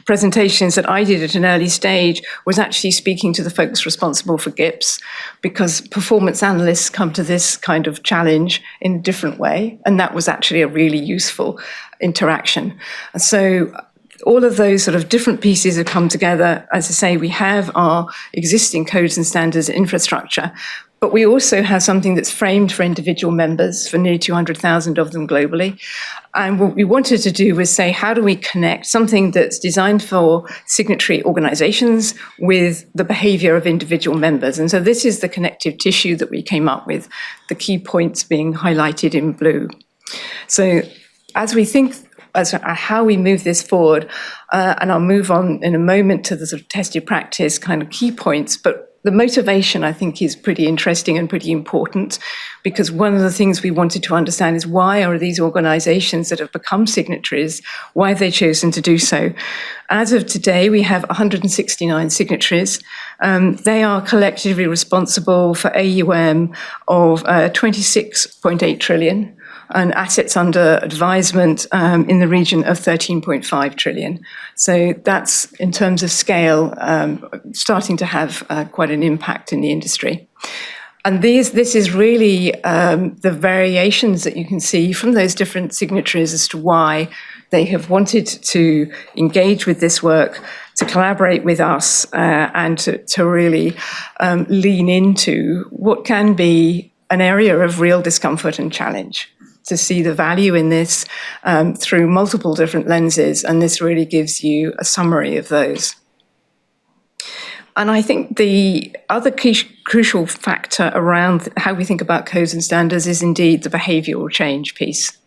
presentations that I did at an early stage was actually speaking to the folks responsible for GIPS, because performance analysts come to this kind of challenge in a different way, and that was actually a really useful interaction. So all of those sort of different pieces have come together. As I say, we have our existing codes and standards infrastructure, but we also have something that's framed for individual members, for nearly 200,000 of them globally. And what we wanted to do was say, how do we connect something that's designed for signatory organizations with the behavior of individual members? And so this is the connective tissue that we came up with, the key points being highlighted in blue. So as we think as how we move this forward, and I'll move on in a moment to the sort of tested practice kind of key points, but the motivation I think is pretty interesting and pretty important, because one of the things we wanted to understand is why are these organizations that have become signatories, why have they chosen to do so? As of today, we have 169 signatories. They are collectively responsible for AUM of 26.8 trillion. And assets under advisement in the region of 13.5 trillion. So that's, in terms of scale, starting to have quite an impact in the industry. And this is really the variations that you can see from those different signatories as to why they have wanted to engage with this work, to collaborate with us, and to really lean into what can be an area of real discomfort and challenge, to see the value in this through multiple different lenses, and this really gives you a summary of those. And I think the other crucial factor around how we think about codes and standards is indeed the behavioural change piece.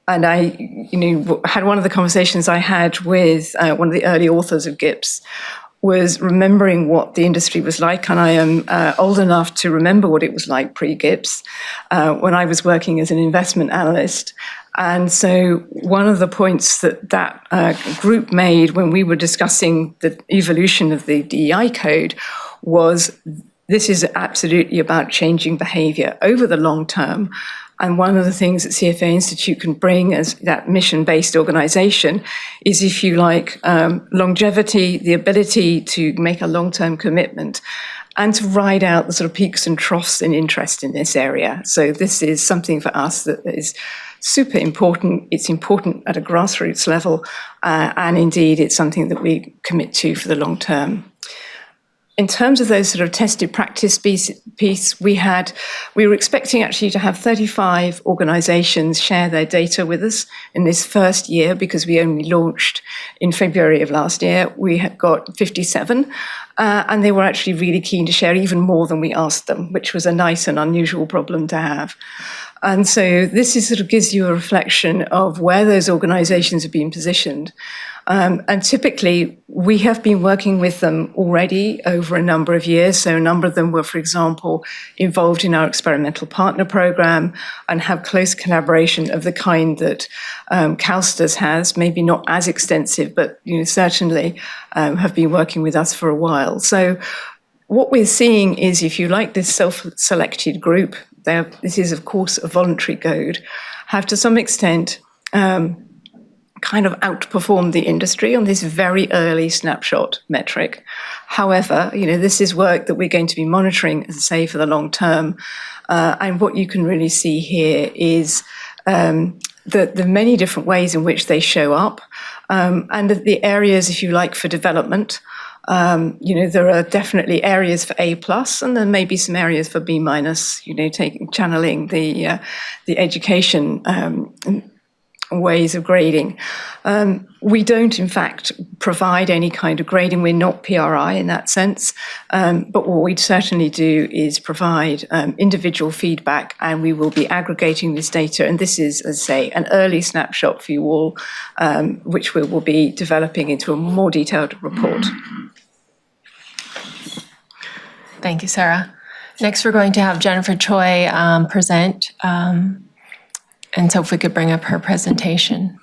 And I had one of the conversations I had with one of the early authors of GIPS was remembering what the industry was like, and I am old enough to remember what it was like pre-GIPS when I was working as an investment analyst. And so one of the points that group made when we were discussing the evolution of the DEI code was this is absolutely about changing behaviour over the long term. And one of the things that CFA Institute can bring as that mission-based organization is, if you like, longevity, the ability to make a long-term commitment and to ride out the sort of peaks and troughs in interest in this area. So this is something for us that is super important. It's important at a grassroots level, and indeed it's something that we commit to for the long term. in terms of those sort of tested practice piece, we were expecting actually to have 35 organizations share their data with us in this first year, because we only launched in February of last year. We had got 57, and they were actually really keen to share even more than we asked them, which was a nice and unusual problem to have. And so this is sort of gives you a reflection of where those organizations have been positioned. And typically, we have been working with them already over a number of years. So a number of them were, for example, involved in our experimental partner program and have close collaboration of the kind that CalSTRS has, maybe not as extensive, but certainly have been working with us for a while. So what we're seeing is, if you like, this self-selected group, this is, of course, a voluntary code, have to some extent kind of outperformed the industry on this very early snapshot metric. However, this is work that we're going to be monitoring, as I say, for the long term. And what you can really see here is the many different ways in which they show up, and the areas, if you like, for development. There are definitely areas for A+, and there may be some areas for B-, channeling the education ways of grading. We don't, in fact, provide any kind of grading. We're not PRI in that sense. But what we certainly do is provide individual feedback, and we will be aggregating this data. And this is, as I say, an early snapshot for you all, which we will be developing into a more detailed report. Thank you, Sarah. Next, we're going to have Jennifer Choi present. And so if we could bring up her presentation.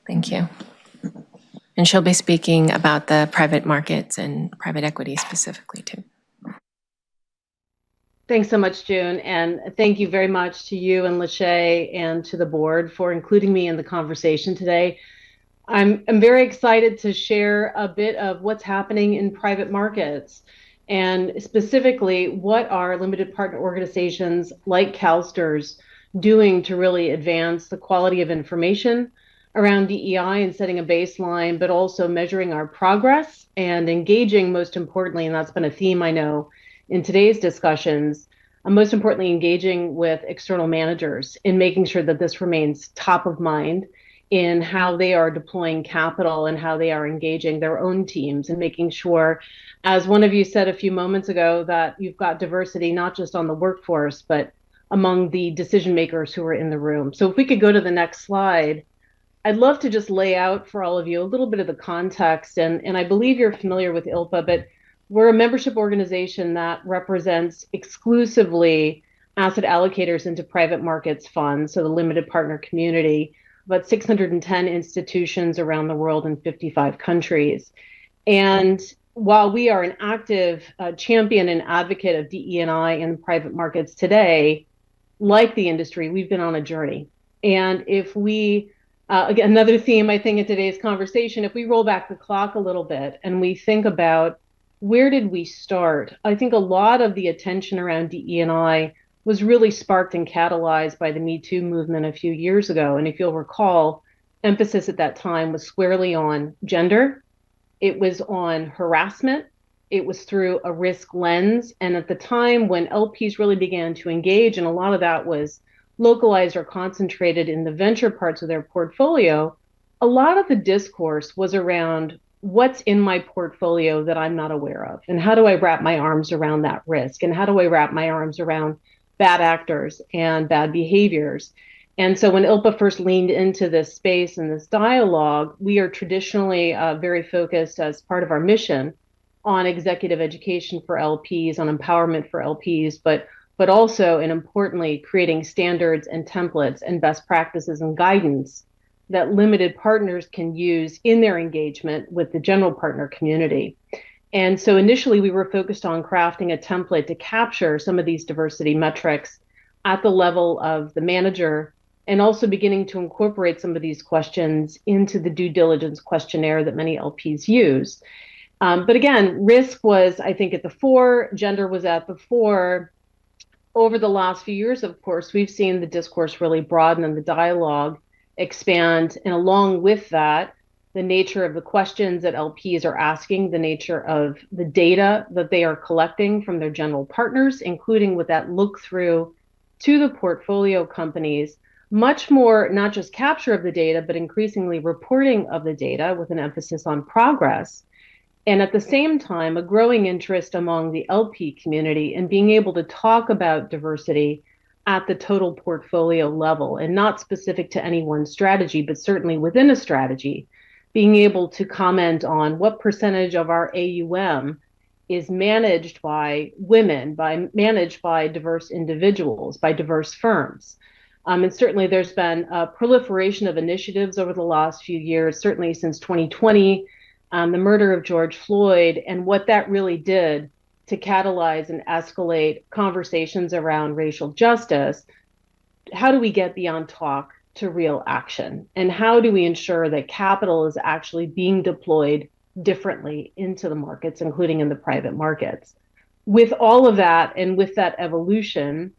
Thank you. And she'll be speaking about the private markets and private equity specifically too. Thanks so much, June. And thank you very much to you and Lachey and to the board for including me in the conversation today. I'm very excited to share a bit of what's happening in private markets, and specifically what are limited partner organizations like CalSTRS doing to really advance the quality of information around DEI and setting a baseline, but also measuring our progress and engaging, most importantly, and that's been a theme I know in today's discussions, most importantly, engaging with external managers in making sure that this remains top of mind in how they are deploying capital and how they are engaging their own teams, and making sure, as one of you said a few moments ago, that you've got diversity not just on the workforce, but among the decision makers who are in the room. So if we could go to the next slide, I'd love to just lay out for all of you a little bit of the context. And I believe you're familiar with ILPA, but we're a membership organization that represents exclusively asset allocators into private markets funds, so the limited partner community, about 610 institutions around the world in 55 countries. And while we are an active champion and advocate of DE&I in private markets today, like the industry, we've been on a journey. And if we, again, another theme I think in today's conversation, if we roll back the clock a little bit and we think about where did we start, I think a lot of the attention around DE&I was really sparked and catalyzed by the Me Too movement a few years ago. And if you'll recall, emphasis at that time was squarely on gender. It was on harassment. It was through a risk lens. And at the time when LPs really began to engage, and a lot of that was localized or concentrated in the venture parts of their portfolio, a lot of the discourse was around what's in my portfolio that I'm not aware of, and how do I wrap my arms around that risk, and how do I wrap my arms around bad actors and bad behaviors. And so when ILPA first leaned into this space and this dialogue, we are traditionally very focused as part of our mission on executive education for LPs, on empowerment for LPs, but also, and importantly, creating standards and templates and best practices and guidance that limited partners can use in their engagement with the general partner community. And so initially we were focused on crafting a template to capture some of these diversity metrics at the level of the manager, and also beginning to incorporate some of these questions into the due diligence questionnaire that many LPs use. But again, risk was, I think, at the fore, gender was at the fore. Over the last few years, of course, we've seen the discourse really broaden and the dialogue expand. And along with that, the nature of the questions that LPs are asking, the nature of the data that they are collecting from their general partners, including with that look through to the portfolio companies, much more not just capture of the data, but increasingly reporting of the data with an emphasis on progress. And at the same time, a growing interest among the LP community in being able to talk about diversity at the total portfolio level and not specific to any one strategy, but certainly within a strategy, being able to comment on what percentage of our AUM is managed by women, managed by diverse individuals, by diverse firms. And certainly there's been a proliferation of initiatives over the last few years, certainly since 2020, the murder of George Floyd, and what that really did to catalyze and escalate conversations around racial justice. How do we get beyond talk to real action? And how do we ensure that capital is actually being deployed differently into the markets, including in the private markets? With all of that and with that evolution,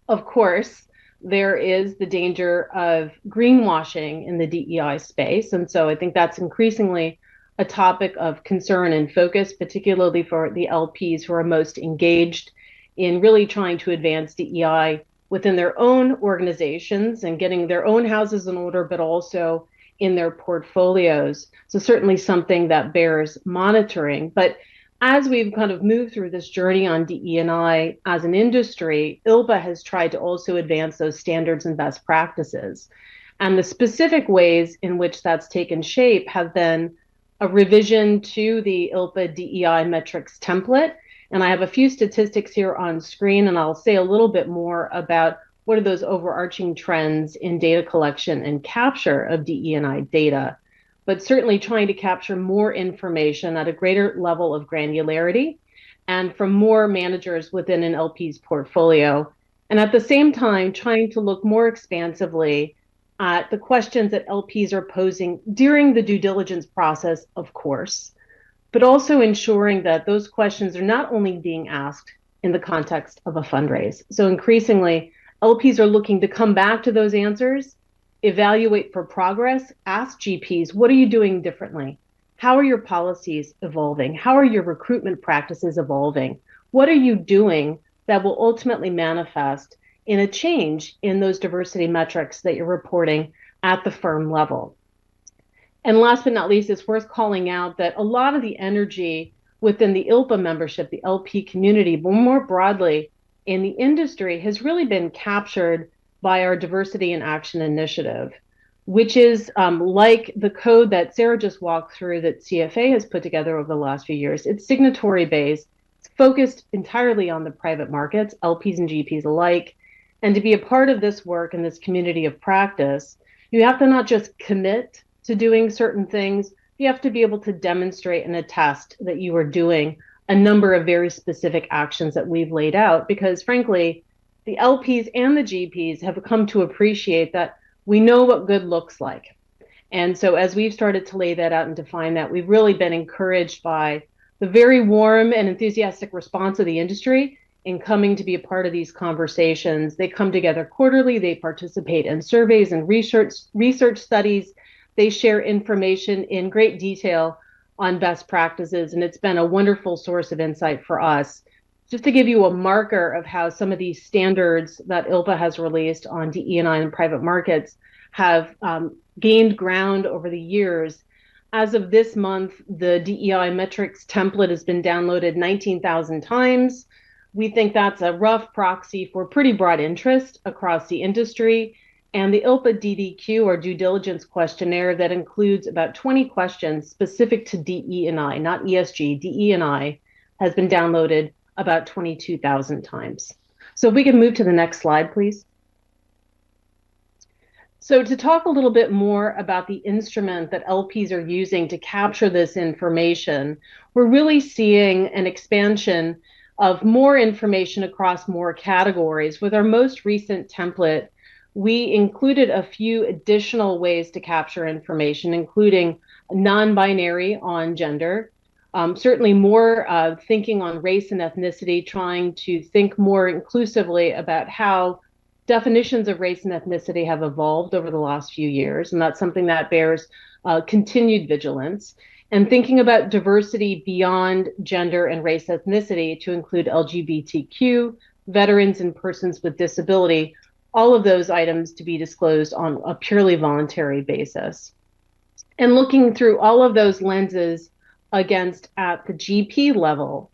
of course, there is the danger of greenwashing in the DEI space. And so I think that's increasingly a topic of concern and focus, particularly for the LPs who are most engaged in really trying to advance DEI within their own organizations and getting their own houses in order, but also in their portfolios. So certainly something that bears monitoring. But as we've kind of moved through this journey on DE&I as an industry, ILPA has tried to also advance those standards and best practices. And the specific ways in which that's taken shape have been a revision to the ILPA DEI metrics template. And I have a few statistics here on screen, and I'll say a little bit more about what are those overarching trends in data collection and capture of DE&I data, but certainly trying to capture more information at a greater level of granularity and from more managers within an LP's portfolio. And at the same time, trying to look more expansively at the questions that LPs are posing during the due diligence process, of course, but also ensuring that those questions are not only being asked in the context of a fundraise. So increasingly, LPs are looking to come back to those answers, evaluate for progress, ask GPs, what are you doing differently? How are your policies evolving? How are your recruitment practices evolving? What are you doing that will ultimately manifest in a change in those diversity metrics that you're reporting at the firm level? And last but not least, it's worth calling out that a lot of the energy within the ILPA membership, the LP community, but more broadly in the industry, has really been captured by our Diversity in Action initiative, which is like the code that Sarah just walked through that CFA has put together over the last few years. It's signatory based, it's focused entirely on the private markets, LPs and GPs alike. And to be a part of this work and this community of practice, you have to not just commit to doing certain things, you have to be able to demonstrate and attest that you are doing a number of very specific actions that we've laid out, because frankly, the LPs and the GPs have come to appreciate that we know what good looks like. And so as we've started to lay that out and define that, we've really been encouraged by the very warm and enthusiastic response of the industry in coming to be a part of these conversations. They come together quarterly, they participate in surveys and research studies, they share information in great detail on best practices, and it's been a wonderful source of insight for us. Just to give you a marker of how some of these standards that ILPA has released on DE&I and private markets have gained ground over the years. As of this month, the DEI metrics template has been downloaded 19,000 times. We think that's a rough proxy for pretty broad interest across the industry. And the ILPA DDQ, or due diligence questionnaire, that includes about 20 questions specific to DE&I, not ESG, DE&I, has been downloaded about 22,000 times. So if we can move to the next slide, please. So to talk a little bit more about the instrument that LPs are using to capture this information, we're really seeing an expansion of more information across more categories. With our most recent template, we included a few additional ways to capture information, including non-binary on gender, certainly more thinking on race and ethnicity, trying to think more inclusively about how definitions of race and ethnicity have evolved over the last few years. And that's something that bears continued vigilance, and thinking about diversity beyond gender and race ethnicity to include LGBTQ, veterans, and persons with disability, all of those items to be disclosed on a purely voluntary basis. And looking through all of those lenses against, at the GP level,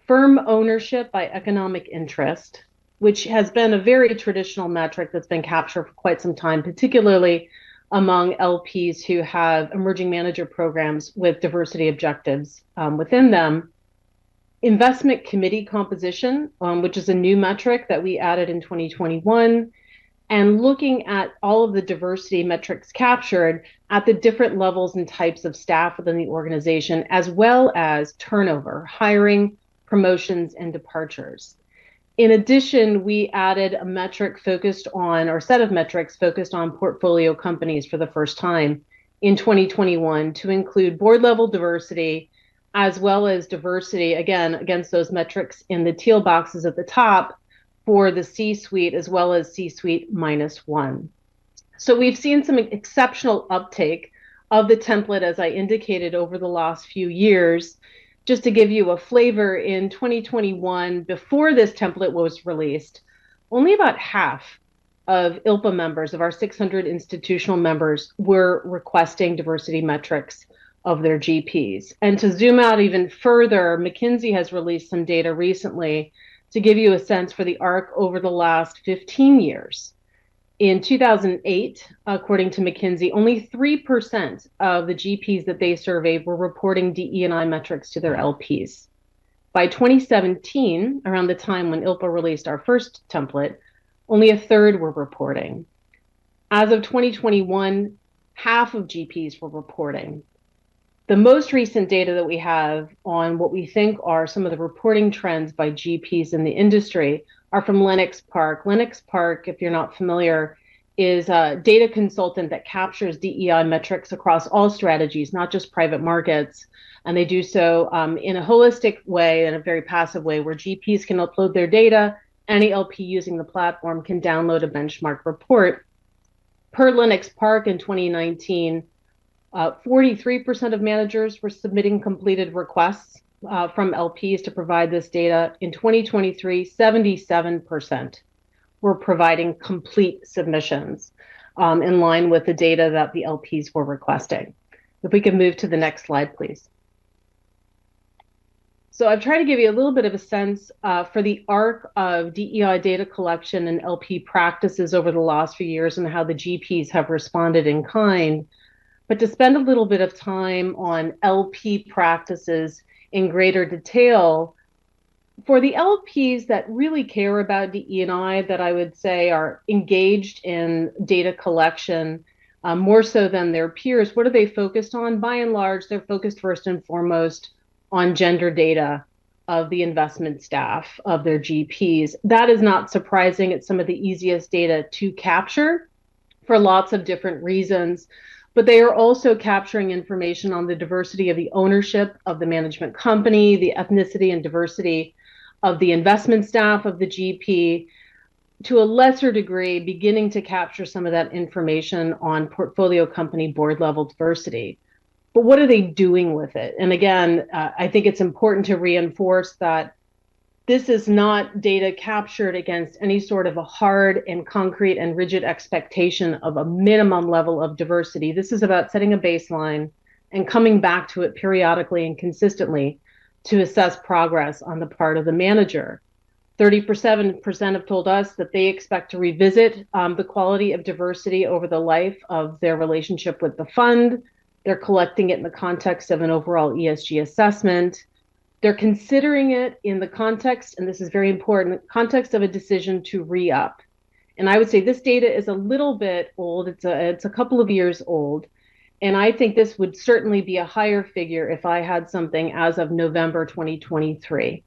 firm ownership by economic interest, which has been a very traditional metric that's been captured for quite some time, particularly among LPs who have emerging manager programs with diversity objectives within them. Investment committee composition, which is a new metric that we added in 2021, and looking at all of the diversity metrics captured at the different levels and types of staff within the organization, as well as turnover, hiring, promotions, and departures. In addition, we added a metric focused on, or set of metrics focused on portfolio companies for the first time in 2021 to include board level diversity, as well as diversity, again, against those metrics in the teal boxes at the top for the C-suite, as well as C-suite -1. So we've seen some exceptional uptake of the template, as I indicated, over the last few years. Just to give you a flavor, in 2021, before this template was released, only about half of ILPA members, of our 600 institutional members, were requesting diversity metrics of their GPs. And to zoom out even further, McKinsey has released some data recently to give you a sense for the arc over the last 15 years. In 2008, according to McKinsey, only 3% of the GPs that they surveyed were reporting DE&I metrics to their LPs. By 2017, around the time when ILPA released our first template, only a third were reporting. As of 2021, half of GPs were reporting. The most recent data that we have on what we think are some of the reporting trends by GPs in the industry are from Lennox Park. Lennox Park, if you're not familiar, is a data consultant that captures DEI metrics across all strategies, not just private markets. And they do so in a holistic way, in a very passive way, where GPs can upload their data. Any LP using the platform can download a benchmark report. Per Lennox Park in 2019, 43% of managers were submitting completed requests from LPs to provide this data. In 2023, 77% were providing complete submissions in line with the data that the LPs were requesting. If we can move to the next slide, please. So I've tried to give you a little bit of a sense for the arc of DEI data collection and LP practices over the last few years and how the GPs have responded in kind. But to spend a little bit of time on LP practices in greater detail, for the LPs that really care about DE&I, that I would say are engaged in data collection more so than their peers, what are they focused on? By and large, they're focused first and foremost on gender data of the investment staff of their GPs. That is not surprising. It's some of the easiest data to capture for lots of different reasons. But they are also capturing information on the diversity of the ownership of the management company, the ethnicity and diversity of the investment staff of the GP, to a lesser degree, beginning to capture some of that information on portfolio company board level diversity. But what are they doing with it? And again, I think it's important to reinforce that this is not data captured against any sort of a hard and concrete and rigid expectation of a minimum level of diversity. This is about setting a baseline and coming back to it periodically and consistently to assess progress on the part of the manager. 37% have told us that they expect to revisit the quality of diversity over the life of their relationship with the fund. They're collecting it in the context of an overall ESG assessment. They're considering it in the context, and this is very important, context of a decision to re-up. And I would say this data is a little bit old. It's a couple of years old. And I think this would certainly be a higher figure if I had something as of November 2023.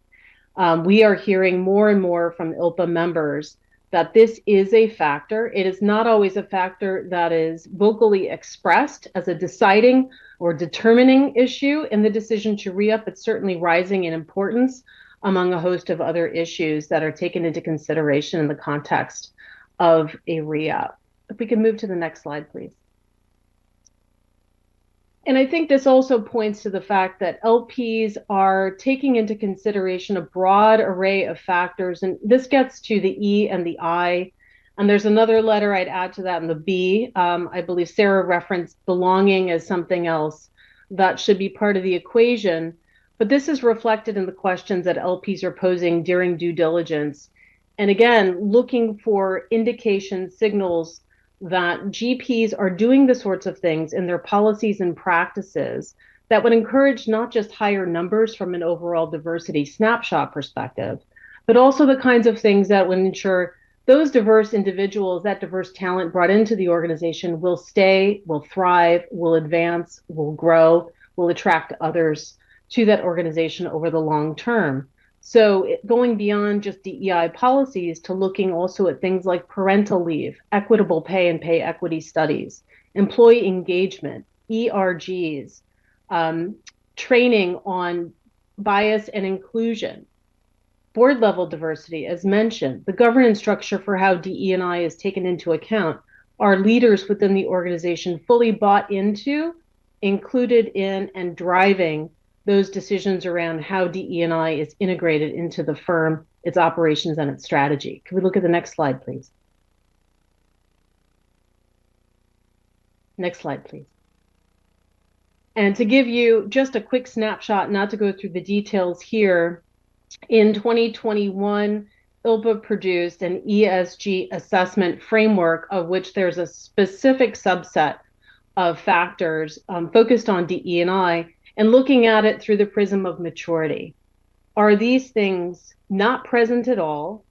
We are hearing more and more from ILPA members that this is a factor. It is not always a factor that is vocally expressed as a deciding or determining issue in the decision to re-up. It's certainly rising in importance among a host of other issues that are taken into consideration in the context of a re-up. If we can move to the next slide, please. And I think this also points to the fact that LPs are taking into consideration a broad array of factors. And this gets to the E and the I. And there's another letter I'd add to that in the B. I believe Sarah referenced belonging as something else that should be part of the equation. But this is reflected in the questions that LPs are posing during due diligence. And again, looking for indications, signals that GPs are doing the sorts of things in their policies and practices that would encourage not just higher numbers from an overall diversity snapshot perspective, but also the kinds of things that would ensure those diverse individuals, that diverse talent brought into the organization will stay, will thrive, will advance, will grow, will attract others to that organization over the long term. So going beyond just DEI policies to looking also at things like parental leave, equitable pay and pay equity studies, employee engagement, ERGs, training on bias and inclusion, board level diversity, as mentioned, the governance structure for how DE&I is taken into account. Are leaders within the organization fully bought into, included in, and driving those decisions around how DE&I is integrated into the firm, its operations, and its strategy? Can we look at the next slide, please? Next slide, please. And to give you just a quick snapshot, not to go through the details here, in 2021, ILPA produced an ESG assessment framework of which there's a specific subset of factors focused on DE&I and looking at it through the prism of maturity. Are these things not present at all?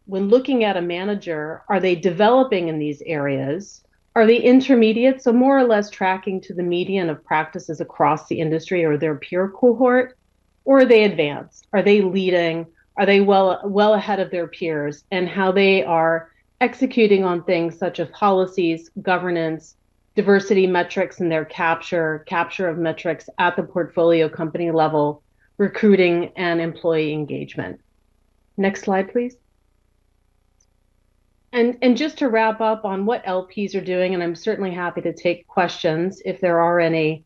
When looking at a manager, are they developing in these areas? Are they intermediate, so more or less tracking to the median of practices across the industry or their peer cohort? Or are they advanced? Are they leading? Are they well ahead of their peers? And how they are executing on things such as policies, governance, diversity metrics and their capture of metrics at the portfolio company level, recruiting and employee engagement. Next slide, please. And just to wrap up on what LPs are doing, and I'm certainly happy to take questions if there are any.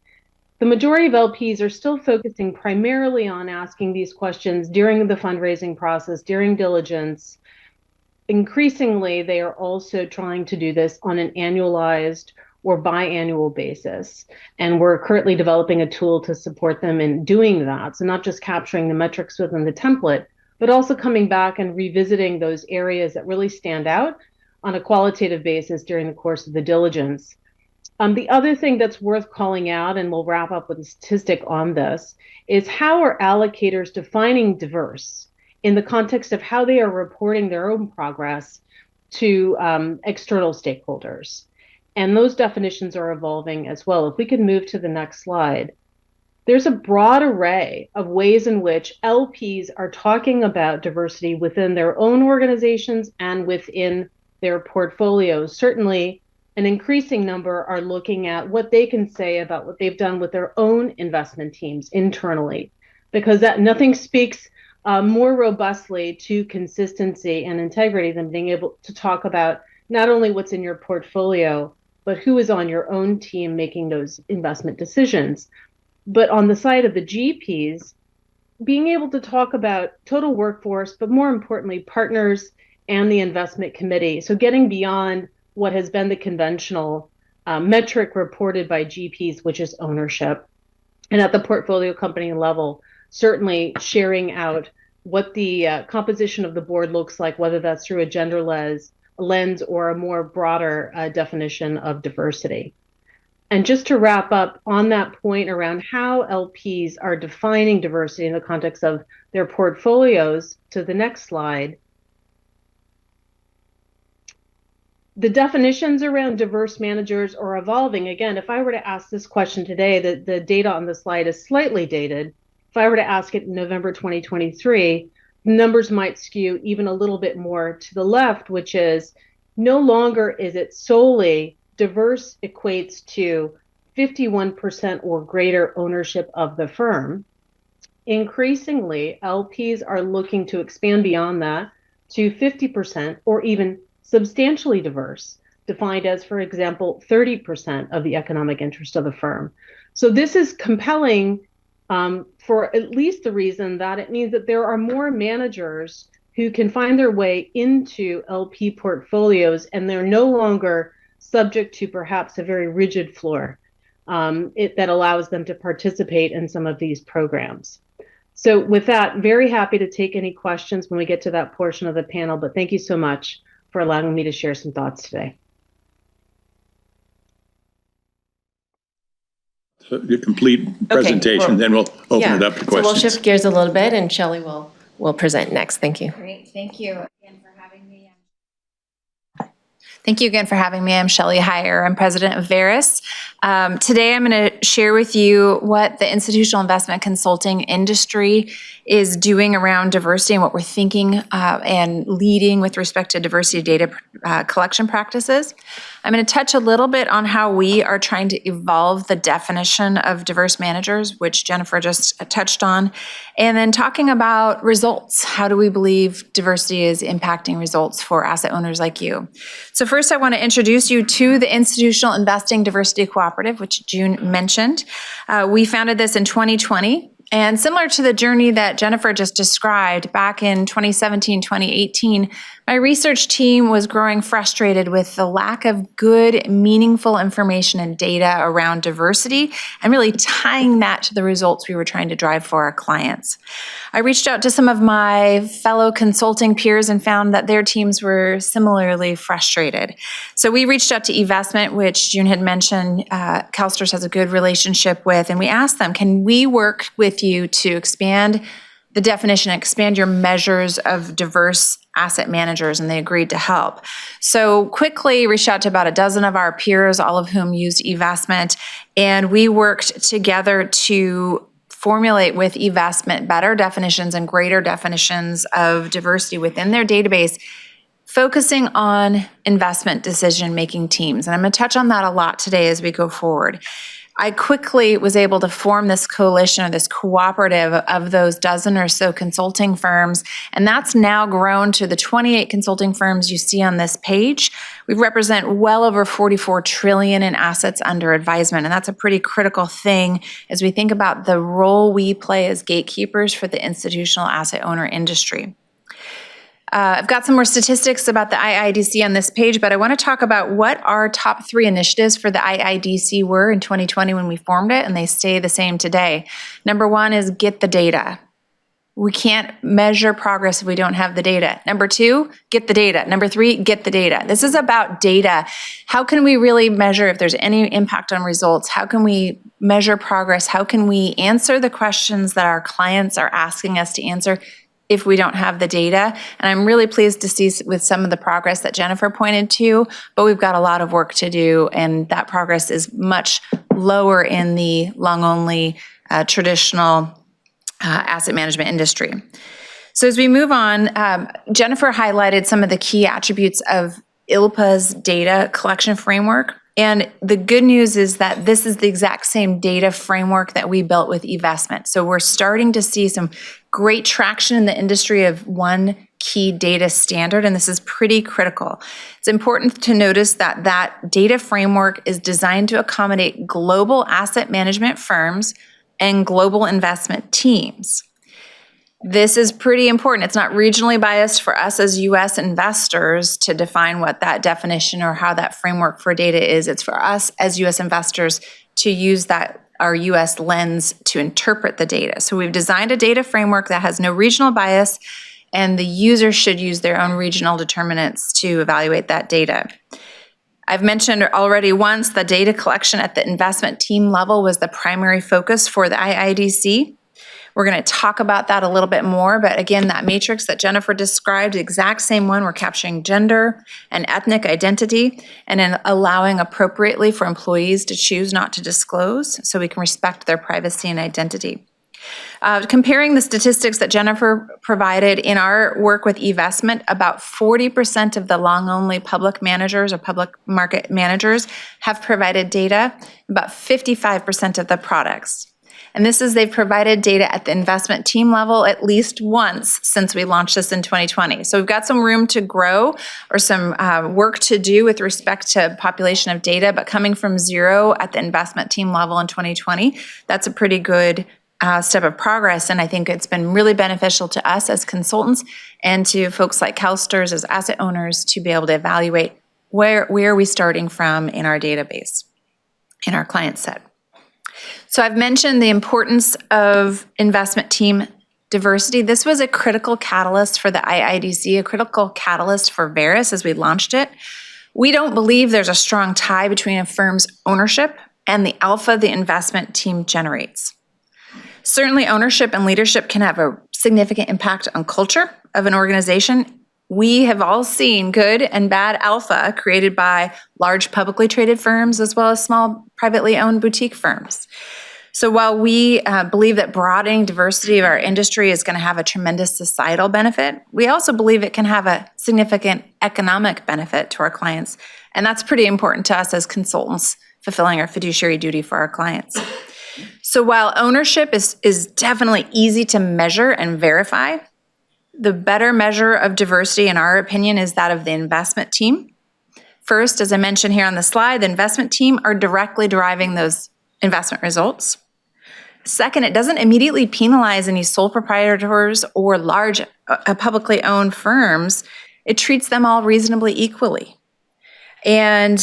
The majority of LPs are still focusing primarily on asking these questions during the fundraising process, during diligence. Increasingly, they are also trying to do this on an annualized or biannual basis. And we're currently developing a tool to support them in doing that. So not just capturing the metrics within the template, but also coming back and revisiting those areas that really stand out on a qualitative basis during the course of the diligence. The other thing that's worth calling out, and we'll wrap up with a statistic on this, is how are allocators defining diverse in the context of how they are reporting their own progress to external stakeholders. And those definitions are evolving as well. If we could move to the next slide. There's a broad array of ways in which LPs are talking about diversity within their own organizations and within their portfolios. Certainly, an increasing number are looking at what they can say about what they've done with their own investment teams internally, because that nothing speaks more robustly to consistency and integrity than being able to talk about not only what's in your portfolio, but who is on your own team making those investment decisions. But on the side of the GPs, being able to talk about total workforce, but more importantly, partners and the investment committee. So getting beyond what has been the conventional metric reported by GPs, which is ownership. And at the portfolio company level, certainly sharing out what the composition of the board looks like, whether that's through a gender lens or a more broader definition of diversity. And just to wrap up on that point around how LPs are defining diversity in the context of their portfolios, to the next slide. The definitions around diverse managers are evolving. Again, if I were to ask this question today, the data on the slide is slightly dated. If I were to ask it in November 2023, numbers might skew even a little bit more to the left, which is no longer is it solely diverse equates to 51% or greater ownership of the firm. Increasingly, LPs are looking to expand beyond that to 50% or even substantially diverse, defined as, for example, 30% of the economic interest of the firm. So this is compelling for at least the reason that it means that there are more managers who can find their way into LP portfolios, and they're no longer subject to perhaps a very rigid floor that allows them to participate in some of these programs. So with that, very happy to take any questions when we get to that portion of the panel, but thank you so much for allowing me to share some thoughts today. The complete presentation, then we'll open it up to questions. So we'll shift gears a little bit, and Shelley will present next. Thank you. Great, thank you again for having me. Thank you again for having me. I'm Shelley Heyer. I'm president of Veris. Today I'm going to share with you what the institutional investment consulting industry is doing around diversity and what we're thinking and leading with respect to diversity data collection practices. I'm going to touch a little bit on how we are trying to evolve the definition of diverse managers, which Jennifer just touched on, and then talking about results. How do we believe diversity is impacting results for asset owners like you? So first, I want to introduce you to the Institutional Investing Diversity Cooperative, which June mentioned. We founded this in 2020. And similar to the journey that Jennifer just described, back in 2017, 2018, my research team was growing frustrated with the lack of good, meaningful information and data around diversity and really tying that to the results we were trying to drive for our clients. I reached out to some of my fellow consulting peers and found that their teams were similarly frustrated. So we reached out to eVestment, which June had mentioned CalSTRS has a good relationship with, and we asked them, can we work with you to expand the definition, expand your measures of diverse asset managers, and they agreed to help. So quickly reached out to about a dozen of our peers, all of whom used eVestment, and we worked together to formulate with eVestment better definitions and greater definitions of diversity within their database, focusing on investment decision-making teams. And I'm going to touch on that a lot today as we go forward. I quickly was able to form this coalition or this cooperative of those dozen or so consulting firms, and that's now grown to the 28 consulting firms you see on this page. We represent well over 44 trillion in assets under advisement, and that's a pretty critical thing as we think about the role we play as gatekeepers for the institutional asset owner industry. I've got some more statistics about the IIDC on this page, but I want to talk about what our top 3 initiatives for the IIDC were in 2020 when we formed it, and they stay the same today. Number 1 is get the data. We can't measure progress if we don't have the data. Number 2, get the data. Number 3, get the data. This is about data. How can we really measure if there's any impact on results? How can we measure progress? How can we answer the questions that our clients are asking us to answer if we don't have the data? And I'm really pleased to see with some of the progress that Jennifer pointed to, but we've got a lot of work to do, and that progress is much lower in the long-only traditional asset management industry. So as we move on, Jennifer highlighted some of the key attributes of ILPA's data collection framework. And the good news is that this is the exact same data framework that we built with eVestment. So we're starting to see some great traction in the industry of one key data standard, and this is pretty critical. It's important to notice that that data framework is designed to accommodate global asset management firms and global investment teams. This is pretty important. It's not regionally biased for us as U.S. investors to define what that definition or how that framework for data is. It's for us as U.S. investors to use that, our U.S. lens, to interpret the data. So we've designed a data framework that has no regional bias, and the user should use their own regional determinants to evaluate that data. I've mentioned already once the data collection at the investment team level was the primary focus for the IIDC. We're going to talk about that a little bit more, but again, that matrix that Jennifer described, the exact same one, we're capturing gender and ethnic identity and then allowing appropriately for employees to choose not to disclose so we can respect their privacy and identity. Comparing the statistics that Jennifer provided in our work with eVestment, about 40% of the long-only public managers or public market managers have provided data, about 55% of the products. And this is they've provided data at the investment team level at least once since we launched this in 2020. So we've got some room to grow or some work to do with respect to population of data, but coming from zero at the investment team level in 2020, that's a pretty good step of progress. And I think it's been really beneficial to us as consultants and to folks like CalSTRS as asset owners to be able to evaluate where are we starting from in our database, in our client set. So I've mentioned the importance of investment team diversity. This was a critical catalyst for the IIDC, a critical catalyst for Veris as we launched it. We don't believe there's a strong tie between a firm's ownership and the alpha the investment team generates. Certainly, ownership and leadership can have a significant impact on culture of an organization. We have all seen good and bad alpha created by large publicly traded firms as well as small privately owned boutique firms. So while we believe that broadening diversity of our industry is going to have a tremendous societal benefit, we also believe it can have a significant economic benefit to our clients. And that's pretty important to us as consultants fulfilling our fiduciary duty for our clients. So while ownership is definitely easy to measure and verify, the better measure of diversity, in our opinion, is that of the investment team. First, as I mentioned here on the slide, the investment team are directly deriving those investment results. Second, it doesn't immediately penalize any sole proprietors or large publicly owned firms. It treats them all reasonably equally. And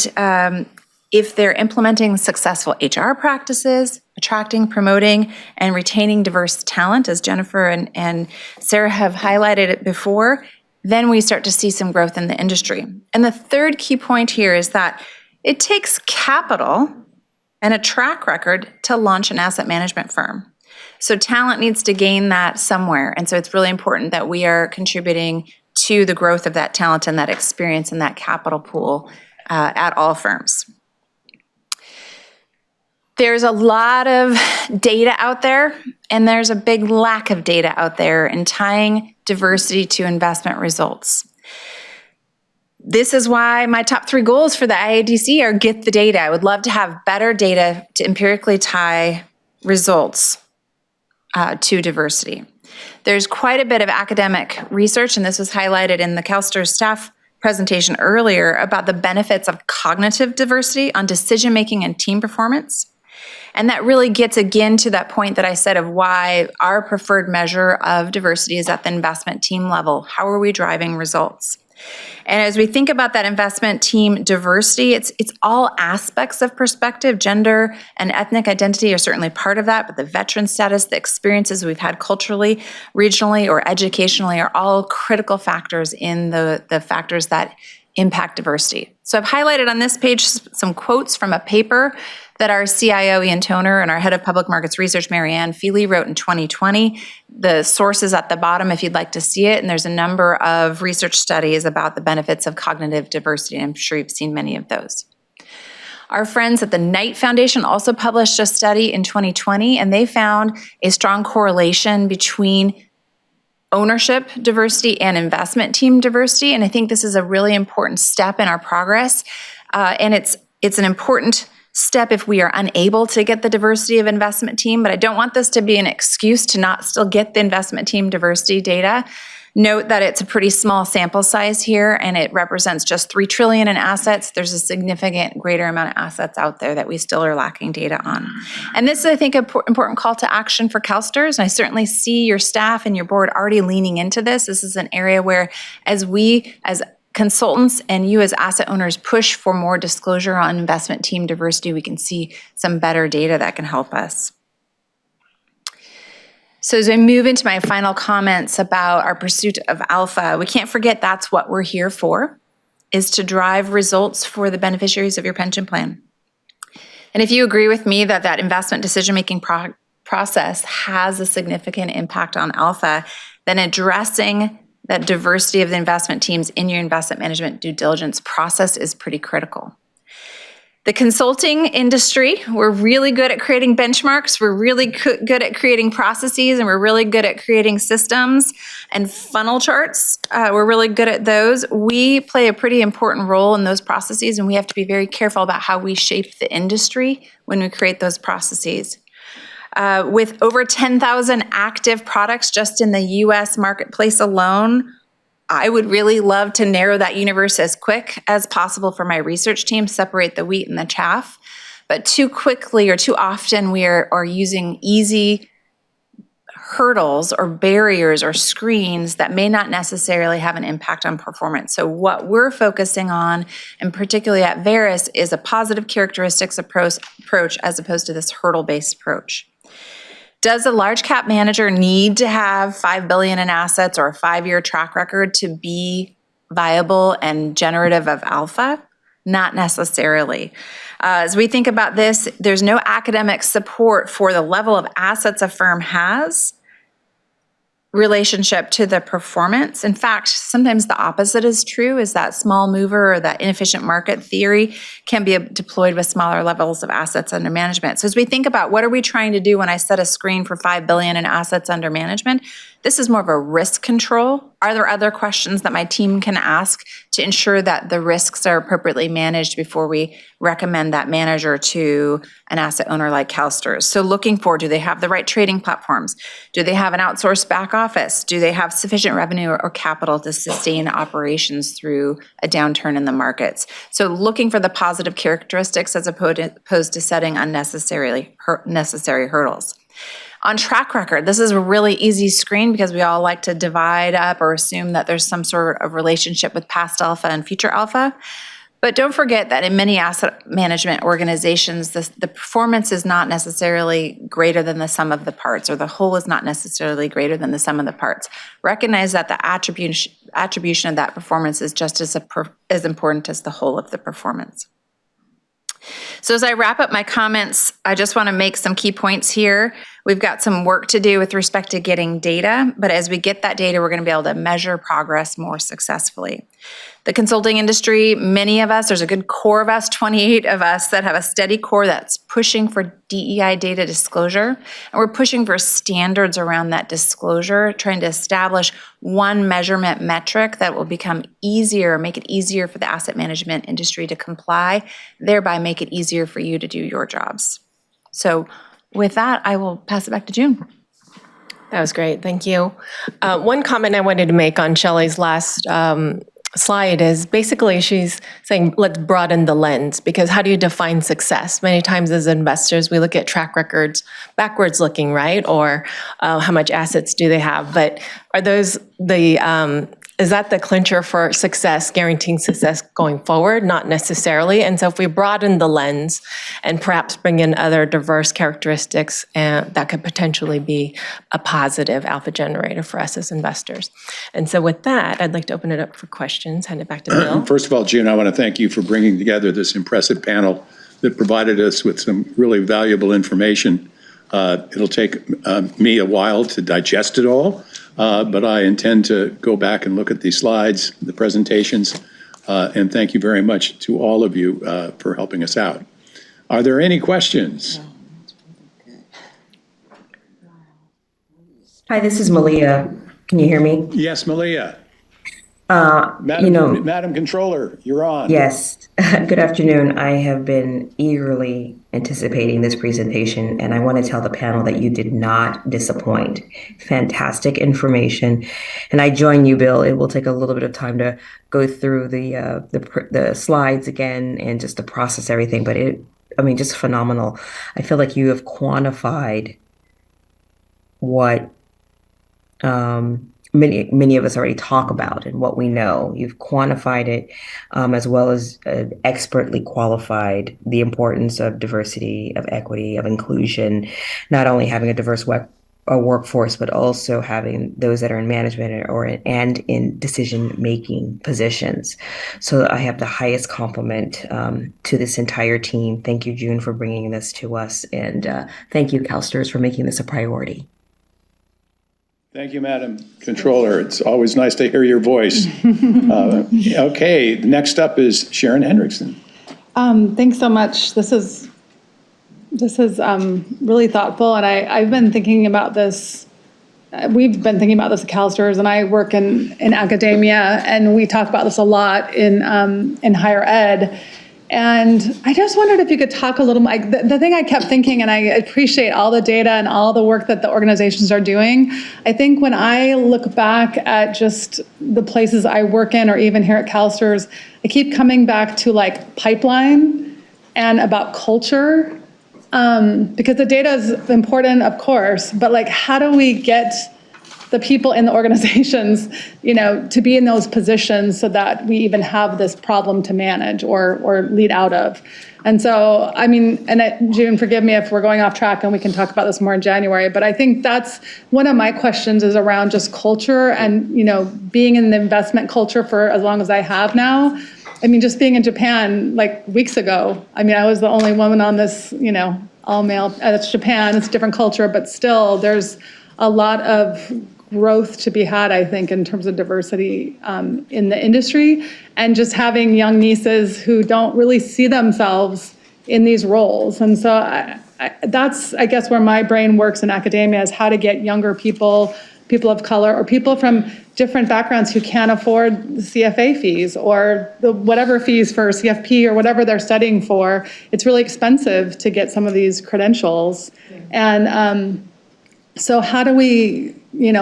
if they're implementing successful HR practices, attracting, promoting, and retaining diverse talent, as Jennifer and Sarah have highlighted it before, then we start to see some growth in the industry. And the third key point here is that it takes capital and a track record to launch an asset management firm. So talent needs to gain that somewhere. And so it's really important that we are contributing to the growth of that talent and that experience and that capital pool at all firms. There's a lot of data out there, and there's a big lack of data out there in tying diversity to investment results. This is why my top 3 goals for the IADC are get the data. I would love to have better data to empirically tie results to diversity. There's quite a bit of academic research, and this was highlighted in the CalSTRS staff presentation earlier about the benefits of cognitive diversity on decision-making and team performance. And that really gets again to that point that I said of why our preferred measure of diversity is at the investment team level. How are we driving results? And as we think about that investment team diversity, it's all aspects of perspective. Gender and ethnic identity are certainly part of that, but the veteran status, the experiences we've had culturally, regionally, or educationally are all critical factors in the factors that impact diversity. So I've highlighted on this page some quotes from a paper that our CIO, Ian Toner, and our head of public markets research, Marianne Feely, wrote in 2020. The source is at the bottom if you'd like to see it, and there's a number of research studies about the benefits of cognitive diversity. I'm sure you've seen many of those. Our friends at the Knight Foundation also published a study in 2020, and they found a strong correlation between ownership diversity and investment team diversity, and I think this is a really important step in our progress, and it's an important step if we are unable to get the diversity of investment team, but I don't want this to be an excuse to not still get the investment team diversity data. Note that it's a pretty small sample size here, and it represents just $3 trillion in assets. There's a significant greater amount of assets out there that we still are lacking data on. And this is, I think, an important call to action for CalSTRS, and I certainly see your staff and your board already leaning into this. This is an area where, as we, as consultants and you as asset owners push for more disclosure on investment team diversity, we can see some better data that can help us. So as I move into my final comments about our pursuit of alpha, we can't forget that's what we're here for, is to drive results for the beneficiaries of your pension plan. And if you agree with me that that investment decision-making process has a significant impact on alpha, then addressing that diversity of the investment teams in your investment management due diligence process is pretty critical. The consulting industry, we're really good at creating benchmarks, we're really good at creating processes, and we're really good at creating systems and funnel charts. We're really good at those. We play a pretty important role in those processes, and we have to be very careful about how we shape the industry when we create those processes. With over 10,000 active products just in the US marketplace alone, I would really love to narrow that universe as quick as possible for my research team, separate the wheat and the chaff. But too quickly or too often we are using easy hurdles or barriers or screens that may not necessarily have an impact on performance. So what we're focusing on, and particularly at Veris, is a positive characteristics approach as opposed to this hurdle-based approach. Does a large cap manager need to have $5 billion in assets or a 5-year track record to be viable and generative of alpha? Not necessarily. As we think about this, there's no academic support for the level of assets a firm has relationship to the performance. In fact, sometimes the opposite is true, is that small mover or that inefficient market theory can be deployed with smaller levels of assets under management. So as we think about what are we trying to do when I set a screen for $5 billion in assets under management, this is more of a risk control. Are there other questions that my team can ask to ensure that the risks are appropriately managed before we recommend that manager to an asset owner like CalSTRS? So looking for, do they have the right trading platforms? Do they have an outsourced back office? Do they have sufficient revenue or capital to sustain operations through a downturn in the markets? So looking for the positive characteristics as opposed to setting unnecessary hurdles. On track record, this is a really easy screen because we all like to divide up or assume that there's some sort of relationship with past alpha and future alpha. But don't forget that in many asset management organizations, the performance is not necessarily greater than the sum of the parts, or the whole is not necessarily greater than the sum of the parts. Recognize that the attribution of that performance is just as important as the whole of the performance. So as I wrap up my comments, I just want to make some key points here. We've got some work to do with respect to getting data, but as we get that data, we're going to be able to measure progress more successfully. The consulting industry, many of us, there's a good core of us, 28 of us, that have a steady core that's pushing for DEI data disclosure. And we're pushing for standards around that disclosure, trying to establish one measurement metric that will become easier, make it easier for the asset management industry to comply, thereby make it easier for you to do your jobs. So with that, I will pass it back to June. That was great. Thank you. One comment I wanted to make on Shelley's last slide is basically she's saying, let's broaden the lens, because how do you define success? Many times as investors, we look at track records backwards looking, right? Or how much assets do they have? But are those is that the clincher for success, guaranteeing success going forward? Not necessarily. And so if we broaden the lens and perhaps bring in other diverse characteristics, that could potentially be a positive alpha generator for us as investors. And so with that, I'd like to open it up for questions. Hand it back to Bill. First of all, June, I want to thank you for bringing together this impressive panel that provided us with some really valuable information. It'll take me a while to digest it all. But I intend to go back and look at these slides, the presentations, and thank you very much to all of you for helping us out. Are there any questions? Hi, this is Malia. Can you hear me? Yes, Malia. Madam Controller, you're on. Yes. Good afternoon. I have been eagerly anticipating this presentation, and I want to tell the panel that you did not disappoint. Fantastic information. And I join you, Bill. It will take a little bit of time to go through the slides again and just to process everything, but just phenomenal. I feel like you have quantified what many of us already talk about and what we know. You've quantified it as well as expertly qualified the importance of diversity, of equity, of inclusion, not only having a diverse workforce, but also having those that are in management and in decision-making positions. So I have the highest compliment to this entire team. Thank you, June, for bringing this to us. And thank you, CalSTRS, for making this a priority. Thank you, Madam Controller. It's always nice to hear your voice. Okay, next up is Sharon Hendrickson. Thanks so much. This is really thoughtful, and I've been thinking about this. We've been thinking about this at CalSTRS, and I work in academia, and we talk about this a lot in higher ed. And I just wondered if you could talk a little more. The thing I kept thinking, and I appreciate all the data and all the work that the organizations are doing. I think when I look back at just the places I work in, or even here at CalSTRS, I keep coming back to like pipeline and about culture, because the data is important, of course, but like, how do we get the people in the organizations, to be in those positions so that we even have this problem to manage or lead out of. And so, June, forgive me if we're going off track, and we can talk about this more in January, but I think that's one of my questions is around just culture and, being in the investment culture for as long as I have now. Just being in Japan like weeks ago, I was the only woman on this, all male, it's Japan, it's a different culture, but still there's a lot of growth to be had, I think, in terms of diversity in the industry, and just having young nieces who don't really see themselves in these roles. And so that's, I guess, where my brain works in academia, is how to get younger people, people of color, or people from different backgrounds who can't afford the CFA fees or the whatever fees for CFP or whatever they're studying for. It's really expensive to get some of these credentials. And so how do we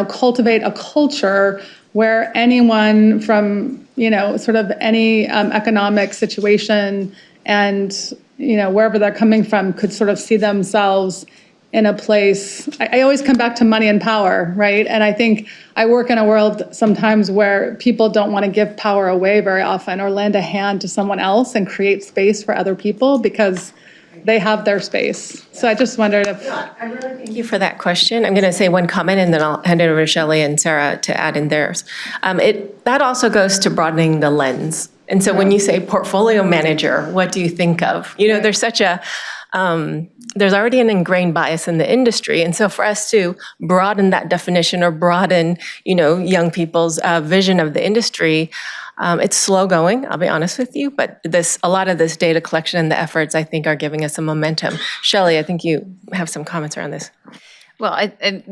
cultivate a culture where anyone from, sort of any economic situation and, wherever they're coming from could sort of see themselves in a place. I always come back to money and power, right? And I think I work in a world sometimes where people don't want to give power away very often or lend a hand to someone else and create space for other people because they have their space. So I just wondered if... I really thank you for that question. I'm going to say one comment, and then I'll hand it over to Shelley and Sarah to add in theirs. That also goes to broadening the lens. And so when you say portfolio manager, what do you think of? There's such a... there's already an ingrained bias in the industry. And so for us to broaden that definition or broaden, young people's vision of the industry, it's slow going, I'll be honest with you, but a lot of this data collection and the efforts, I think, are giving us some momentum. Shelley, I think you have some comments around this. Well,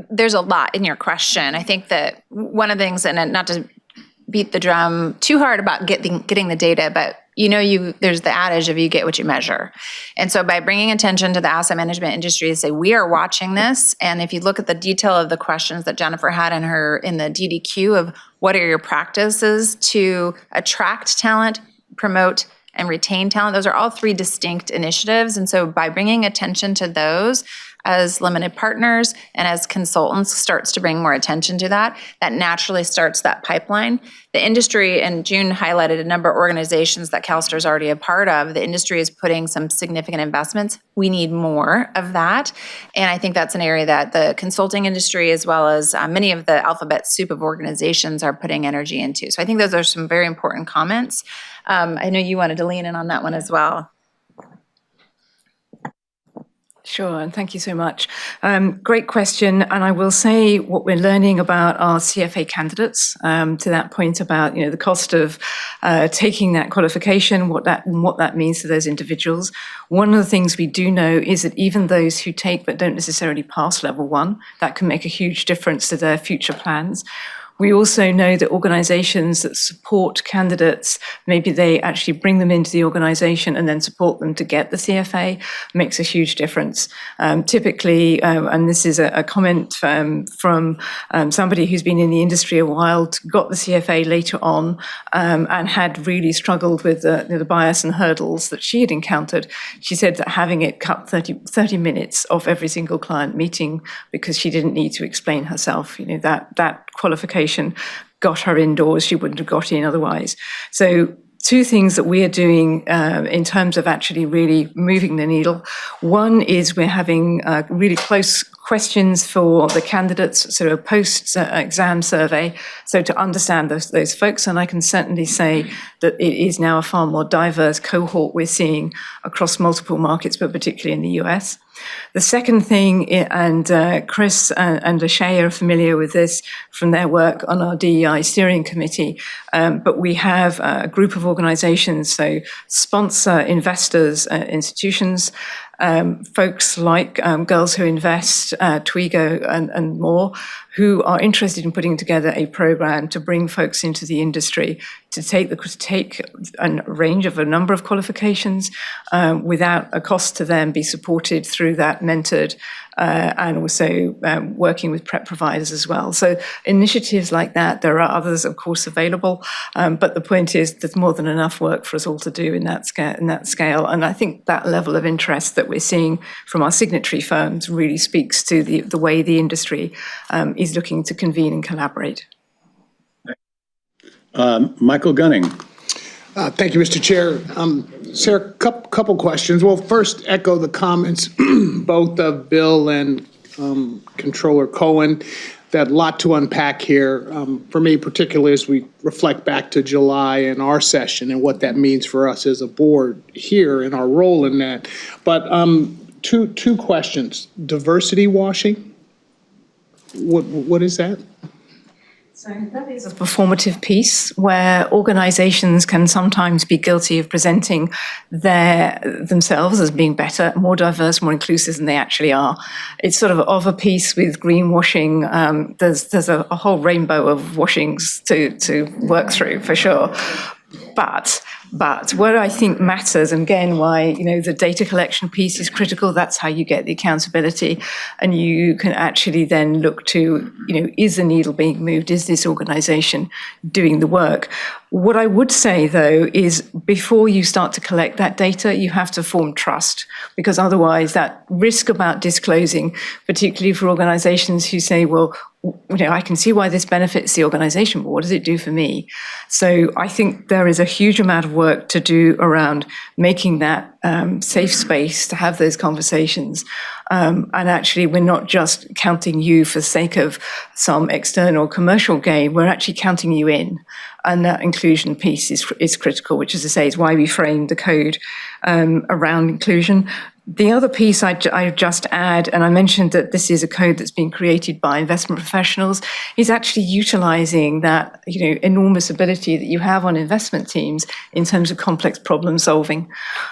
there's a lot in your question. I think that one of the things, and not to beat the drum too hard about getting the data, but there's the adage of you get what you measure. And so by bringing attention to the asset management industry to say, we are watching this. And if you look at the detail of the questions that Jennifer had in the DDQ of what are your practices to attract talent, promote, and retain talent, those are all three distinct initiatives. And so by bringing attention to those as limited partners and as consultants starts to bring more attention to that naturally starts that pipeline. The industry, and June highlighted a number of organizations that CalSTRS is already a part of. The industry is putting some significant investments. We need more of that. And I think that's an area that the consulting industry, as well as many of the alphabet soup of organizations, are putting energy into. So I think those are some very important comments. I know you wanted to lean in on that one as well. Sure, and thank you so much. Great question, and I will say what we're learning about our CFA candidates, to that point about the cost of taking that qualification, what that means to those individuals. One of the things we do know is that even those who take but don't necessarily pass level 1, that can make a huge difference to their future plans. We also know that organizations that support candidates, maybe they actually bring them into the organization and then support them to get the CFA, makes a huge difference. Typically, and this is a comment from somebody who's been in the industry a while, got the CFA later on, and had really struggled with the bias and hurdles that she had encountered. She said that having it cut 30 minutes off every single client meeting because she didn't need to explain herself, that qualification got her indoors, she wouldn't have got in otherwise. So 2 things that we are doing in terms of actually really moving the needle. One is we're having really close questions for the candidates, so a post-exam survey, so to understand those folks. And I can certainly say that it is now a far more diverse cohort we're seeing across multiple markets, but particularly in the US. The second thing, and Chris and Lachey are familiar with this from their work on our DEI steering committee, but we have a group of organizations, so sponsor investors, institutions, folks like Girls Who Invest, Twigo and more, who are interested in putting together a program to bring folks into the industry, to take a range of a number of qualifications without a cost to them, be supported through that mentored and also working with prep providers as well. So initiatives like that, there are others, of course, available, but the point is there's more than enough work for us all to do in that scale. And I think that level of interest that we're seeing from our signatory firms really speaks to the way the industry is looking to convene and collaborate. Michael Gunning. Thank you, Mr. Chair. Sarah, couple questions. Well, first, echo the comments both of Bill and Controller Cohen. That lot to unpack here. For me, particularly as we reflect back to July and our session and what that means for us as a board here and our role in that. But two questions. Diversity washing. What is that? So that is a performative piece where organizations can sometimes be guilty of presenting themselves as being better, more diverse, more inclusive than they actually are. It's sort of a piece with greenwashing. There's a whole rainbow of washings to work through for sure. But what I think matters, and again, why the data collection piece is critical. That's how you get the accountability, and you can actually then look to, is the needle being moved? Is this organization doing the work? What I would say, though, is before you start to collect that data, you have to form trust, because otherwise that risk about disclosing, particularly for organizations who say, well, I can see why this benefits the organization, but what does it do for me? So I think there is a huge amount of work to do around making that safe space to have those conversations. And actually, we're not just counting you for the sake of some external commercial gain, we're actually counting you in. And that inclusion piece is critical, which, as I say, is why we framed the code around inclusion. The other piece I just add, and I mentioned that this is a code that's been created by investment professionals, is actually utilizing that enormous ability that you have on investment teams in terms of complex problem solving,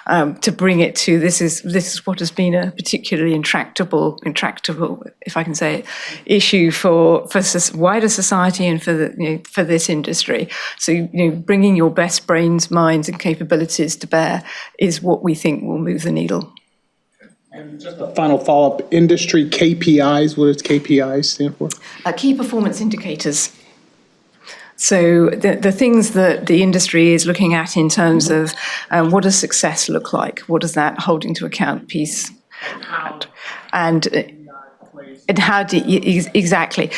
to bring it to this is what has been a particularly intractable, if I can say it, issue for wider society and for this industry. So bringing your best brains, minds, and capabilities to bear is what we think will move the needle. And just a final follow-up, industry KPIs, what does KPIs stand for? Key performance indicators. So the things that the industry is looking at in terms of what does success look like? What does that holding to account piece add? And how do you, exactly.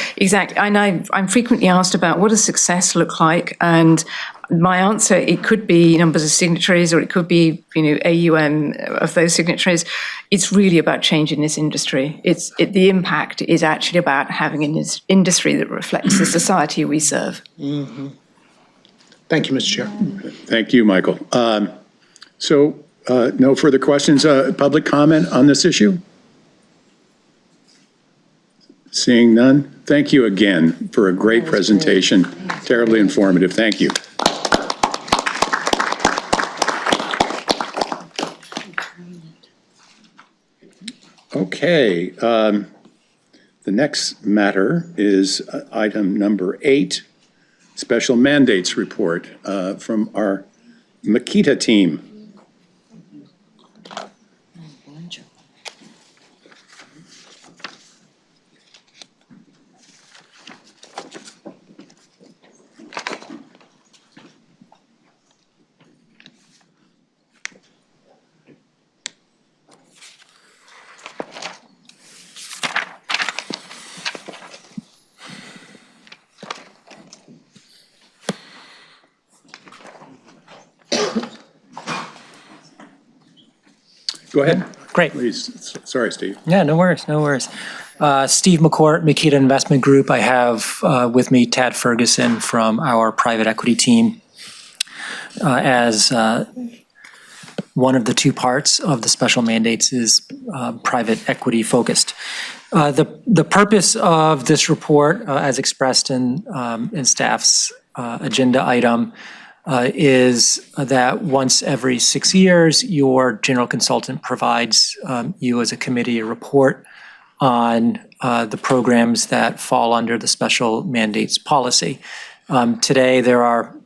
And I'm frequently asked about what does success look like, and my answer, it could be numbers of signatories, or it could be AUM of those signatories. It's really about change in this industry. The impact is actually about having an industry that reflects the society we serve. Mm-hmm. Thank you, Mr. Chair. Thank you, Michael. So no further questions. Public comment on this issue? Seeing none, thank you again for a great presentation. Terribly informative. Thank you. Okay, the next matter is item number 8, special mandates report from our Makita team. Go ahead. Great. Please. Sorry, Steve. Yeah, no worries, no worries. Steve McCourt, Makita Investment Group. I have with me Tad Ferguson from our private equity team as one of the two parts of the special mandates is private equity focused. The purpose of this report, as expressed in staff's agenda item, is that once every 6 years, your general consultant provides you as a committee a report on the programs that fall under the special mandates policy. Today, there are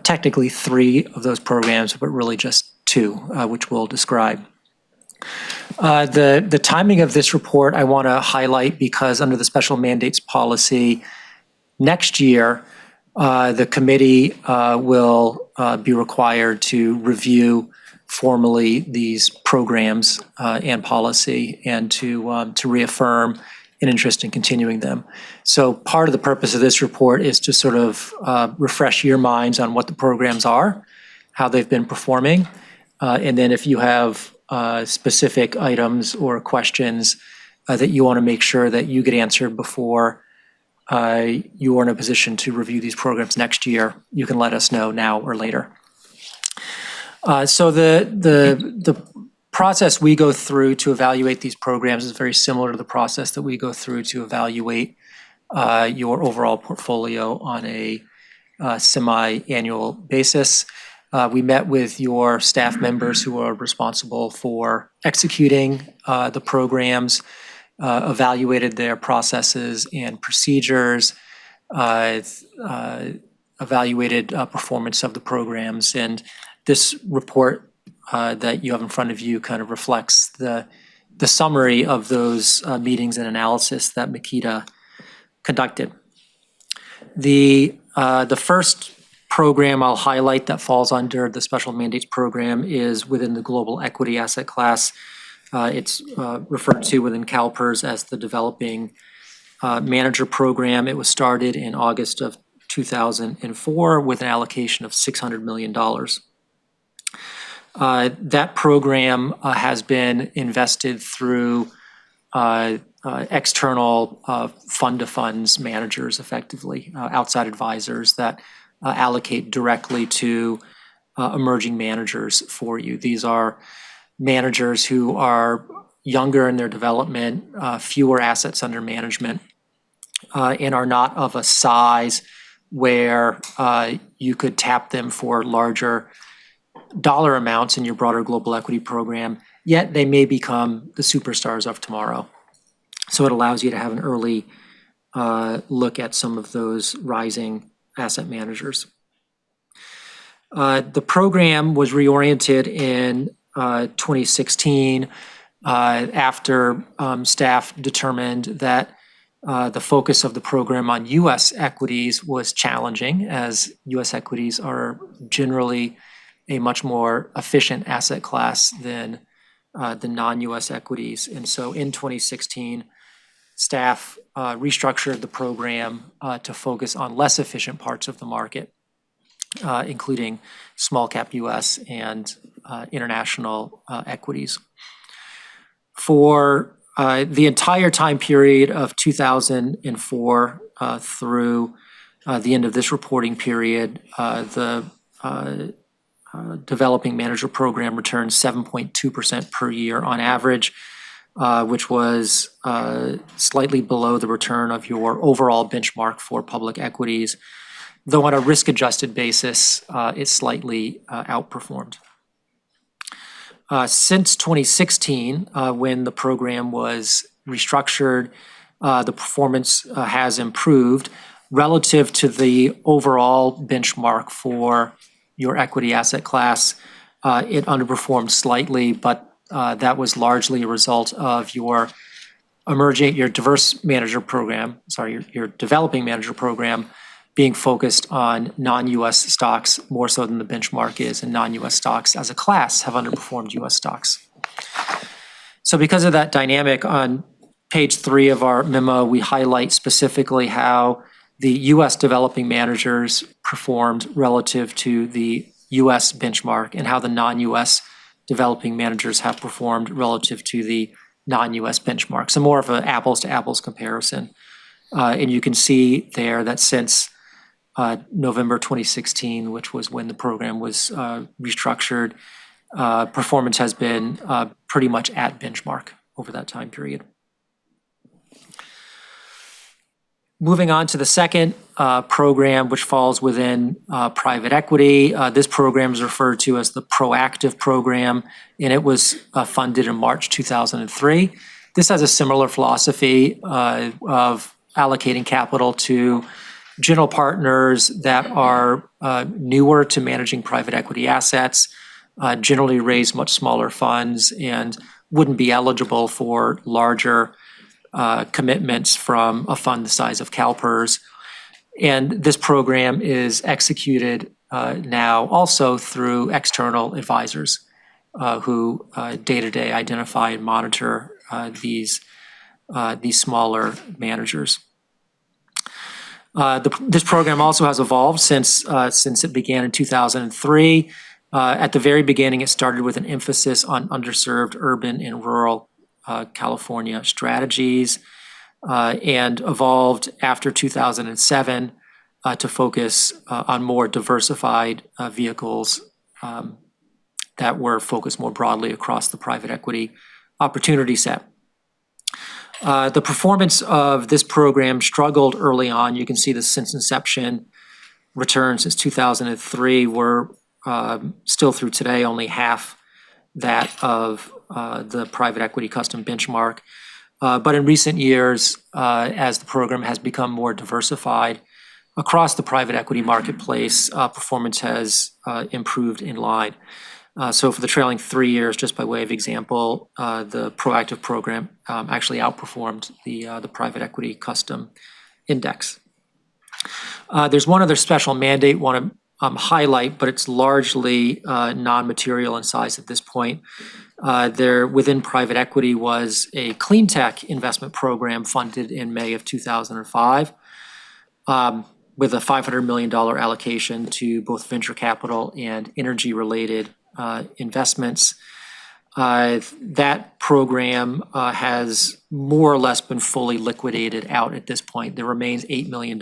technically 3 of those programs, but really just 2, which we'll describe. The timing of this report I want to highlight because under the special mandates policy, next year, the committee will be required to review formally these programs and policy and to reaffirm an interest in continuing them. So part of the purpose of this report is to sort of refresh your minds on what the programs are, how they've been performing, and then if you have specific items or questions that you want to make sure that you get answered before you are in a position to review these programs next year, you can let us know now or later. So the process we go through to evaluate these programs is very similar to the process that we go through to evaluate your overall portfolio on a semi-annual basis. We met with your staff members who are responsible for executing the programs, evaluated their processes and procedures, evaluated performance of the programs. And this report that you have in front of you kind of reflects the summary of those meetings and analysis that Makita conducted. The first program I'll highlight that falls under the special mandates program is within the global equity asset class. It's referred to within CalPERS as the Developing Manager Program. It was started in August of 2004 with an allocation of $600 million. That program has been invested through external fund-to-funds managers, effectively, outside advisors that allocate directly to emerging managers for you. These are managers who are younger in their development, fewer assets under management, and are not of a size where you could tap them for larger dollar amounts in your broader global equity program, yet they may become the superstars of tomorrow. So it allows you to have an early look at some of those rising asset managers. The program was reoriented in 2016 after staff determined that the focus of the program on U.S. equities was challenging, as U.S. equities are generally a much more efficient asset class than the non-U.S. equities. And so in 2016, staff restructured the program to focus on less efficient parts of the market, including small cap U.S. and international equities. For the entire time period of 2004 through the end of this reporting period, the Developing Manager Program returned 7.2% per year on average, which was slightly below the return of your overall benchmark for public equities, though on a risk-adjusted basis, it slightly outperformed. Since 2016, when the program was restructured, the performance has improved relative to the overall benchmark for your equity asset class. It underperformed slightly, but that was largely a result of your Developing Manager Program being focused on non-U.S. stocks more so than the benchmark is, and non-U.S. stocks as a class have underperformed U.S. stocks. So because of that dynamic, on page 3 of our memo, we highlight specifically how the U.S. developing managers performed relative to the U.S. benchmark and how the non-U.S. developing managers have performed relative to the non-U.S. benchmark. So more of an apples-to-apples comparison. And you can see there that since November 2016, which was when the program was restructured, performance has been pretty much at benchmark over that time period. Moving on to the second program, which falls within private equity. This program is referred to as the Proactive Program, and it was funded in March 2003. This has a similar philosophy of allocating capital to general partners that are newer to managing private equity assets, generally raise much smaller funds, and wouldn't be eligible for larger commitments from a fund the size of CalPERS. And this program is executed now also through external advisors who day-to-day identify and monitor these smaller managers. This program also has evolved since it began in 2003. At the very beginning, it started with an emphasis on underserved urban and rural California strategies, and evolved after 2007 to focus on more diversified vehicles that were focused more broadly across the private equity opportunity set. The performance of this program struggled early on. You can see this since inception. Returns since 2003 were still through today only half that of the private equity custom benchmark. But in recent years, as the program has become more diversified across the private equity marketplace, performance has improved in line. So for the trailing 3 years, just by way of example, the proactive program actually outperformed the private equity custom index. There's one other special mandate I want to highlight, but it's largely non-material in size at this point. There, within private equity, was a clean tech investment program funded in May of 2005 with a $500 million allocation to both venture capital and energy-related investments. That program has more or less been fully liquidated out at this point. There remains $8 million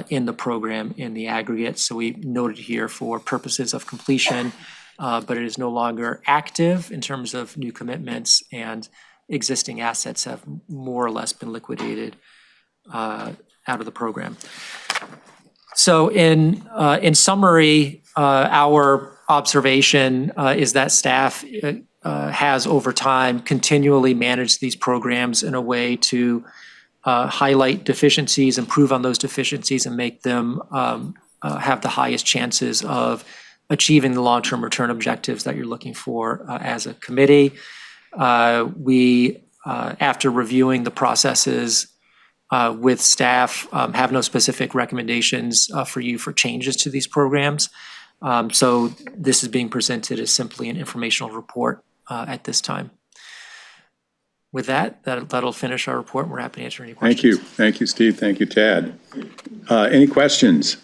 in the program in the aggregate. So we noted here for purposes of completion, but it is no longer active in terms of new commitments, and existing assets have more or less been liquidated out of the program. So in summary, our observation is that staff has over time continually managed these programs in a way to highlight deficiencies, improve on those deficiencies, and make them have the highest chances of achieving the long-term return objectives that you're looking for as a committee. We, after reviewing the processes with staff, have no specific recommendations for you for changes to these programs. So this is being presented as simply an informational report at this time. With that'll finish our report. We're happy to answer any questions. Thank you. Thank you, Steve. Thank you, Tad. Any questions?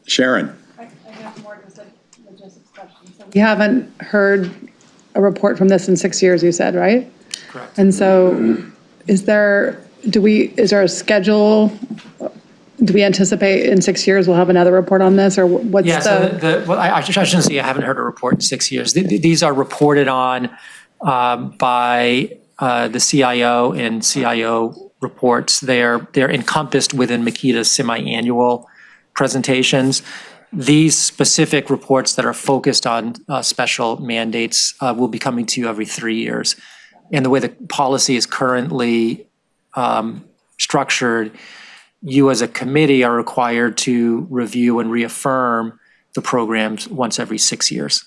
Sharon? I have more just a logistics question. So we haven't heard a report from this in 6 years, you said, right? Correct. And so is there a schedule? Do we anticipate in 6 years we'll have another report on this, or what's yeah, so well, I shouldn't say I haven't heard a report in 6 years. These are reported on by the CIO and CIO reports. They're encompassed within Makita's semi-annual presentations. These specific reports that are focused on special mandates will be coming to you every 3 years. And the way the policy is currently structured, you as a committee are required to review and reaffirm the programs once every 6 years.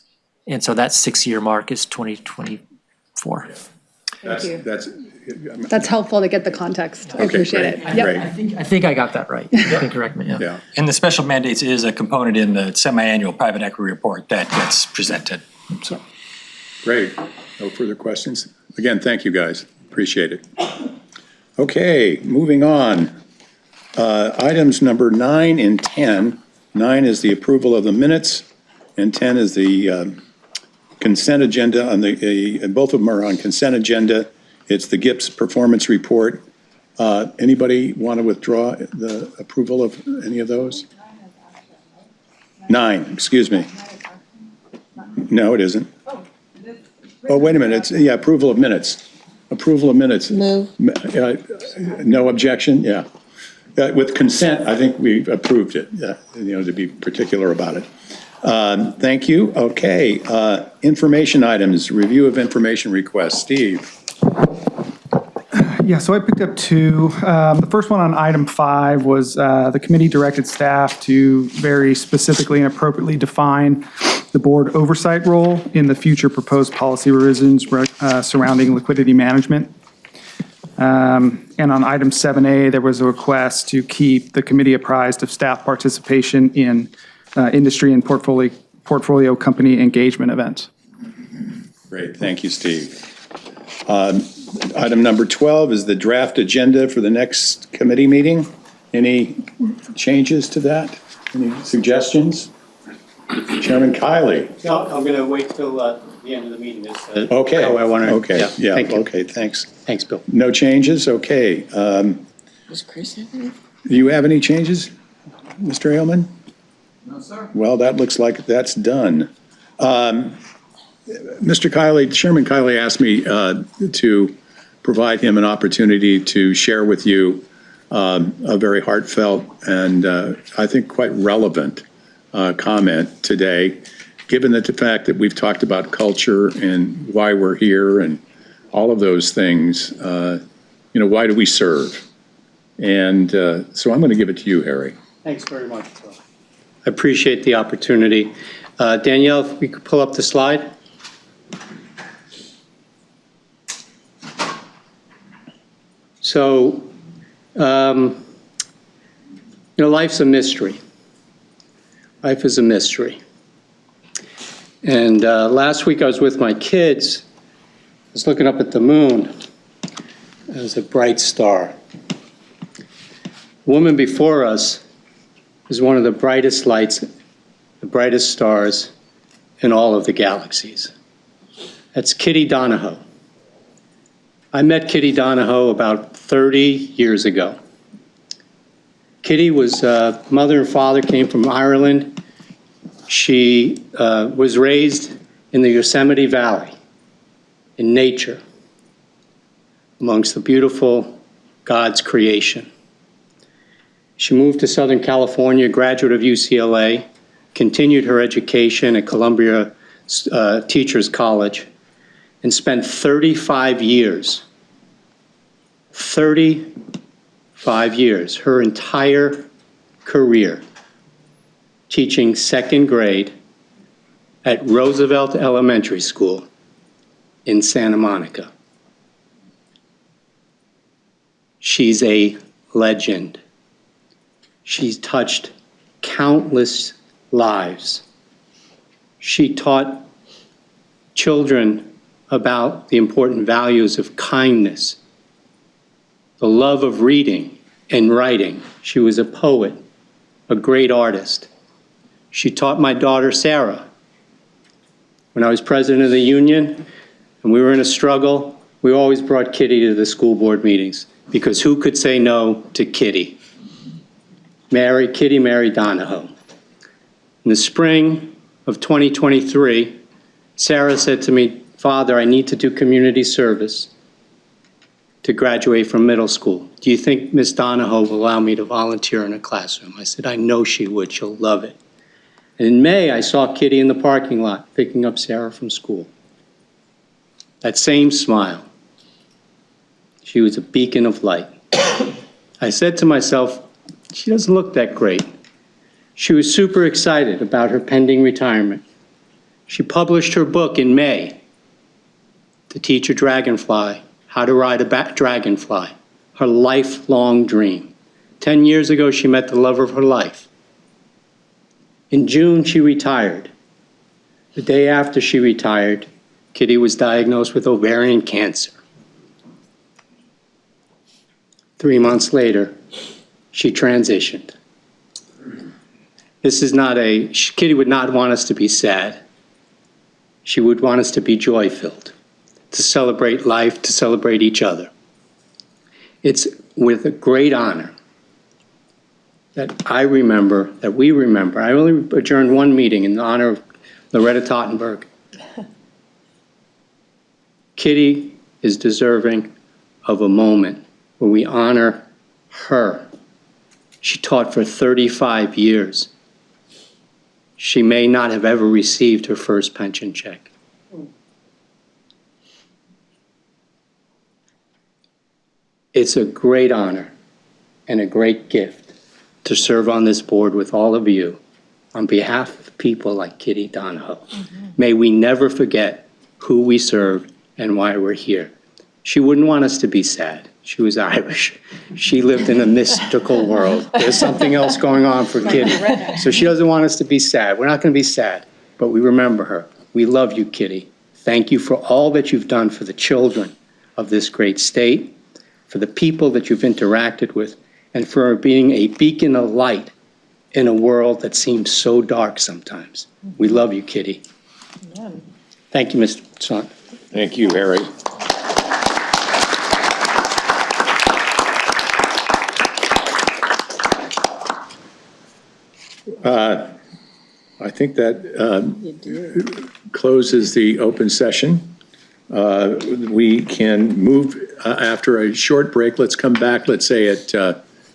And so that 6-year mark is 2024. Thank you. That's helpful to get the context. I appreciate it. Yep. I think I got that right. You can correct me. Yeah. And the special mandates is a component in the semi-annual private equity report that gets presented. So. Great. No further questions? Again, thank you guys. Appreciate it. Okay, moving on. Items number 9 and 10. 9 is the approval of the minutes, and 10 is the consent agenda. Both of them are on consent agenda. It's the GIPS performance report. Anybody want to withdraw the approval of any of those? 9, excuse me. No, it isn't. Oh, wait a minute. It's, approval of minutes. Approval of minutes. Move. No objection? Yeah. With consent, I think we've approved it, to be particular about it. Thank you. Okay, information items, review of information requests. Steve? Yeah, so I picked up two. The first one on item 5 was the committee directed staff to very specifically and appropriately define the board oversight role in the future proposed policy revisions surrounding liquidity management. And on item 7A, there was a request to keep the committee apprised of staff participation in industry and portfolio company engagement events. Great, thank you, Steve. Item number 12 is the draft agenda for the next committee meeting. Any changes to that? Any suggestions? Chairman Kiley? No, I'm going to wait till the end of the meeting. Okay. I want to. Okay, yeah, Thank you. okay, thanks. Thanks, Bill. No changes? Okay. Does Chris have any? Do you have any changes, Mr. Ailman? No, sir. Well, that looks like that's done. Mr. Kiley, Chairman Kiley asked me to provide him an opportunity to share with you a very heartfelt and I think quite relevant comment today, given the fact that we've talked about culture and why we're here and all of those things. Why do we serve? And so I'm going to give it to you, Harry. Thanks very much, Bill. I appreciate the opportunity. Danielle, if we could pull up the slide. So, life's a mystery. Life is a mystery. And last week I was with my kids. I was looking up at the moon. It was a bright star. The woman before us is one of the brightest lights, the brightest stars in all of the galaxies. That's Kitty Donahoe. I met Kitty Donahoe about 30 years ago. Kitty was, mother and father came from Ireland. She was raised in the Yosemite Valley, in nature, amongst the beautiful God's creation. She moved to Southern California, graduate of UCLA, continued her education at Columbia Teachers College, and spent 35 years, her entire career, teaching second grade at Roosevelt Elementary School in Santa Monica. She's a legend. She's touched countless lives. She taught children about the important values of kindness, the love of reading and writing. She was a poet, a great artist. She taught my daughter, Sarah. When I was president of the union and we were in a struggle, we always brought Kitty to the school board meetings because who could say no to Kitty? Kitty Mary Donahoe. In the spring of 2023, Sarah said to me, "Father, I need to do community service to graduate from middle school. Do you think Miss Donahoe will allow me to volunteer in a classroom?" I said, "I know she would. She'll love it." And in May, I saw Kitty in the parking lot picking up Sarah from school. That same smile. She was a beacon of light. I said to myself, she doesn't look that great. She was super excited about her pending retirement. She published her book in May, To Teach a Dragonfly How to Ride a Dragonfly, her lifelong dream. 10 years ago, she met the love of her life. In June, she retired. The day after she retired, Kitty was diagnosed with ovarian cancer. 3 months later, she transitioned. Kitty would not want us to be sad. She would want us to be joy-filled, to celebrate life, to celebrate each other. It's with a great honor that we remember. I only adjourned one meeting in honor of Loretta Tottenberg. Kitty is deserving of a moment where we honor her. She taught for 35 years. she may not have ever received her first pension check. It's a great honor and a great gift to serve on this board with all of you on behalf of people like Kitty Donahoe. May we never forget who we served and why we're here. She wouldn't want us to be sad. She was Irish. She lived in a mystical world. There's something else going on for Kitty. So she doesn't want us to be sad. We're not going to be sad, but we remember her. We love you, Kitty. Thank you for all that you've done for the children of this great state, for the people that you've interacted with, and for being a beacon of light in a world that seems so dark sometimes. We love you, Kitty. Amen. Thank you, Mr. Son. Thank you, Harry. I think that closes the open session. We can move after a short break. Let's come back, let's say at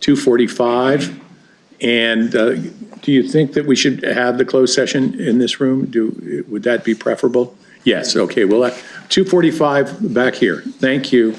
2:45. And do you think that we should have the closed session in this room? Would that be preferable? Yes, okay, well, 2:45 back here. Thank you.